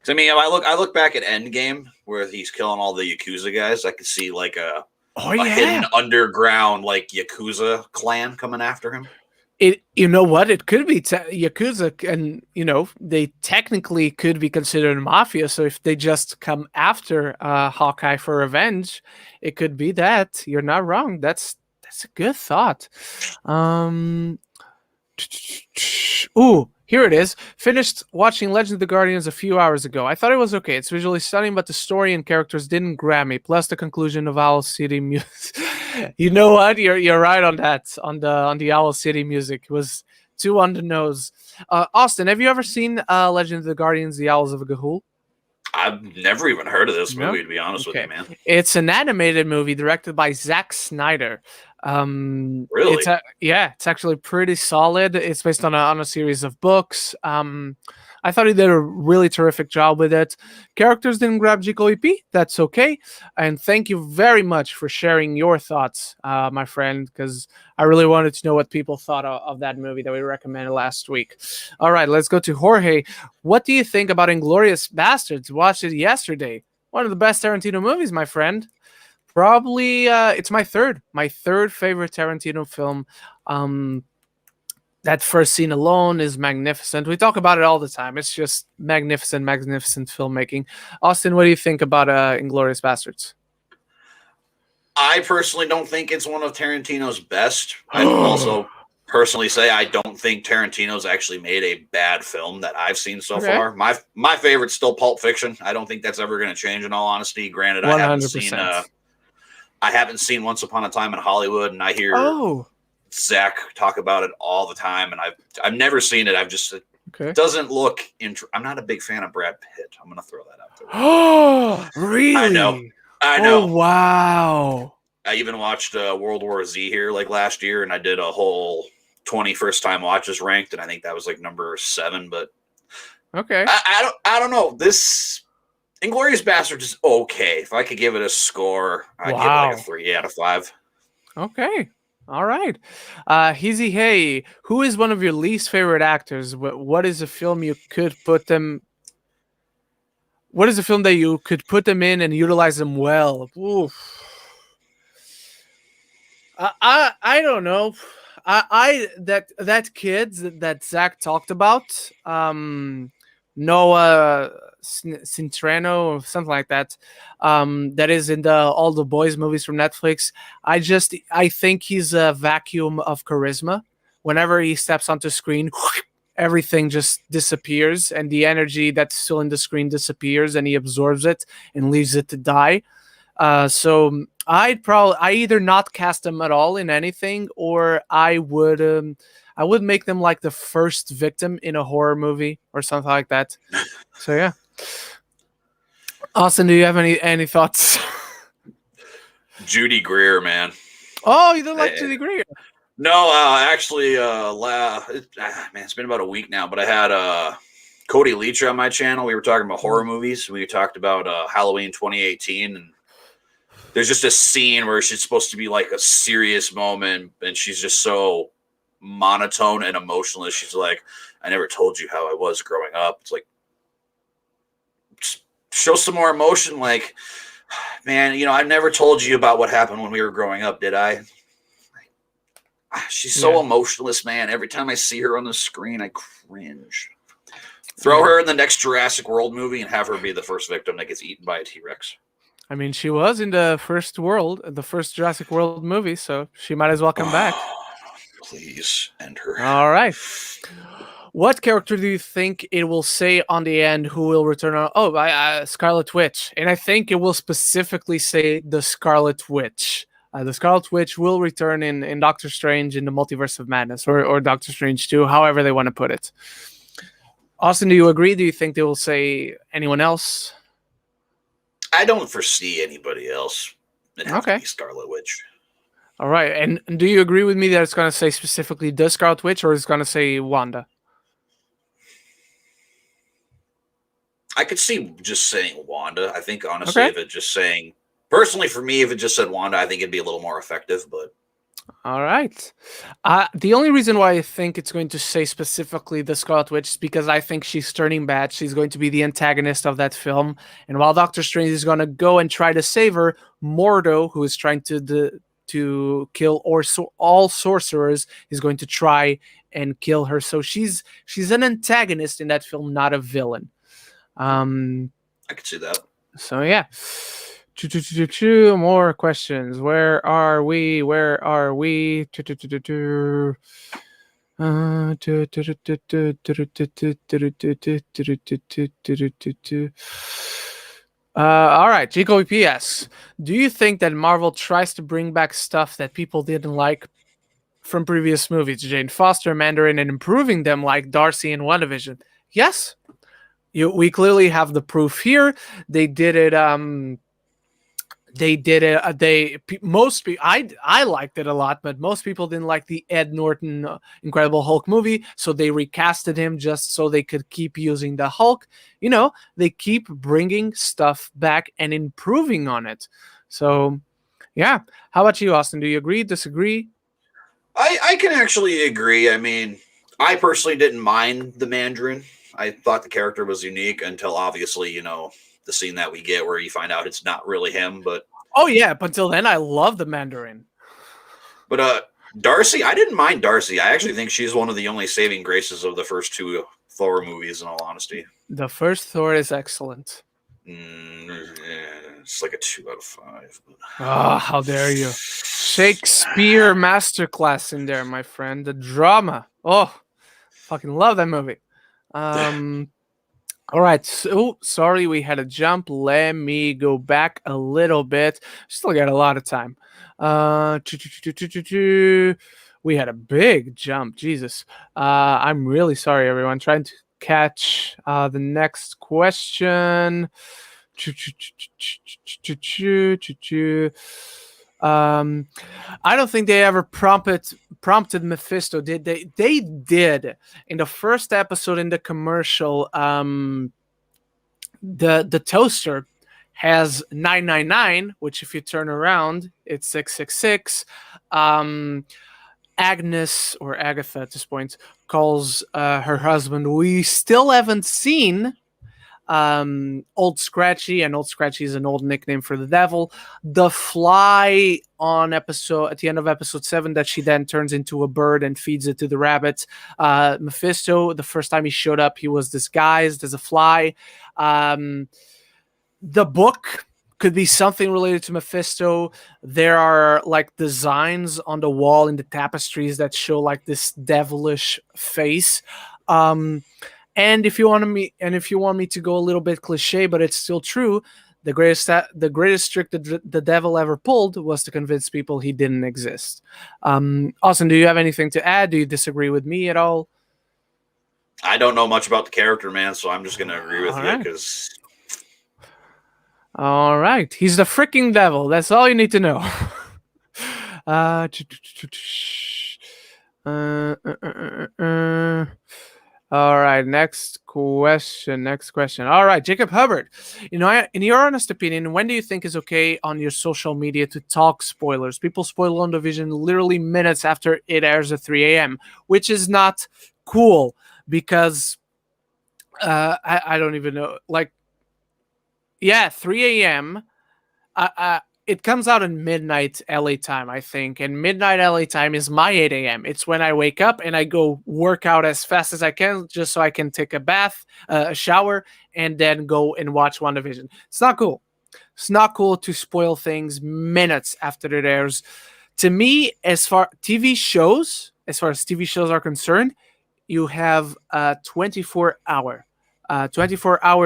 Speaker 3: mean, if I look back at Endgame where he's killing all the Yakuza guys, I could see like a hidden underground like Yakuza clan coming after him.
Speaker 1: You know what? It could be Yakuza, and they technically could be considered mafia. So if they just come after Hawkeye for revenge, it could be that. You're not wrong. That's a good thought. Ooh, here it is. Finished watching Legend of the Guardians a few hours ago. I thought it was okay. It's visually stunning, but the story and characters didn't grab me. Plus the conclusion of Owl City music. You know what? You're right on that. On the Owl City music. It was too on the nose. Austin, have you ever seen Legend of the Guardians: The Owls of Ga'Hoole?
Speaker 3: I've never even heard of this movie, to be honest with you, man.
Speaker 1: It's an animated movie directed by Zack Snyder.
Speaker 3: Really?
Speaker 1: It's actually pretty solid. It's based on a series of books. I thought he did a really terrific job with it. Characters didn't grab GKOP. That's okay. And thank you very much for sharing your thoughts, my friend, because I really wanted to know what people thought of that movie that we recommended last week. All right, let's go to Jorge. What do you think about Inglourious Basterds? Watched it yesterday. One of the best Tarantino movies, my friend. Probably, it's my third favorite Tarantino film. That first scene alone is magnificent. We talk about it all the time. It's just magnificent filmmaking. Austin, what do you think about Inglourious Basterds?
Speaker 3: I personally don't think it's one of Tarantino's best. I also personally say I don't think Tarantino's actually made a bad film that I've seen so far. My favorite's still Pulp Fiction. I don't think that's ever going to change, in all honesty. Granted,
Speaker 1: 100%.
Speaker 3: I haven't seen Once Upon a Time in Hollywood, and I hear Zach talk about it all the time, and I've never seen it. I've just it doesn't look. I'm not a big fan of Brad Pitt. I'm going to throw that out there.
Speaker 1: Oh, really?
Speaker 3: I know.
Speaker 1: Oh, wow.
Speaker 3: I even watched World War Z here like last year, and I did a whole 20 first time watches ranked, and I think that was like number 7. But I don't know. This Inglourious Bastard is okay. If I could give it a score, I'd give it like a 3 out of 5.
Speaker 1: Okay. All right. Hizzy, hey, who is one of your least favorite actors? What is a film you could put them? What is a film that you could put them in and utilize them well? Oof. I don't know. That kid that Zach talked about, Noah Centrano or something like that, that is in all the boys movies from Netflix. I think he's a vacuum of charisma. Whenever he steps onto screen, everything just disappears, and the energy that's still in the screen disappears, and he absorbs it and leaves it to die. So I either not cast them at all in anything, or I would make them like the first victim in a horror movie or something like that. So yeah. Austin, do you have any thoughts?
Speaker 3: Judy Greer, man.
Speaker 1: Oh, you don't like Judy Greer?
Speaker 3: No, actually, it's been about a week now, but I had Cody Leach on my channel. We were talking about horror movies. We talked about Halloween 2018, and there's just a scene where she's supposed to be like a serious moment, and she's just so monotone and emotionless. She's like, I never told you how I was growing up. It's like, show some more emotion. Like, man, I never told you about what happened when we were growing up, did I? She's so emotionless, man. Every time I see her on the screen, I cringe. Throw her in the next Jurassic World movie and have her be the first victim that gets eaten by a T-Rex.
Speaker 1: I mean, she was in the first Jurassic World movie, so she might as well come back.
Speaker 3: Please end her.
Speaker 1: All right. What character do you think it will say on the end who will return on? Oh, Scarlet Witch. And I think it will specifically say the Scarlet Witch. The Scarlet Witch will return in Doctor Strange in the Multiverse of Madness, or Doctor Strange 2, however they want to put it. Austin, do you agree? Do you think they will say anyone else?
Speaker 3: I don't foresee anybody else. It has to be Scarlet Witch.
Speaker 1: All right. And do you agree with me that it's going to say specifically the Scarlet Witch, or it's going to say Wanda?
Speaker 3: I could see just saying Wanda. I think, honestly, if it just saying... Personally, for me, if it just said Wanda, I think it'd be a little more effective, but...
Speaker 1: All right. The only reason why I think it's going to say specifically the Scarlet Witch is because I think she's turning bad. She's going to be the antagonist of that film. And while Doctor Strange is going to go and try to save her, Mordo, who is trying to kill all sorcerers, is going to try and kill her. So she's an antagonist in that film, not a villain.
Speaker 3: I could see that.
Speaker 1: So, yeah. More questions. Where are we? All right, Chico PS. Do you think that Marvel tries to bring back stuff that people didn't like from previous movies, Jane Foster, Mandarin, and improving them like Darcy and WandaVision? Yes. We clearly have the proof here. They did it. Most people, I liked it a lot, but most people didn't like the Ed Norton Incredible Hulk movie, so they recasted him just so they could keep using the Hulk. They keep bringing stuff back and improving on it. So, yeah. How about you, Austin? Do you agree, disagree?
Speaker 3: I can actually agree. I mean, I personally didn't mind the Mandarin. I thought the character was unique until obviously, the scene that we get where you find out it's not really him, but
Speaker 1: up until then I love the Mandarin.
Speaker 3: But Darcy, I didn't mind Darcy. I actually think she's one of the only saving graces of the first 2 Thor movies, in all honesty.
Speaker 1: The first Thor is excellent.
Speaker 3: It's like a 2 out of 5.
Speaker 1: Oh, how dare you. Shakespeare masterclass in there, my friend. The drama. Oh, fucking love that movie. All right. So sorry we had a jump. Let me go back a little bit. Still got a lot of time. We had a big jump. Jesus. I'm really sorry, everyone. Trying to catch the next question. I don't think they ever prompted Mephisto, did they? They did in the first episode in the commercial. The toaster has 999, which if you turn around, it's 666. Agnes or Agatha at this point calls her husband. We still haven't seen Old Scratchy, and Old Scratchy is an old nickname for the devil. The fly at the end of episode 7 that she then turns into a bird and feeds it to the rabbits. Mephisto, the first time he showed up, he was disguised as a fly. The book could be something related to Mephisto. There are like designs on the wall in the tapestries that show like this devilish face. And if you want me to go a little bit cliche, but it's still true, the greatest trick the devil ever pulled was to convince people he didn't exist. Austin, do you have anything to add? Do you disagree with me at all?
Speaker 3: I don't know much about the character, man, so I'm just going to agree with you because.
Speaker 1: All right, he's the freaking devil. That's all you need to know. All right, next question. All right, Jacob Hubbard. In your honest opinion, when do you think is okay on your social media to talk spoilers? People spoil WandaVision literally minutes after it airs at 3 a.m., which is not cool because I don't even know. Like, yeah, 3 a.m. It comes out in midnight LA time, I think. And midnight LA time is my 8 a.m. It's when I wake up and I go work out as fast as I can just so I can take a bath, a shower, and then go and watch WandaVision. It's not cool. It's not cool to spoil things minutes after it airs. To me, as far as TV shows are concerned, you have a 24-hour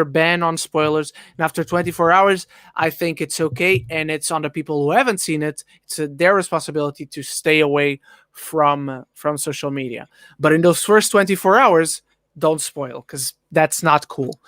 Speaker 1: ban on spoilers, and after 24 hours I think it's okay, and it's on the people who haven't seen it. It's their responsibility to stay away from social media, but in those first 24 hours don't spoil, because that's not cool.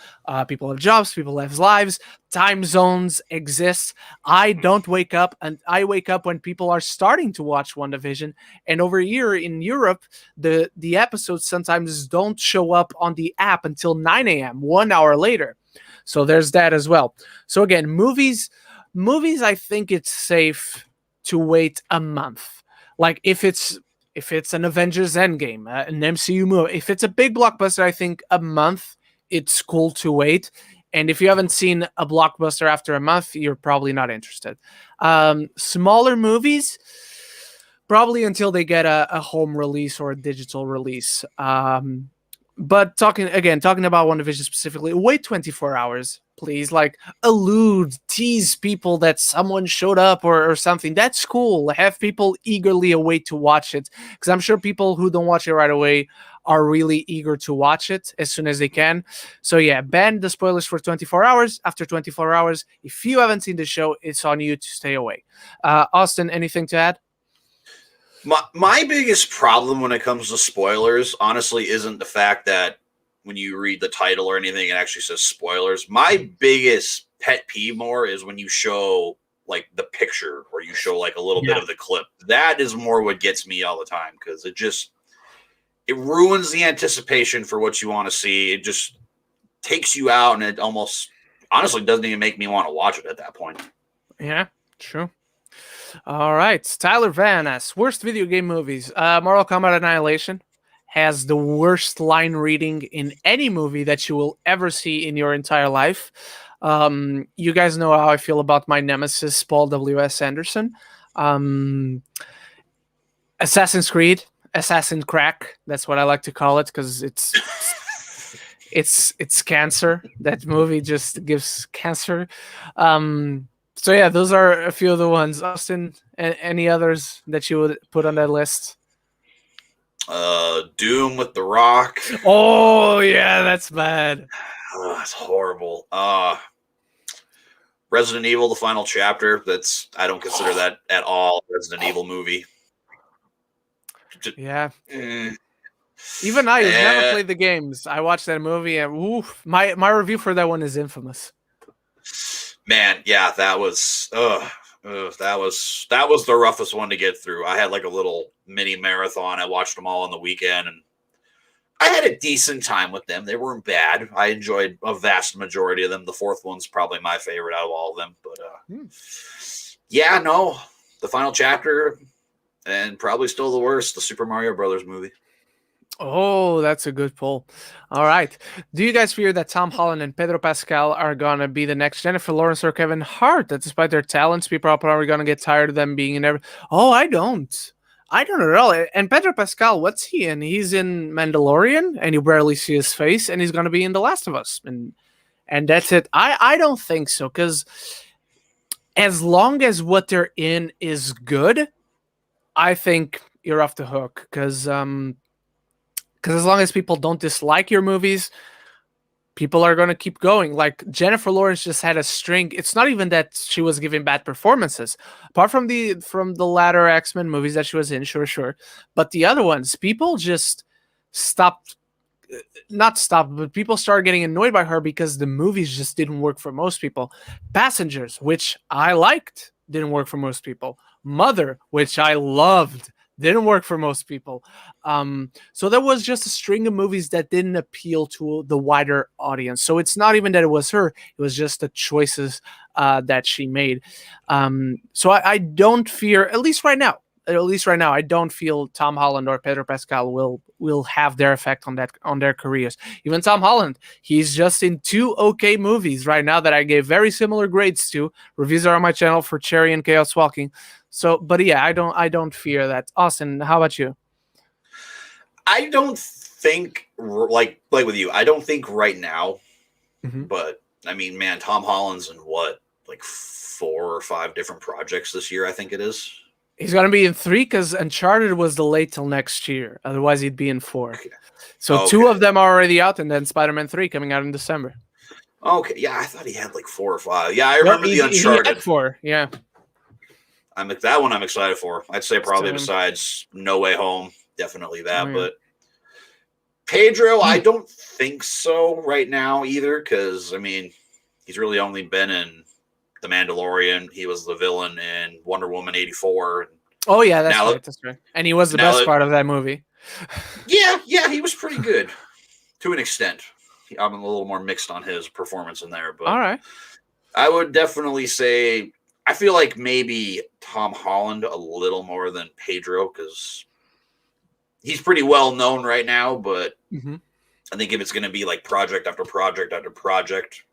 Speaker 1: People have jobs, people have lives, time zones exist. I wake up when people are starting to watch WandaVision, and over here in Europe, the episodes sometimes don't show up on the app until 9 a.m., 1 hour later. So there's that as well. So again, movies, I think it's safe to wait a month. Like if it's an Avengers Endgame, an MCU movie, if it's a big blockbuster, I think a month, it's cool to wait. And if you haven't seen a blockbuster after a month, you're probably not interested. Smaller movies, probably until they get a home release or a digital release. But talking about WandaVision specifically, wait 24 hours, please. Like, tease people that someone showed up or something. That's cool. Have people eagerly await to watch it, because I'm sure people who don't watch it right away are really eager to watch it as soon as they can. So yeah, ban the spoilers for 24 hours. After 24 hours, if you haven't seen the show, it's on you to stay away. Austin, anything to add?
Speaker 3: My biggest problem when it comes to spoilers, honestly, isn't the fact that when you read the title or anything, it actually says spoilers. My biggest pet peeve more is when you show like the picture or you show like a little bit of the clip. That is more what gets me all the time, because it ruins the anticipation for what you want to see. It just takes you out, and it almost honestly doesn't even make me want to watch it at that point.
Speaker 1: Yeah, true. All right, Tyler Van asks, worst video game movies. Mortal Kombat Annihilation has the worst line reading in any movie that you will ever see in your entire life. You guys know how I feel about my nemesis, Paul W.S. Anderson. Assassin's Creed, Assassin Crack. That's what I like to call it, because it's cancer. That movie just gives cancer. So yeah, those are a few of the ones. Austin, any others that you would put on that list?
Speaker 3: Doom with The Rock.
Speaker 1: Oh yeah, that's bad.
Speaker 3: That's horrible. Resident Evil, the final chapter. I don't consider that at all a Resident Evil movie.
Speaker 1: Yeah. Even I, who've never played the games, I watched that movie and oof, my review for that one is infamous.
Speaker 3: Man, yeah, that was the roughest one to get through. I had like a little mini marathon. I watched them all on the weekend, and I had a decent time with them. They weren't bad. I enjoyed a vast majority of them. The fourth one's probably my favorite out of all of them. But yeah, no, the final chapter, and probably still the worst, the Super Mario Brothers movie.
Speaker 1: Oh, that's a good pull. All right. Do you guys fear that Tom Holland and Pedro Pascal are going to be the next Jennifer Lawrence or Kevin Hart? That despite their talents, people are probably going to get tired of them being in every... Oh, I don't. I don't at all. And Pedro Pascal, what's he in? He's in Mandalorian, and you barely see his face, and he's going to be in The Last of Us. And that's it. I don't think so, because as long as what they're in is good, I think you're off the hook, because as long as people don't dislike your movies, people are going to keep going. Like Jennifer Lawrence just had a string. It's not even that she was giving bad performances, apart from the latter X-Men movies that she was in, sure. But the other ones, people just but people started getting annoyed by her because the movies just didn't work for most people. Passengers, which I liked, didn't work for most people. Mother, which I loved, didn't work for most people. So there was just a string of movies that didn't appeal to the wider audience. So it's not even that it was her. It was just the choices that she made. So I don't fear, at least right now, I don't feel Tom Holland or Pedro Pascal will have their effect on their careers. Even Tom Holland, he's just in 2 okay movies right now that I gave very similar grades to. Reviews are on my channel for Cherry and Chaos Walking. So, but yeah, I don't fear that. Austin, how about you?
Speaker 3: I don't think like with you. I don't think right now, but I mean, man, Tom Holland's in what, like 4 or 5 different projects this year, I think it is.
Speaker 1: He's going to be in 3 because Uncharted was delayed till next year. Otherwise, he'd be in 4. Okay. So 2 of them are already out, and then Spider-Man 3 coming out in December.
Speaker 3: Okay, yeah, I thought he had like 4 or 5. Yeah, I remember the Uncharted.
Speaker 1: He had 4, yeah.
Speaker 3: That one I'm excited for. I'd say probably besides No Way Home, definitely that. But Pedro, I don't think so right now either, because, I mean, he's really only been in The Mandalorian. He was the villain in Wonder Woman 84.
Speaker 1: Oh, yeah, that's right. And he was the best part of that movie.
Speaker 3: Yeah, he was pretty good to an extent. I'm a little more mixed on his performance in there. But
Speaker 1: all right.
Speaker 3: I would definitely say I feel like maybe Tom Holland a little more than Pedro, because he's pretty well known right now, but I think if it's going to be like project after project after project,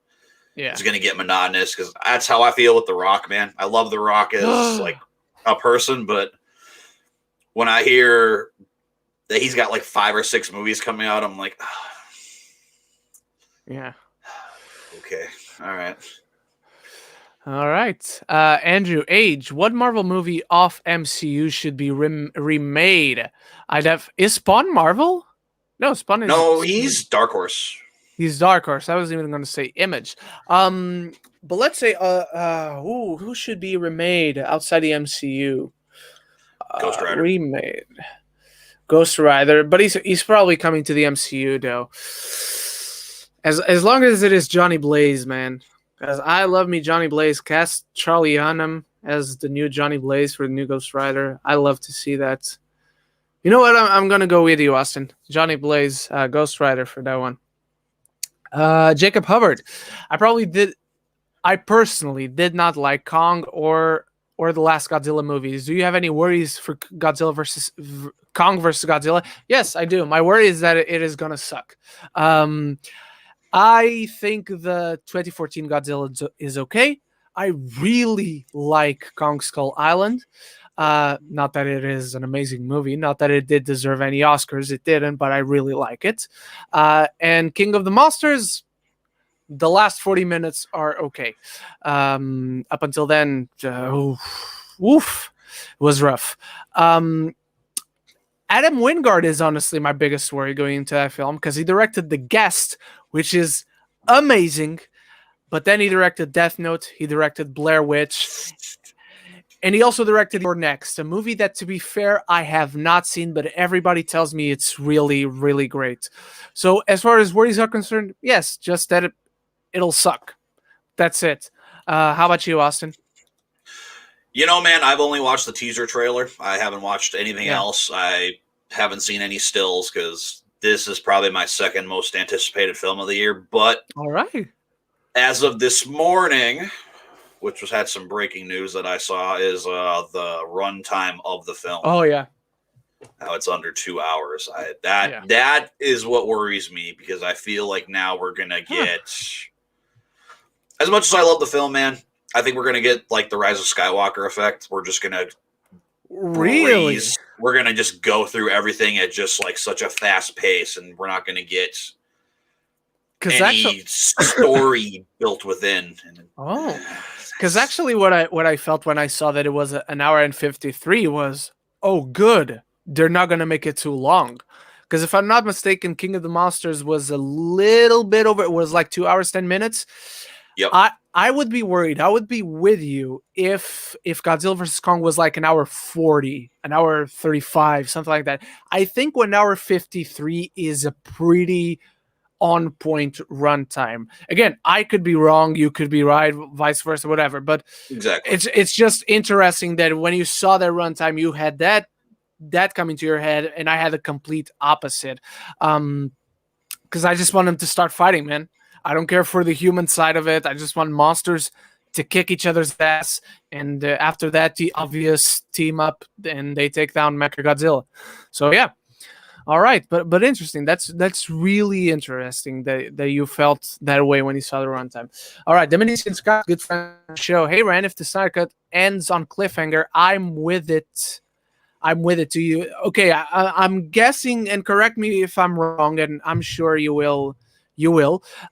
Speaker 3: it's going to get monotonous, because that's how I feel with The Rock, man. I love The Rock as like a person, but when I hear that he's got like 5 or 6 movies coming out, I'm like,
Speaker 1: yeah.
Speaker 3: Okay. All right.
Speaker 1: Andrew, Age, what Marvel movie off MCU should be remade? Is Spawn Marvel? No, Spawn is...
Speaker 3: No, he's Dark Horse.
Speaker 1: He's Dark Horse. I was even going to say Image. But let's say, who should be remade outside the MCU?
Speaker 3: Ghost Rider.
Speaker 1: Remade. Ghost Rider, but he's probably coming to the MCU though. As long as it is Johnny Blaze, man. Because I love me Johnny Blaze. Cast Charlie Hunnam as the new Johnny Blaze for the new Ghost Rider. I love to see that. You know what? I'm going to go with you, Austin. Johnny Blaze, Ghost Rider for that one. Jacob Hubbard. I personally did not like Kong or the last Godzilla movies. Do you have any worries for Kong versus Godzilla? Yes, I do. My worry is that it is going to suck. I think the 2014 Godzilla is okay. I really like Kong Skull Island. Not that it is an amazing movie. Not that it did deserve any Oscars. It didn't, but I really like it. And King of the Monsters, The last 40 minutes are okay. Up until then, oof, it was rough. Adam Wingard is honestly my biggest worry going into that film because he directed The Guest, which is amazing. But then he directed Death Note, he directed Blair Witch, and he also directed Your Next, a movie that, to be fair, I have not seen, but everybody tells me it's really, really great. So as far as worries are concerned, yes, just that it'll suck. That's it. How about you, Austin?
Speaker 3: You know, man, I've only watched the teaser trailer. I haven't watched anything else. I haven't seen any stills because this is probably my second most anticipated film of the year. But
Speaker 1: all right,
Speaker 3: as of this morning, which had some breaking news that I saw, is the runtime of the film.
Speaker 1: Oh yeah,
Speaker 3: now it's under 2 hours. That is what worries me because I feel like now we're gonna get. As much as I love the film, man, I think we're gonna get like the Rise of Skywalker effect. We're just gonna breeze. We're gonna just go through everything at just like such a fast pace, and we're not gonna get any story built within.
Speaker 1: Because actually, what I felt when I saw that it was an hour and 53 was, oh, good. They're not gonna make it too long. Because if I'm not mistaken, King of the Monsters was a little bit over. It was like 2 hours 10 minutes.
Speaker 3: Yep.
Speaker 1: I would be worried. I would be with you if Godzilla vs. Kong was like an hour 40, an hour 35, something like that. I think 1 hour 53 is a pretty on point runtime. Again, I could be wrong, you could be right, vice versa, whatever. But
Speaker 3: exactly,
Speaker 1: it's just interesting that when you saw that runtime, you had that coming to your head, and I had the complete opposite. Because I just want them to start fighting, man. I don't care for the human side of it. I just want monsters to kick each other's ass, and after that, the obvious team up, and they take down Mechagodzilla. So yeah, all right, but interesting. That's really interesting that you felt that way when you saw the runtime. All right, Dominican Scott, good friend of the show. Hey, Rand, if the Snyder Cut ends on cliffhanger, I'm with it. I'm with it. To you, okay? I'm guessing, and correct me if I'm wrong, and I'm sure you will.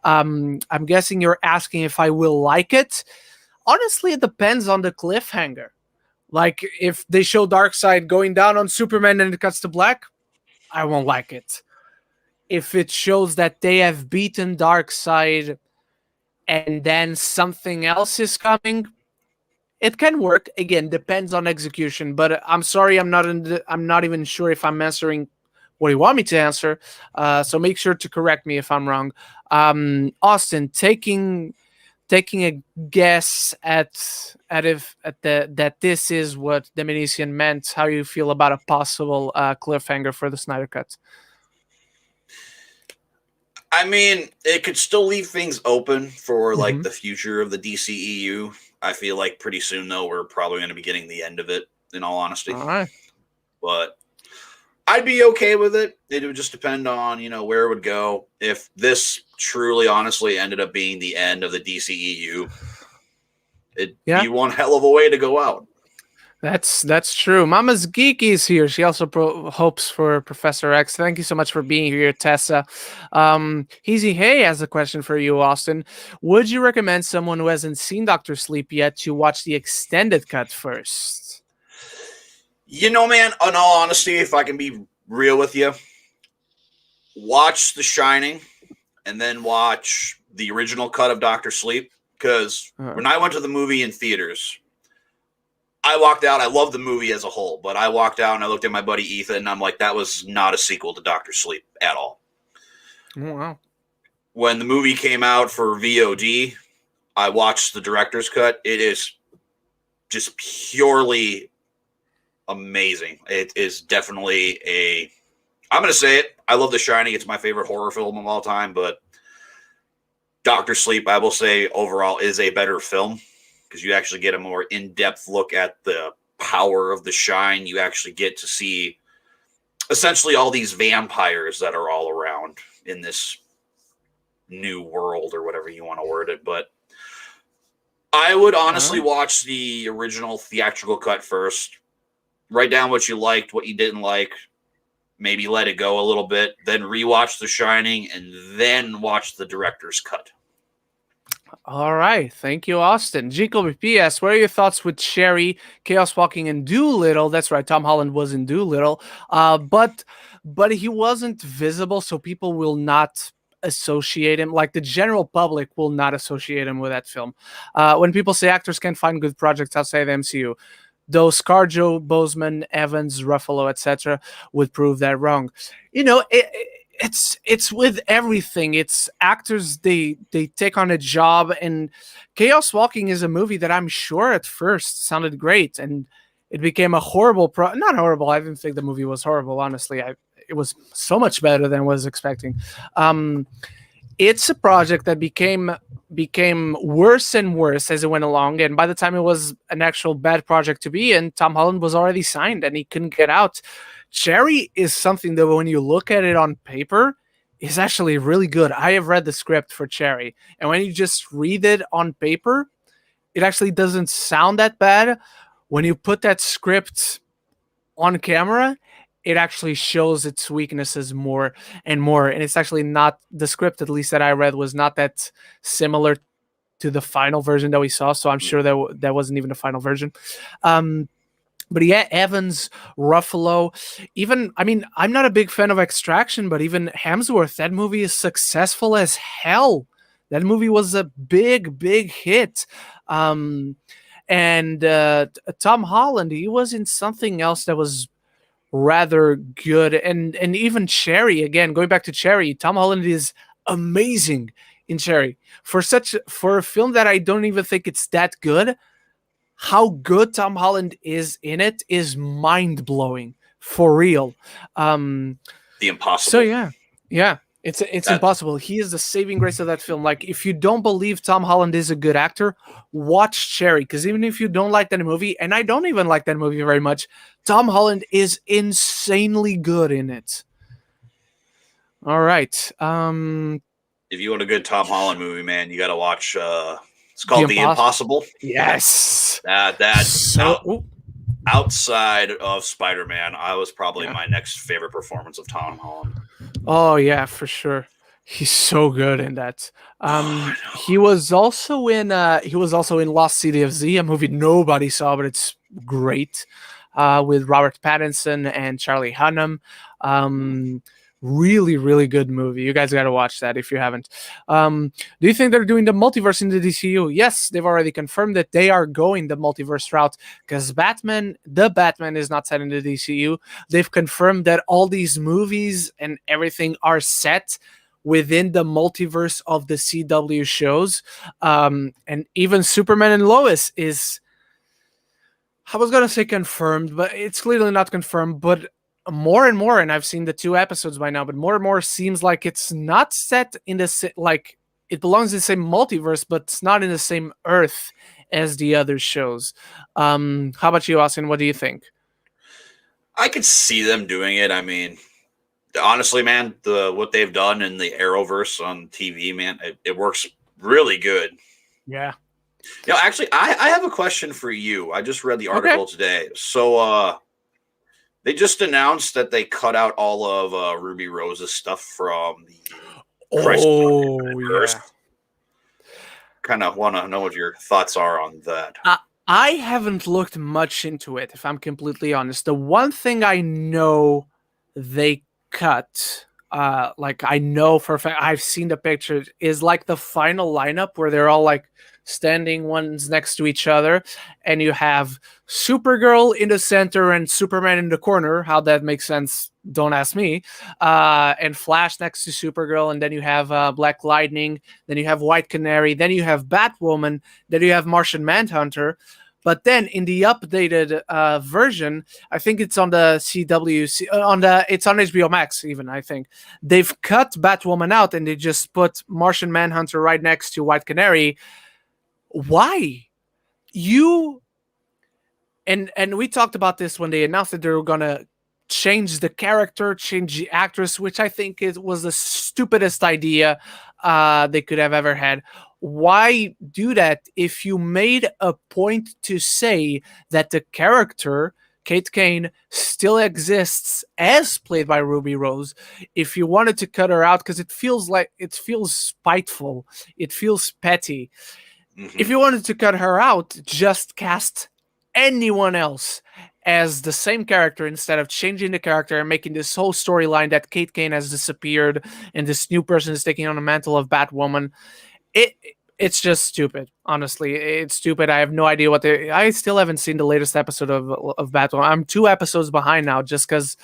Speaker 1: I'm guessing you're asking if I will like it. Honestly, it depends on the cliffhanger. Like, if they show Darkseid going down on Superman and it cuts to black, I won't like it. If it shows that they have beaten Darkseid and then something else is coming, it can work. Again, depends on execution. But I'm sorry, I'm not even sure if I'm answering what you want me to answer. So make sure to correct me if I'm wrong. Austin, taking a guess at that this is what the Venetian meant. How you feel about a possible cliffhanger for the Snyder Cut?
Speaker 3: I mean, it could still leave things open for like the future of the DCEU. I feel like pretty soon, though, we're probably going to be getting the end of it, in all honesty.
Speaker 1: All right.
Speaker 3: But I'd be okay with it. It would just depend on, where it would go. If this truly, honestly, ended up being the end of the DCEU, it'd be one hell of a way to go out.
Speaker 1: That's true. Mama's Geeky is here. She also hopes for Professor X. Thank you so much for being here, Tessa. Heezy Hey has a question for you, Austin. Would you recommend someone who hasn't seen Dr. Sleep yet to watch the extended cut first?
Speaker 3: Man, in all honesty, if I can be real with you, watch The Shining and then watch the original cut of Dr. Sleep. Because when I went to the movie in theaters, I walked out. I loved the movie as a whole, but I walked out and I looked at my buddy Ethan and I'm like, that was not a sequel to Dr. Sleep at all.
Speaker 1: Oh, wow.
Speaker 3: When the movie came out for VOD, I watched the director's cut. It is just purely amazing. It is definitely I'm going to say it. I love The Shining. It's my favorite horror film of all time, but Dr. Sleep, I will say overall is a better film. Because you actually get a more in-depth look at the power of the Shine. You actually get to see essentially all these vampires that are all around in this new world or whatever you want to word it. But I would honestly watch the original theatrical cut first. Write down what you liked, what you didn't like. Maybe let it go a little bit. Then rewatch The Shining and then watch the director's cut.
Speaker 1: All right, thank you, Austin. Jico BPS, what are your thoughts with Sherry, Chaos Walking, and Doolittle? That's right, Tom Holland was in Doolittle, but he wasn't visible, so people will not associate him. Like the general public will not associate him with that film. When people say actors can't find good projects outside the MCU, though ScarJo, Boseman, Evans, Ruffalo, etc., would prove that wrong. You know, it's with everything. It's actors, they take on a job, and Chaos Walking is a movie that I'm sure at first sounded great, and it became a horrible not horrible. I didn't think the movie was horrible, honestly. It was so much better than I was expecting. It's a project that became worse and worse as it went along, and by the time it was an actual bad project to be in, Tom Holland was already signed and he couldn't get out. Cherry is something that when you look at it on paper is actually really good. I have read the script for Cherry, and when you just read it on paper, it actually doesn't sound that bad. When you put that script on camera, it actually shows its weaknesses more and more. And it's actually not, the script, at least that I read, was not that similar to the final version that we saw. So I'm sure that wasn't even the final version. But yeah, Evans, Ruffalo, even, I mean, I'm not a big fan of Extraction, but even Hemsworth, that movie is successful as hell. That movie was a big, big hit. And Tom Holland, he was in something else that was rather good. And even Cherry, again, going back to Cherry, Tom Holland is amazing in Cherry. For a film that I don't even think it's that good, how good Tom Holland is in it is mind-blowing, for real.
Speaker 3: The Impossible.
Speaker 1: So yeah, it's impossible. He is the saving grace of that film. Like, if you don't believe Tom Holland is a good actor, watch Cherry, because even if you don't like that movie, and I don't even like that movie very much, Tom Holland is insanely good in it. All right.
Speaker 3: If you want a good Tom Holland movie, man, you got to watch. It's called The Impossible.
Speaker 1: Yes.
Speaker 3: That's outside of Spider-Man. I was probably my next favorite performance of Tom Holland.
Speaker 1: Oh yeah, for sure. He's so good in that. He was also in Lost City of Z, a movie nobody saw, but it's great. With Robert Pattinson and Charlie Hunnam. Really, really good movie. You guys got to watch that if you haven't. Do you think they're doing the multiverse in the DCU? Yes, they've already confirmed that they are going the multiverse route, because the Batman is not set in the DCU. They've confirmed that all these movies and everything are set within the multiverse of the CW shows. And even Superman and Lois is, I was going to say confirmed, but it's clearly not confirmed, but more and more, and I've seen the 2 episodes by now, but more and more seems like it's not set in the like it belongs in the same multiverse, but it's not in the same Earth as the other shows. How about you, Austin? What do you think?
Speaker 3: I could see them doing it. I mean, honestly, man, what they've done in the Arrowverse on TV, man, it works really good.
Speaker 1: Yeah.
Speaker 3: You know, actually, I have a question for you. I just read the article today. So, they just announced that they cut out all of Ruby Rose's stuff from the universe. Kind of want to know what your thoughts are on that.
Speaker 1: I haven't looked much into it, if I'm completely honest. The one thing I know they cut, like I know for a fact, I've seen the pictures, is like the final lineup where they're all like standing ones next to each other, and you have Supergirl in the center and Superman in the corner. How that makes sense, don't ask me. And Flash next to Supergirl, and then you have Black Lightning, then you have White Canary, then you have Batwoman, then you have Martian Manhunter. But then in the updated version, I think it's on the CW, it's on HBO Max even, I think. They've cut Batwoman out and they just put Martian Manhunter right next to White Canary. Why? And we talked about this when they announced that they were gonna change the character, change the actress, which I think was the stupidest idea they could have ever had. Why do that if you made a point to say that the character Kate Kane still exists as played by Ruby Rose. If you wanted to cut her out, because it feels spiteful, it feels petty.
Speaker 3: Mhm.
Speaker 1: If you wanted to cut her out, just cast anyone else as the same character instead of changing the character and making this whole storyline that Kate Kane has disappeared and this new person is taking on the mantle of Batwoman. It's just stupid. Honestly, it's stupid. I have no idea I still haven't seen the latest episode of Batwoman. I'm 2 episodes behind now just because,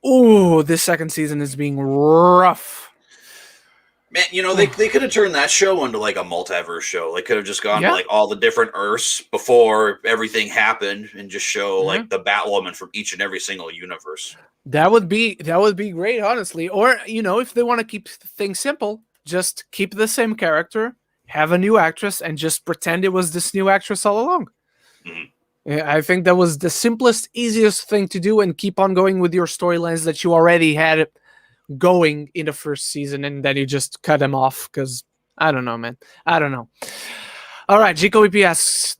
Speaker 1: this second season is being rough.
Speaker 3: Man, they could have turned that show into like a multiverse show. They could have just gone to like all the different Earths before everything happened and just show like the Batwoman from each and every single universe.
Speaker 1: That would be great, honestly. Or, if they want to keep things simple, just keep the same character, have a new actress, and just pretend it was this new actress all along. Mm-hmm. I think that was the simplest, easiest thing to do, and keep on going with your storylines that you already had going in the first season, and then you just cut them off, because I don't know, man. I don't know. All right, Gico EPS,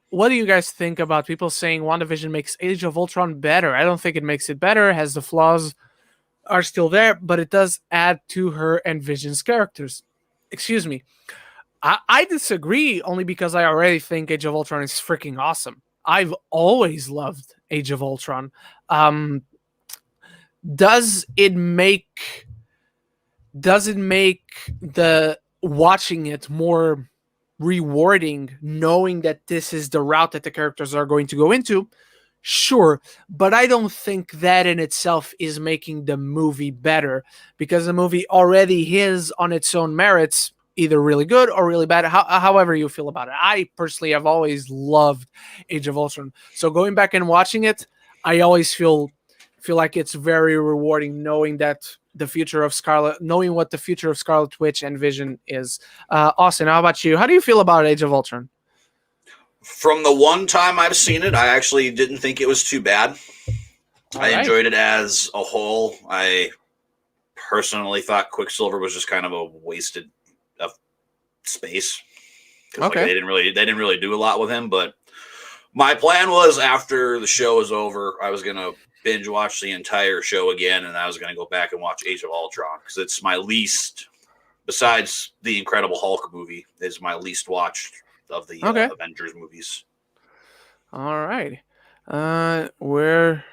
Speaker 1: what do you guys think about people saying WandaVision makes Age of Ultron better? I don't think it makes it better, as the flaws are still there, but it does add to her and Vision's characters. Excuse me. I disagree, only because I already think Age of Ultron is freaking awesome. I've always loved Age of Ultron. Does it make the watching it more rewarding, knowing that this is the route that the characters are going to go into? Sure, but I don't think that in itself is making the movie better, because the movie already is on its own merits, either really good or really bad, however you feel about it. I personally have always loved Age of Ultron, so going back and watching it, I always feel like it's very rewarding knowing what the future of Scarlet Witch and Vision is. Austin, how about you? How do you feel about Age of Ultron?
Speaker 3: From the one time I've seen it, I actually didn't think it was too bad. I enjoyed it as a whole. I personally thought Quicksilver was just kind of a wasted of space. Okay. Like, they didn't really do a lot with him. But my plan was, after the show was over, I was gonna binge watch the entire show again, and I was gonna go back and watch Age of Ultron, because it's my least, besides the Incredible Hulk movie, is my least watched of the Avengers movies.
Speaker 1: All right. Where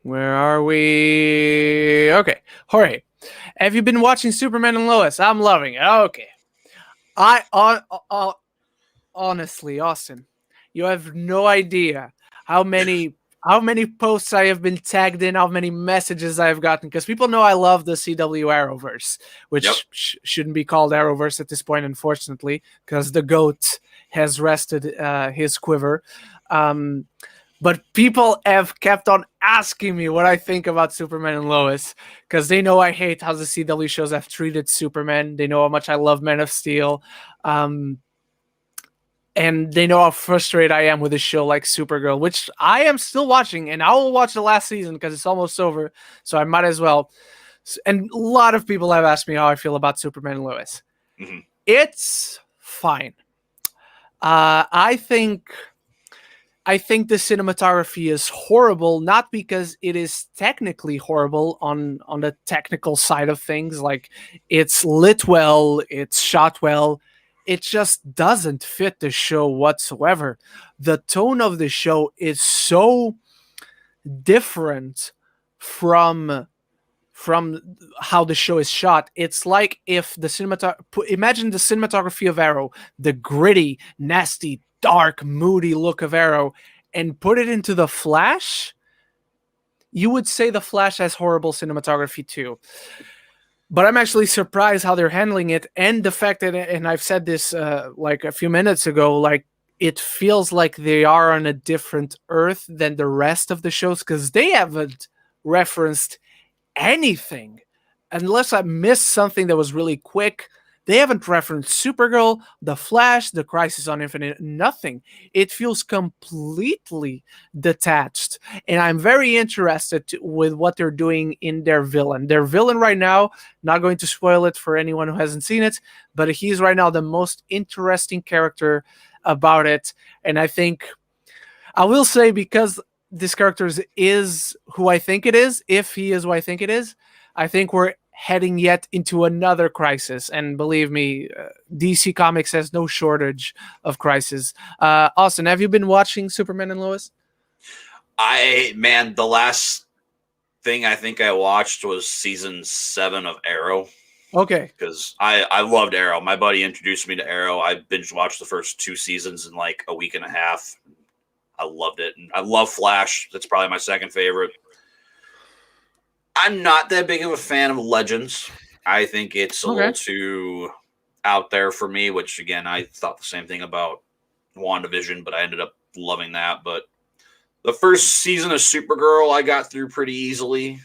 Speaker 1: are we? Okay. Jorge, have you been watching Superman and Lois? I'm loving it. Okay. Honestly, Austin, you have no idea how many posts I have been tagged in, how many messages I have gotten, because people know I love the CW Arrowverse, which shouldn't be called Arrowverse at this point, unfortunately, because the GOAT has rested his quiver. But people have kept on asking me what I think about Superman and Lois, because they know I hate how the CW shows have treated Superman. They know how much I love Man of Steel. And they know how frustrated I am with a show like Supergirl, which I am still watching, and I will watch the last season because it's almost over, so I might as well. And a lot of people have asked me how I feel about Superman and Lois. Mm-hmm. It's fine. I think the cinematography is horrible, not because it is technically horrible on the technical side of things, like it's lit well, it's shot well. It just doesn't fit the show whatsoever. The tone of the show is so different from how the show is shot. It's like if imagine the cinematography of Arrow, the gritty, nasty, dark, moody look of Arrow, and put it into The Flash. You would say The Flash has horrible cinematography too. But I'm actually surprised how they're handling it, and the fact that, and I've said this like a few minutes ago, like it feels like they are on a different Earth than the rest of the shows, because they haven't referenced anything, unless I missed something that was really quick. They haven't referenced Supergirl, The Flash, The Crisis on Infinite, nothing. It feels completely detached. And I'm very interested with what they're doing in their villain. Their villain right now, not going to spoil it for anyone who hasn't seen it, but he's right now the most interesting character about it. And I think I will say, because this character is who I think it is, if he is who I think it is, I think we're heading yet into another crisis. And believe me, DC Comics has no shortage of crises. Austin, have you been watching Superman and Lois?
Speaker 3: The last thing I think I watched was season 7 of Arrow.
Speaker 1: Okay.
Speaker 3: Because I loved Arrow. My buddy introduced me to Arrow. I binge watched the first 2 seasons in like a week and a half. I loved it. And I love Flash. That's probably my second favorite. I'm not that big of a fan of Legends. I think it's a little too out there for me, which, again, I thought the same thing about WandaVision, but I ended up loving that. But the first season of Supergirl I got through pretty easily.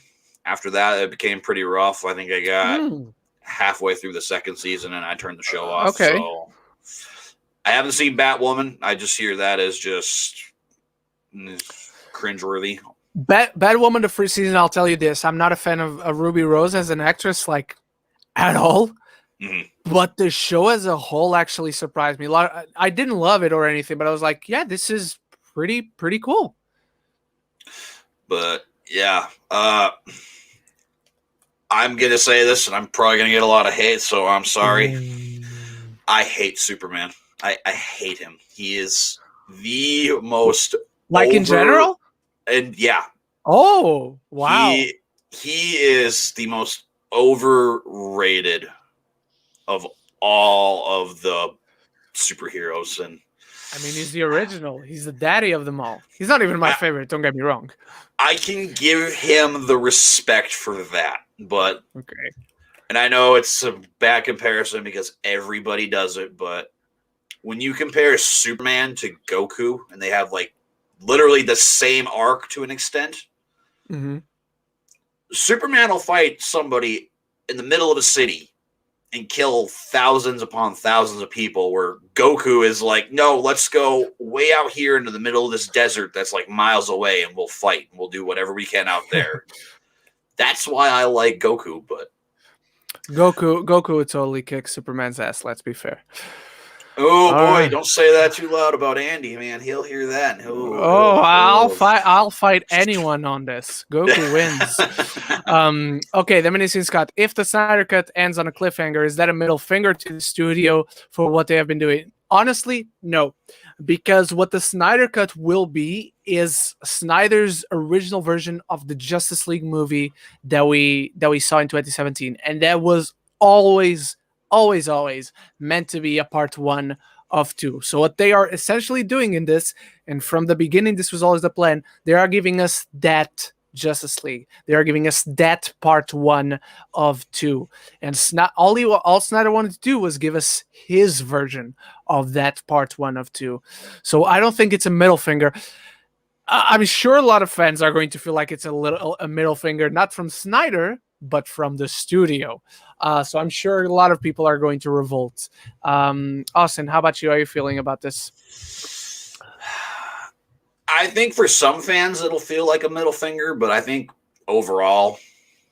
Speaker 3: After that, it became pretty rough. I think I got halfway through the second season and I turned the show off.
Speaker 1: Okay.
Speaker 3: So I haven't seen Batwoman. I just hear that as just cringeworthy.
Speaker 1: Batwoman, the first season, I'll tell you this. I'm not a fan of Ruby Rose as an actress, like, at all. Mm-hmm. But the show as a whole actually surprised me. I didn't love it or anything, but I was like, yeah, this is pretty cool.
Speaker 3: But, yeah. I'm going to say this, and I'm probably going to get a lot of hate, so I'm sorry. I hate Superman. I hate him. He is the most...
Speaker 1: Like in general?
Speaker 3: And yeah.
Speaker 1: Oh, wow.
Speaker 3: He is the most overrated of all of the superheroes. And
Speaker 1: I mean, he's the original. He's the daddy of them all. He's not even my favorite, don't get me wrong.
Speaker 3: I can give him the respect for that, but
Speaker 1: okay.
Speaker 3: And I know it's a bad comparison because everybody does it, but when you compare Superman to Goku and they have like literally the same arc to an extent, Superman will fight somebody in the middle of a city and kill thousands upon thousands of people, where Goku is like, no, let's go way out here into the middle of this desert that's like miles away and we'll fight and we'll do whatever we can out there. That's why I like Goku, but
Speaker 1: Goku would totally kick Superman's ass, let's be fair.
Speaker 3: Oh boy, don't say that too loud about Andy, man. He'll hear that.
Speaker 1: I'll fight anyone on this. Goku wins. Okay, the mini-scene, Scott. If the Snyder Cut ends on a cliffhanger, is that a middle finger to the studio for what they have been doing? Honestly, no. Because what the Snyder Cut will be is Snyder's original version of the Justice League movie that we saw in 2017. And that was always meant to be a part 1 of 2. So what they are essentially doing in this, and from the beginning this was always the plan, they are giving us that Justice League. They are giving us that part 1 of 2. And all Snyder wanted to do was give us his version of that part 1 of 2. So I don't think it's a middle finger. I'm sure a lot of fans are going to feel like it's a middle finger, not from Snyder, but from the studio. So I'm sure a lot of people are going to revolt. Austin, how about you? How are you feeling about this?
Speaker 3: I think for some fans it'll feel like a middle finger, but I think overall,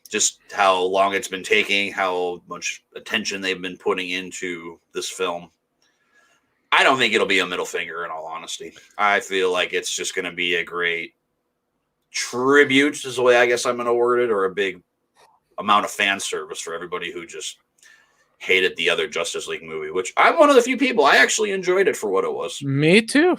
Speaker 3: just how long it's been taking, how much attention they've been putting into this film, I don't think it'll be a middle finger, in all honesty. I feel like it's just going to be a great tribute, is the way I guess I'm going to word it, or a big amount of fan service for everybody who just hated the other Justice League movie, which I'm one of the few people. I actually enjoyed it for what it was.
Speaker 1: Me too.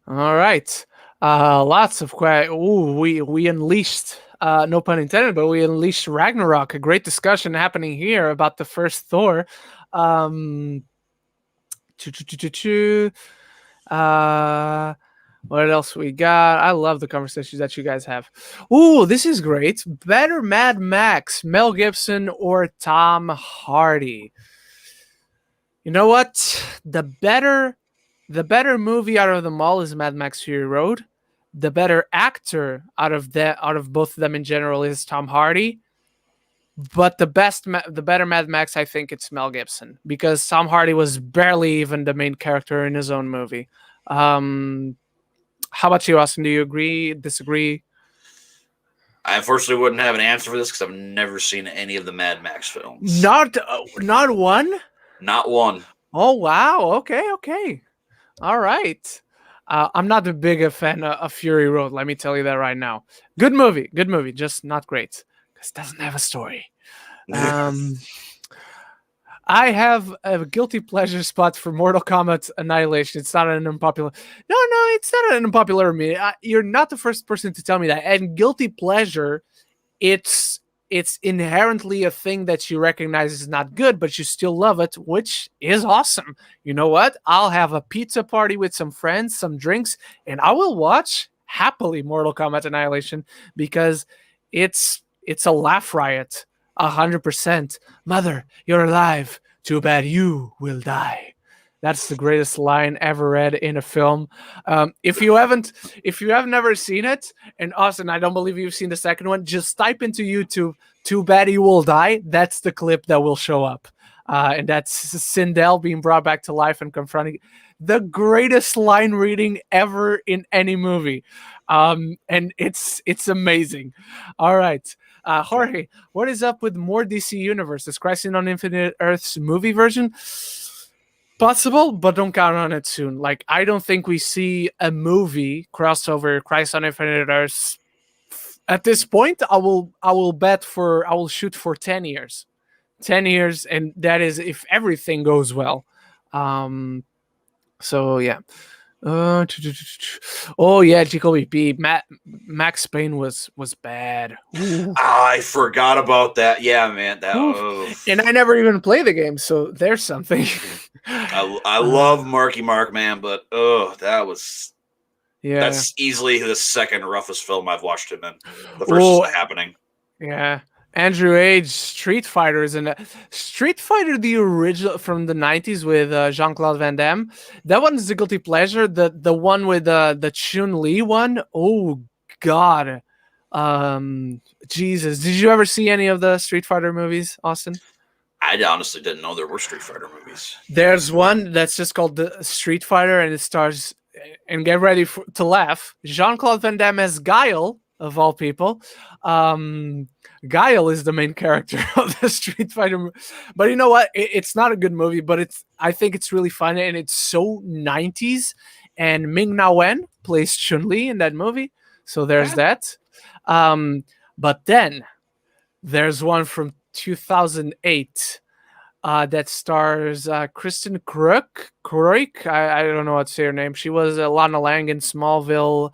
Speaker 1: All right. Lots of we unleashed, no pun intended, but we unleashed Ragnarok. A great discussion happening here about the first Thor. What else we got? I love the conversations that you guys have. Ooh, this is great. Better Mad Max, Mel Gibson or Tom Hardy? You know what? The better movie out of them all is Mad Max Fury Road. The better actor out of both of them in general is Tom Hardy. But the better Mad Max, I think it's Mel Gibson, because Tom Hardy was barely even the main character in his own movie. How about you, Austin? Do you agree, disagree?
Speaker 3: I unfortunately wouldn't have an answer for this because I've never seen any of the Mad Max films.
Speaker 1: Not one?
Speaker 3: Not one.
Speaker 1: Oh, wow. Okay. All right. I'm not a big a fan of Fury Road. Let me tell you that right now. Good movie, just not great because it doesn't have a story. I have a guilty pleasure spot for Mortal Kombat Annihilation. It's not an unpopular. No, it's not an unpopular me. You're not the first person to tell me that. And guilty pleasure, it's inherently a thing that you recognize is not good, but you still love it, which is awesome. You know what? I'll have a pizza party with some friends, some drinks, and I will watch happily Mortal Kombat Annihilation because it's a laugh riot. 100%. Mother, you're alive. Too bad you will die. That's the greatest line ever read in a film. If you have never seen it, and Austin, I don't believe you've seen the second one, just type into YouTube, "Too bad you will die." That's the clip that will show up. And that's Sindel being brought back to life and confronting the greatest line reading ever in any movie. And it's amazing. All right. Jorge, what is up with more DC Universe? Is Crisis on Infinite Earths movie version? Possible, but don't count on it soon. Like, I don't think we see a movie crossover Crisis on Infinite Earths. At this point, I will shoot for 10 years. 10 years, and that is if everything goes well. So yeah. Oh yeah, Jacoby P. Max Payne was bad.
Speaker 3: I forgot about that. Yeah, man.
Speaker 1: And I never even play the game, so there's something.
Speaker 3: I love Marky Mark, man, but that's easily the second roughest film I've watched him in. The first is The Happening.
Speaker 1: Yeah. Andrew Age, Street Fighter is in Street Fighter, the original from the 90s with Jean-Claude Van Damme. That one is a guilty pleasure. The one with the Chun-Li one. Oh God, Jesus! Did you ever see any of the Street Fighter movies, Austin?
Speaker 3: I honestly didn't know there were Street Fighter movies.
Speaker 1: There's one that's just called the Street Fighter, and it stars. And get ready to laugh. Jean-Claude Van Damme as Guile, of all people. Guile is the main character of the Street Fighter, but you know what? It's not a good movie, but I think it's really fun, and it's so 90s. And Ming-Na Wen plays Chun-Li in that movie, so there's that. But then there's one from 2008 that stars Kristen Kruk. I don't know how to say her name. She was Lana Lang in Smallville.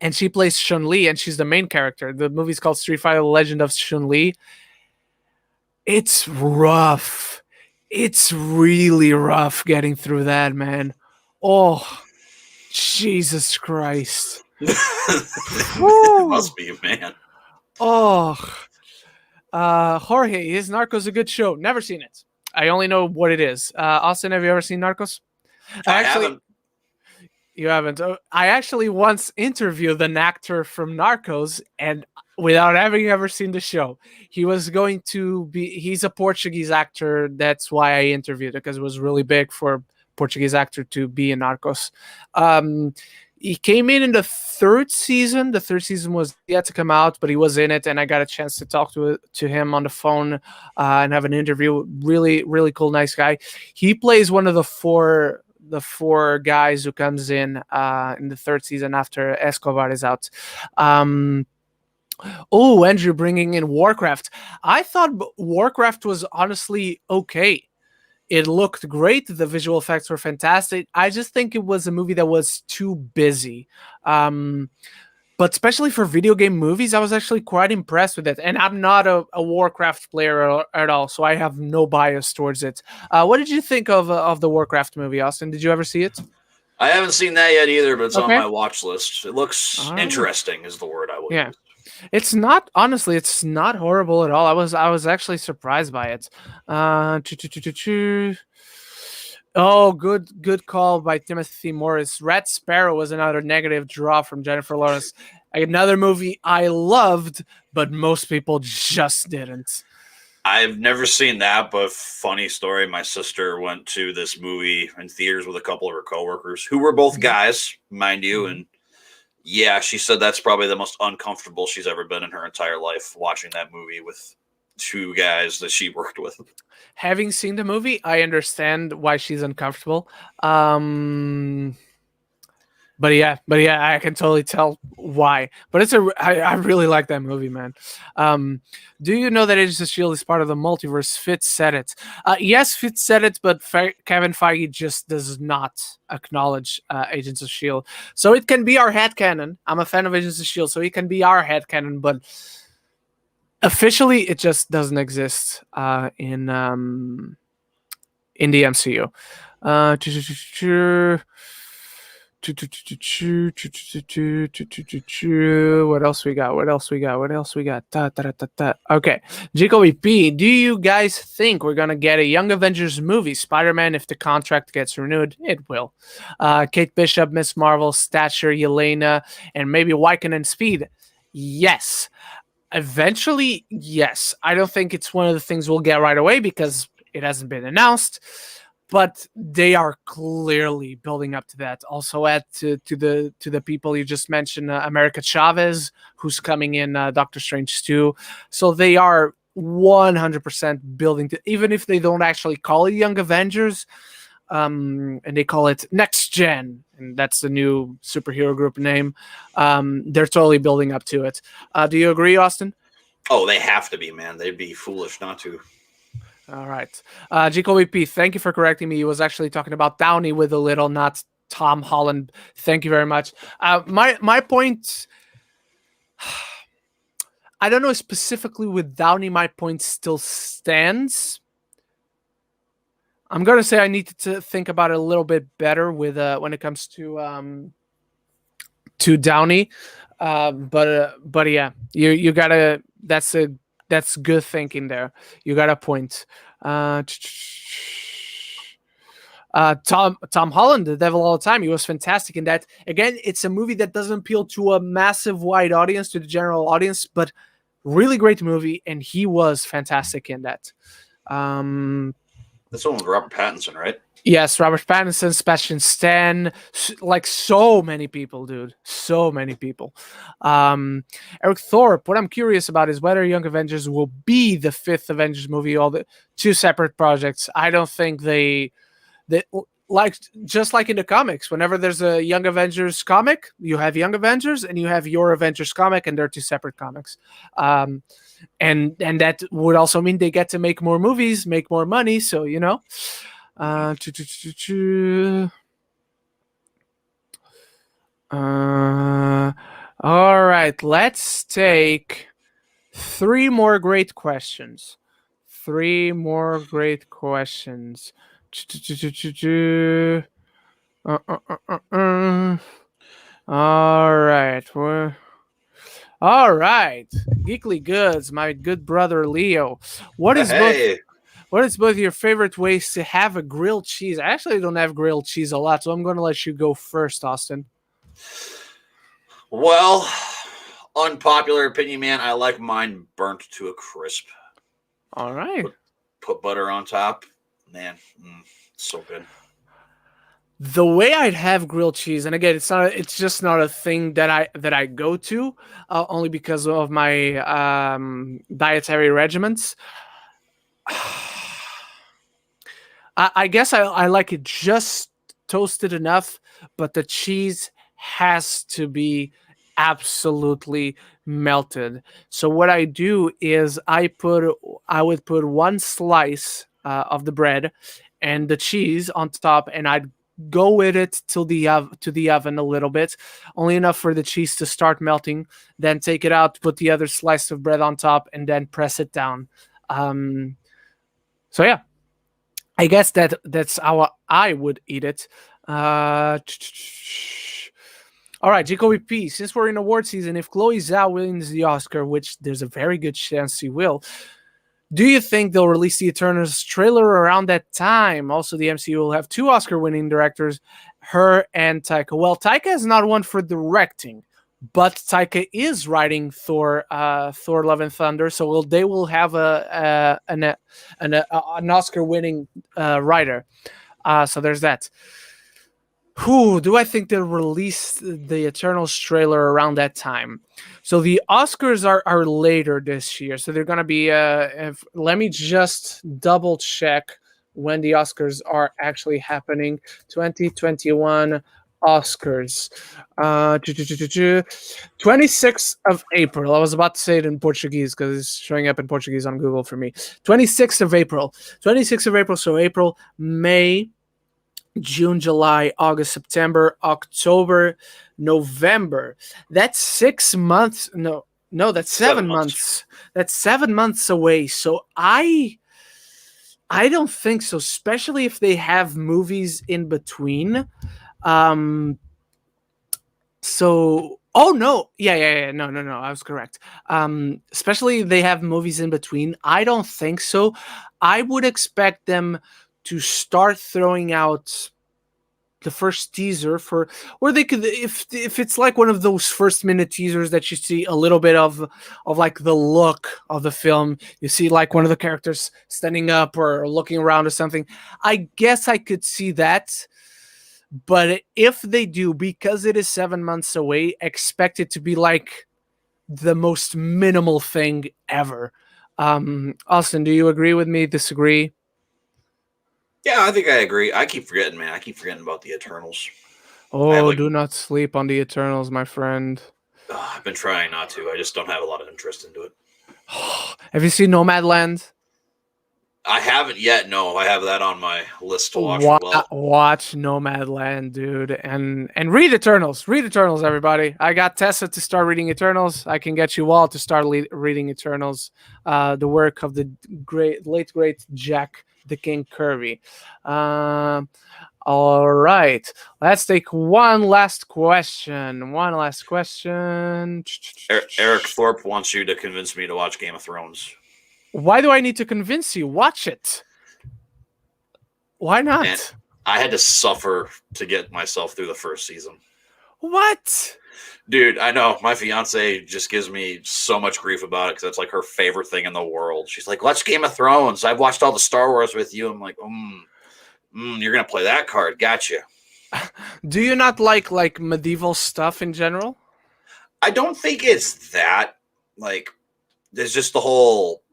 Speaker 1: And she plays Chun-Li, and she's the main character. The movie's called Street Fighter: The Legend of Chun-Li. It's rough. It's really rough getting through that, man. Oh, Jesus Christ.
Speaker 3: It must be, man.
Speaker 1: Oh. Jorge, is Narcos a good show? Never seen it. I only know what it is. Austin, have you ever seen Narcos?
Speaker 3: I haven't.
Speaker 1: You haven't. I actually once interviewed an actor from Narcos, and without having ever seen the show, he's a Portuguese actor. That's why I interviewed it, because it was really big for a Portuguese actor to be in Narcos. He came in the third season. The third season was yet to come out, but he was in it, and I got a chance to talk to him on the phone and have an interview. Really, really cool, nice guy. He plays one of the four guys who comes in the third season after Escobar is out. Andrew bringing in Warcraft. I thought Warcraft was honestly okay. It looked great. The visual effects were fantastic. I just think it was a movie that was too busy. But especially for video game movies, I was actually quite impressed with it. And I'm not a Warcraft player at all, so I have no bias towards it. What did you think of the Warcraft movie, Austin? Did you ever see it?
Speaker 3: I haven't seen that yet either, but it's on my watch list. It looks interesting is the word I would use.
Speaker 1: It's not, honestly, it's not horrible at all. I was actually surprised by it. Oh, good call by Timothy Morris. Red Sparrow was another negative draw from Jennifer Lawrence. Another movie I loved, but most people just didn't.
Speaker 3: I've never seen that, but funny story. My sister went to this movie in theaters with a couple of her coworkers who were both guys, mind you. And yeah, she said that's probably the most uncomfortable she's ever been in her entire life, watching that movie with two guys that she worked with.
Speaker 1: Having seen the movie, I understand why she's uncomfortable. But yeah, I can totally tell why. But I really like that movie, man. Do you know that Agents of S.H.I.E.L.D. is part of the multiverse? Fitz said it. Yes, Fitz said it, but Kevin Feige just does not acknowledge Agents of S.H.I.E.L.D. So it can be our headcanon. I'm a fan of Agents of S.H.I.E.L.D., so it can be our headcanon, but officially it just doesn't exist in the MCU. What else we got? Okay, Jacoby P, do you guys think we're gonna get a Young Avengers movie? Spider-Man, if the contract gets renewed, it will. Kate Bishop, Miss Marvel, Stature, Yelena, and maybe Wyken and Speed. Yes. Eventually, yes. I don't think it's one of the things we'll get right away because it hasn't been announced. But they are clearly building up to that. Also, add to the people you just mentioned, America Chavez, who's coming in Doctor Strange 2. So they are 100% building to, even if they don't actually call it Young Avengers, and they call it Next Gen, and that's the new superhero group name. They're totally building up to it. Do you agree, Austin?
Speaker 3: Oh, they have to be, man. They'd be foolish not to.
Speaker 1: All right. Jacoby P, thank you for correcting me. He was actually talking about Downey with a little, not Tom Holland. Thank you very much. My point, I don't know specifically with Downey, my point still stands. I'm going to say I need to think about it a little bit better with when it comes to Downey. But yeah, you got to, that's good thinking there. You got a point. Tom Holland, The Devil All the Time. He was fantastic in that. Again, it's a movie that doesn't appeal to a massive wide audience, to the general audience, but really great movie, and he was fantastic in that.
Speaker 3: That's one with Robert Pattinson, right?
Speaker 1: Yes, Robert Pattinson, Sebastian Stan, like so many people, dude. So many people. Eric Thorpe, what I'm curious about is whether Young Avengers will be the fifth Avengers movie, all the two separate projects. I don't think they like, just like in the comics, whenever there's a Young Avengers comic, you have Young Avengers and you have your Avengers comic, and they're two separate comics. And that would also mean they get to make more movies, make more money. So, you know. All right, let's take three more great questions. All right. Geekly Goods, my good brother Leo. What is both your favorite ways to have a grilled cheese? I actually don't have grilled cheese a lot, so I'm going to let you go first, Austin.
Speaker 3: Well, unpopular opinion, man. I like mine burnt to a crisp.
Speaker 1: All right.
Speaker 3: Put butter on top. Man, so good.
Speaker 1: The way I'd have grilled cheese, and again, it's just not a thing that I go to, only because of my dietary regimens. I guess I like it just toasted enough, but the cheese has to be absolutely melted. So what I do is I would put one slice of the bread and the cheese on top, and I'd go with it to the oven a little bit, only enough for the cheese to start melting. Then take it out, put the other slice of bread on top, and then press it down. So yeah, I guess that's how I would eat it. All right, Jacoby P, since we're in award season, if Chloe Zhao wins the Oscar, which there's a very good chance she will, do you think they'll release the Eternals trailer around that time? Also, the MCU will have two Oscar-winning directors, her and Taika. Well, Taika is not one for directing, but Taika is writing Thor: Love and Thunder, so they will have an Oscar-winning writer. So there's that. Who do I think they'll release the Eternals trailer around that time? So the Oscars are later this year. So they're gonna be. Let me just double check when the Oscars are actually happening. 2021 Oscars. 26th of April. I was about to say it in Portuguese because it's showing up in Portuguese on Google for me. 26th of April. 26th of April. So April, May, June, July, August, September, October, November. That's 6 months. No, that's 7 months. That's 7 months away. So I don't think so, especially if they have movies in between. Oh no. Yeah. No. I was correct. Especially if they have movies in between. I don't think so. I would expect them to start throwing out the first teaser for, or they could, if it's like one of those first minute teasers that you see a little bit of like the look of the film, you see like one of the characters standing up or looking around or something. I guess I could see that, but if they do, because it is 7 months away, expect it to be like the most minimal thing ever. Austin, do you agree with me? Disagree?
Speaker 3: Yeah, I think I agree. I keep forgetting, man. I keep forgetting about the Eternals.
Speaker 1: Oh, do not sleep on the Eternals, my friend.
Speaker 3: I've been trying not to. I just don't have a lot of interest into it.
Speaker 1: Have you seen Nomadland?
Speaker 3: I haven't yet. No, I have that on my list to watch.
Speaker 1: Watch Nomadland, dude, and read Eternals. Read Eternals, everybody. I got Tessa to start reading Eternals. I can get you all to start reading Eternals. The work of the late great Jack the King Kirby. All right, let's take one last question.
Speaker 3: Eric Thorpe wants you to convince me to watch Game of Thrones.
Speaker 1: Why do I need to convince you? Watch it. Why not?
Speaker 3: And I had to suffer to get myself through the first season.
Speaker 1: What?
Speaker 3: Dude, I know. My fiance just gives me so much grief about it because that's like her favorite thing in the world. She's like, watch Game of Thrones. I've watched all the Star Wars with you. I'm like, you're going to play that card. Gotcha.
Speaker 1: Do you not like medieval stuff in general?
Speaker 3: I don't think it's that. Like, there's just the whole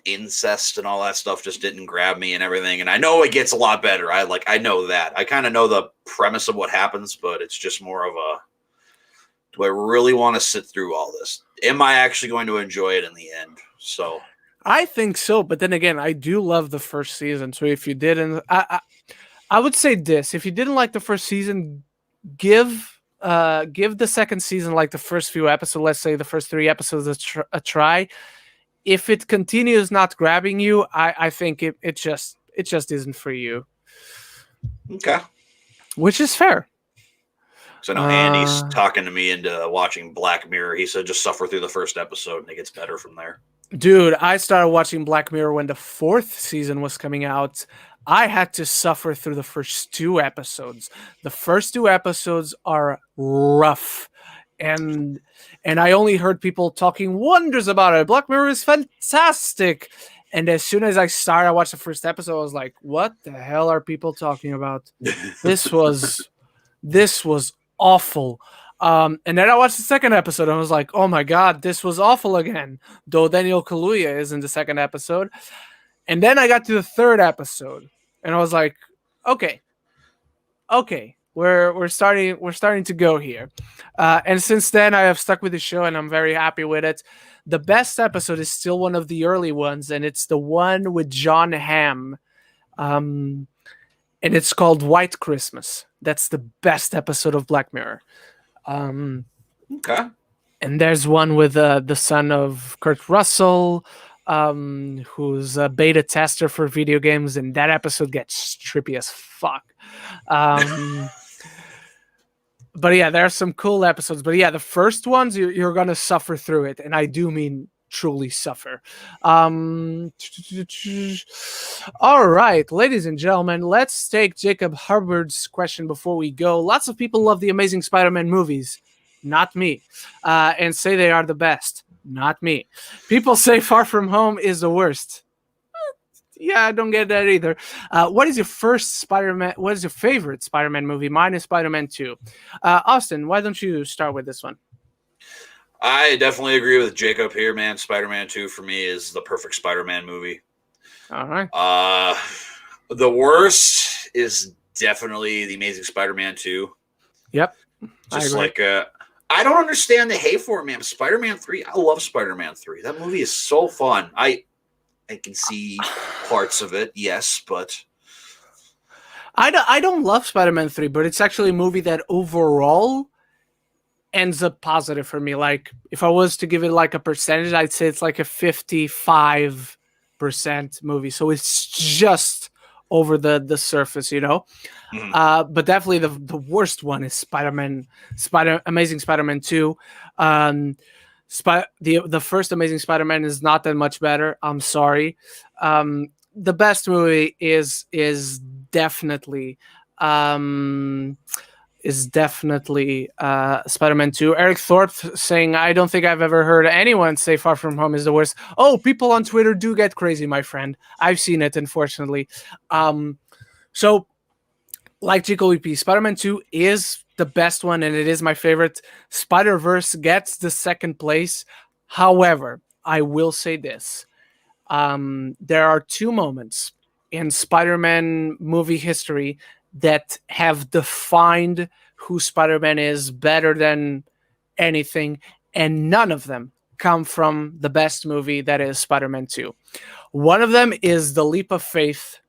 Speaker 3: incest and all that stuff just didn't grab me and everything. And I know it gets a lot better. I know that. I kind of know the premise of what happens, but it's just more of a, do I really want to sit through all this? Am I actually going to enjoy it in the end? So
Speaker 1: I think so, but then again, I do love the first season. So if you didn't, I would say this: if you didn't like the first season, give the second season, like the first few episodes, let's say the first 3 episodes, a try. If it continues not grabbing you, I think it just isn't for you.
Speaker 3: Okay,
Speaker 1: which is fair.
Speaker 3: So now Andy's talking to me into watching Black Mirror. He said just suffer through the first episode and it gets better from there.
Speaker 1: Dude, I started watching Black Mirror when the 4th season was coming out. I had to suffer through the first 2 episodes. The first 2 episodes are rough. And I only heard people talking wonders about it. Black Mirror is fantastic. And as soon as I watched the first episode, I was like, what the hell are people talking about? This was awful. And then I watched the second episode and I was like, oh my God, this was awful again. Though Daniel Kaluuya is in the second episode. And then I got to the 3rd episode and I was like, okay, we're starting to go here. And since then I have stuck with the show and I'm very happy with it. The best episode is still one of the early ones, and it's the one with John Hamm. And it's called White Christmas. That's the best episode of Black Mirror.
Speaker 3: Okay.
Speaker 1: And there's one with the son of Kurt Russell, who's a beta tester for video games, and that episode gets trippy as fuck. But yeah, there are some cool episodes. But yeah, the first ones, you're going to suffer through it. And I do mean truly suffer. All right, ladies and gentlemen, let's take Jacob Hubbard's question before we go. Lots of people love the Amazing Spider-Man movies. Not me. And say they are the best. Not me. People say Far From Home is the worst. Yeah, I don't get that either. What is your first Spider-Man? What is your favorite Spider-Man movie? Mine is Spider-Man 2. Austin, why don't you start with this one?
Speaker 3: I definitely agree with Jacob here, man. Spider-Man 2 for me is the perfect Spider-Man movie.
Speaker 1: All right.
Speaker 3: The worst is definitely The Amazing Spider-Man 2.
Speaker 1: Yep.
Speaker 3: Just like I don't understand the hate for it, man. Spider-Man 3, I love Spider-Man 3. That movie is so fun. I can see parts of it, yes, but
Speaker 1: I don't love Spider-Man 3, but it's actually a movie that overall ends up positive for me. Like, if I was to give it like a percentage, I'd say it's like a 55% movie. So it's just over the surface, you know? But definitely the worst one is Amazing Spider-Man 2. The first Amazing Spider-Man is not that much better. I'm sorry. The best movie is definitely Spider-Man 2. Eric Thorpe saying, I don't think I've ever heard anyone say Far From Home is the worst. Oh, people on Twitter do get crazy, my friend. I've seen it, unfortunately. So, like Chico EP, Spider-Man 2 is the best one, and it is my favorite. Spider-Verse gets the second place. However, I will say this. There are two moments in Spider-Man movie history that have defined who Spider-Man is better than anything, and none of them come from the best movie that is Spider-Man 2. One of them is the leap of faith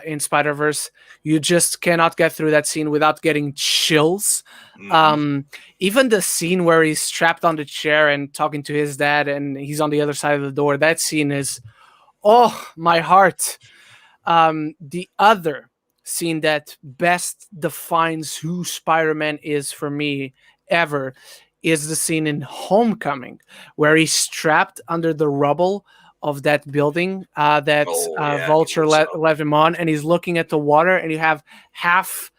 Speaker 1: in Spider-Verse. You just cannot get through that scene without getting chills. Even the scene where he's trapped on the chair and talking to his dad and he's on the other side of the door, that scene is, oh, my heart. The other scene that best defines who Spider-Man is for me ever is the scene in Homecoming where he's trapped under the rubble of that building Vulture left him on, and he's looking at the water, and you have half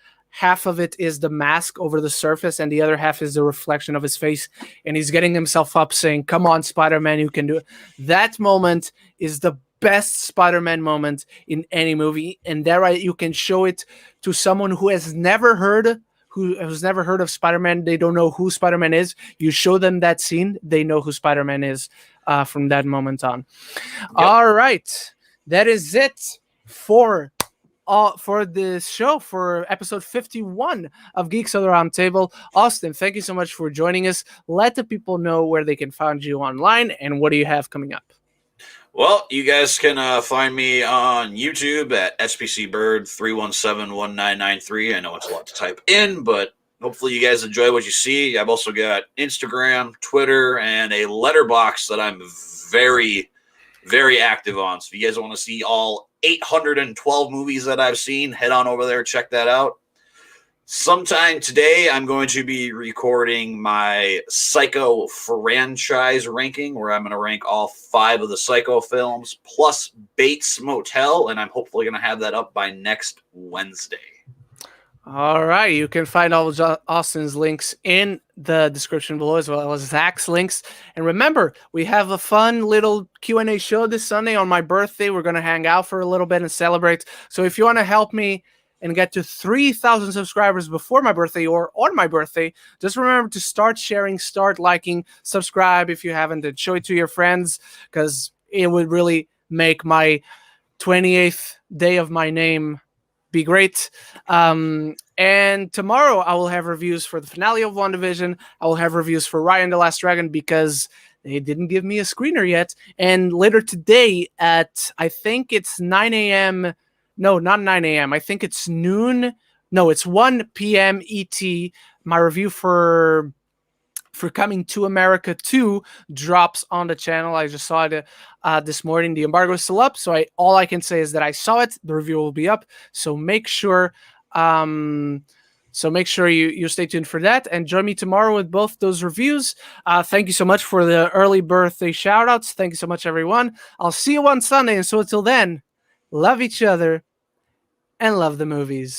Speaker 1: of it is the mask over the surface and the other half is the reflection of his face, and he's getting himself up saying, come on, Spider-Man, you can do it. That moment is the best Spider-Man moment in any movie, and there you can show it to someone who has never heard of Spider-Man. They don't know who Spider-Man is. You show them that scene, they know who Spider-Man is from that moment on. Yep. All right, that is it for this show, for episode 51 of Geeks of the Roundtable. Austin, thank you so much for joining us. Let the people know where they can find you online and what do you have coming up.
Speaker 3: Well, you guys can find me on YouTube at SPCBird3171993. I know it's a lot to type in, but hopefully you guys enjoy what you see. I've also got Instagram, Twitter, and a letterbox that I'm very, very active on. So if you guys want to see all 812 movies that I've seen, head on over there, check that out. Sometime today, I'm going to be recording my Psycho franchise ranking, where I'm going to rank all 5 of the Psycho films, plus Bates Motel, and I'm hopefully going to have that up by next Wednesday.
Speaker 1: All right, you can find all of Austin's links in the description below, as well as Zach's links. And remember, we have a fun little Q&A show this Sunday on my birthday. We're going to hang out for a little bit and celebrate. So if you want to help me and get to 3,000 subscribers before my birthday or on my birthday, just remember to start sharing, start liking, subscribe if you haven't, and show it to your friends, because it would really make my 28th day of my name be great. And tomorrow I will have reviews for the finale of WandaVision. I will have reviews for Raya and the Last Dragon because they didn't give me a screener yet. And later today at, I think it's 9 a.m., no, not 9 a.m. I think it's noon. No, it's 1 p.m. ET. My review for Coming to America 2 drops on the channel. I just saw it this morning. The embargo is still up, so all I can say is that I saw it. The review will be up. So make sure you stay tuned for that and join me tomorrow with both those reviews. Thank you so much for the early birthday shout outs. Thank you so much, everyone. I'll see you on Sunday. And so until then, love each other and love the movies.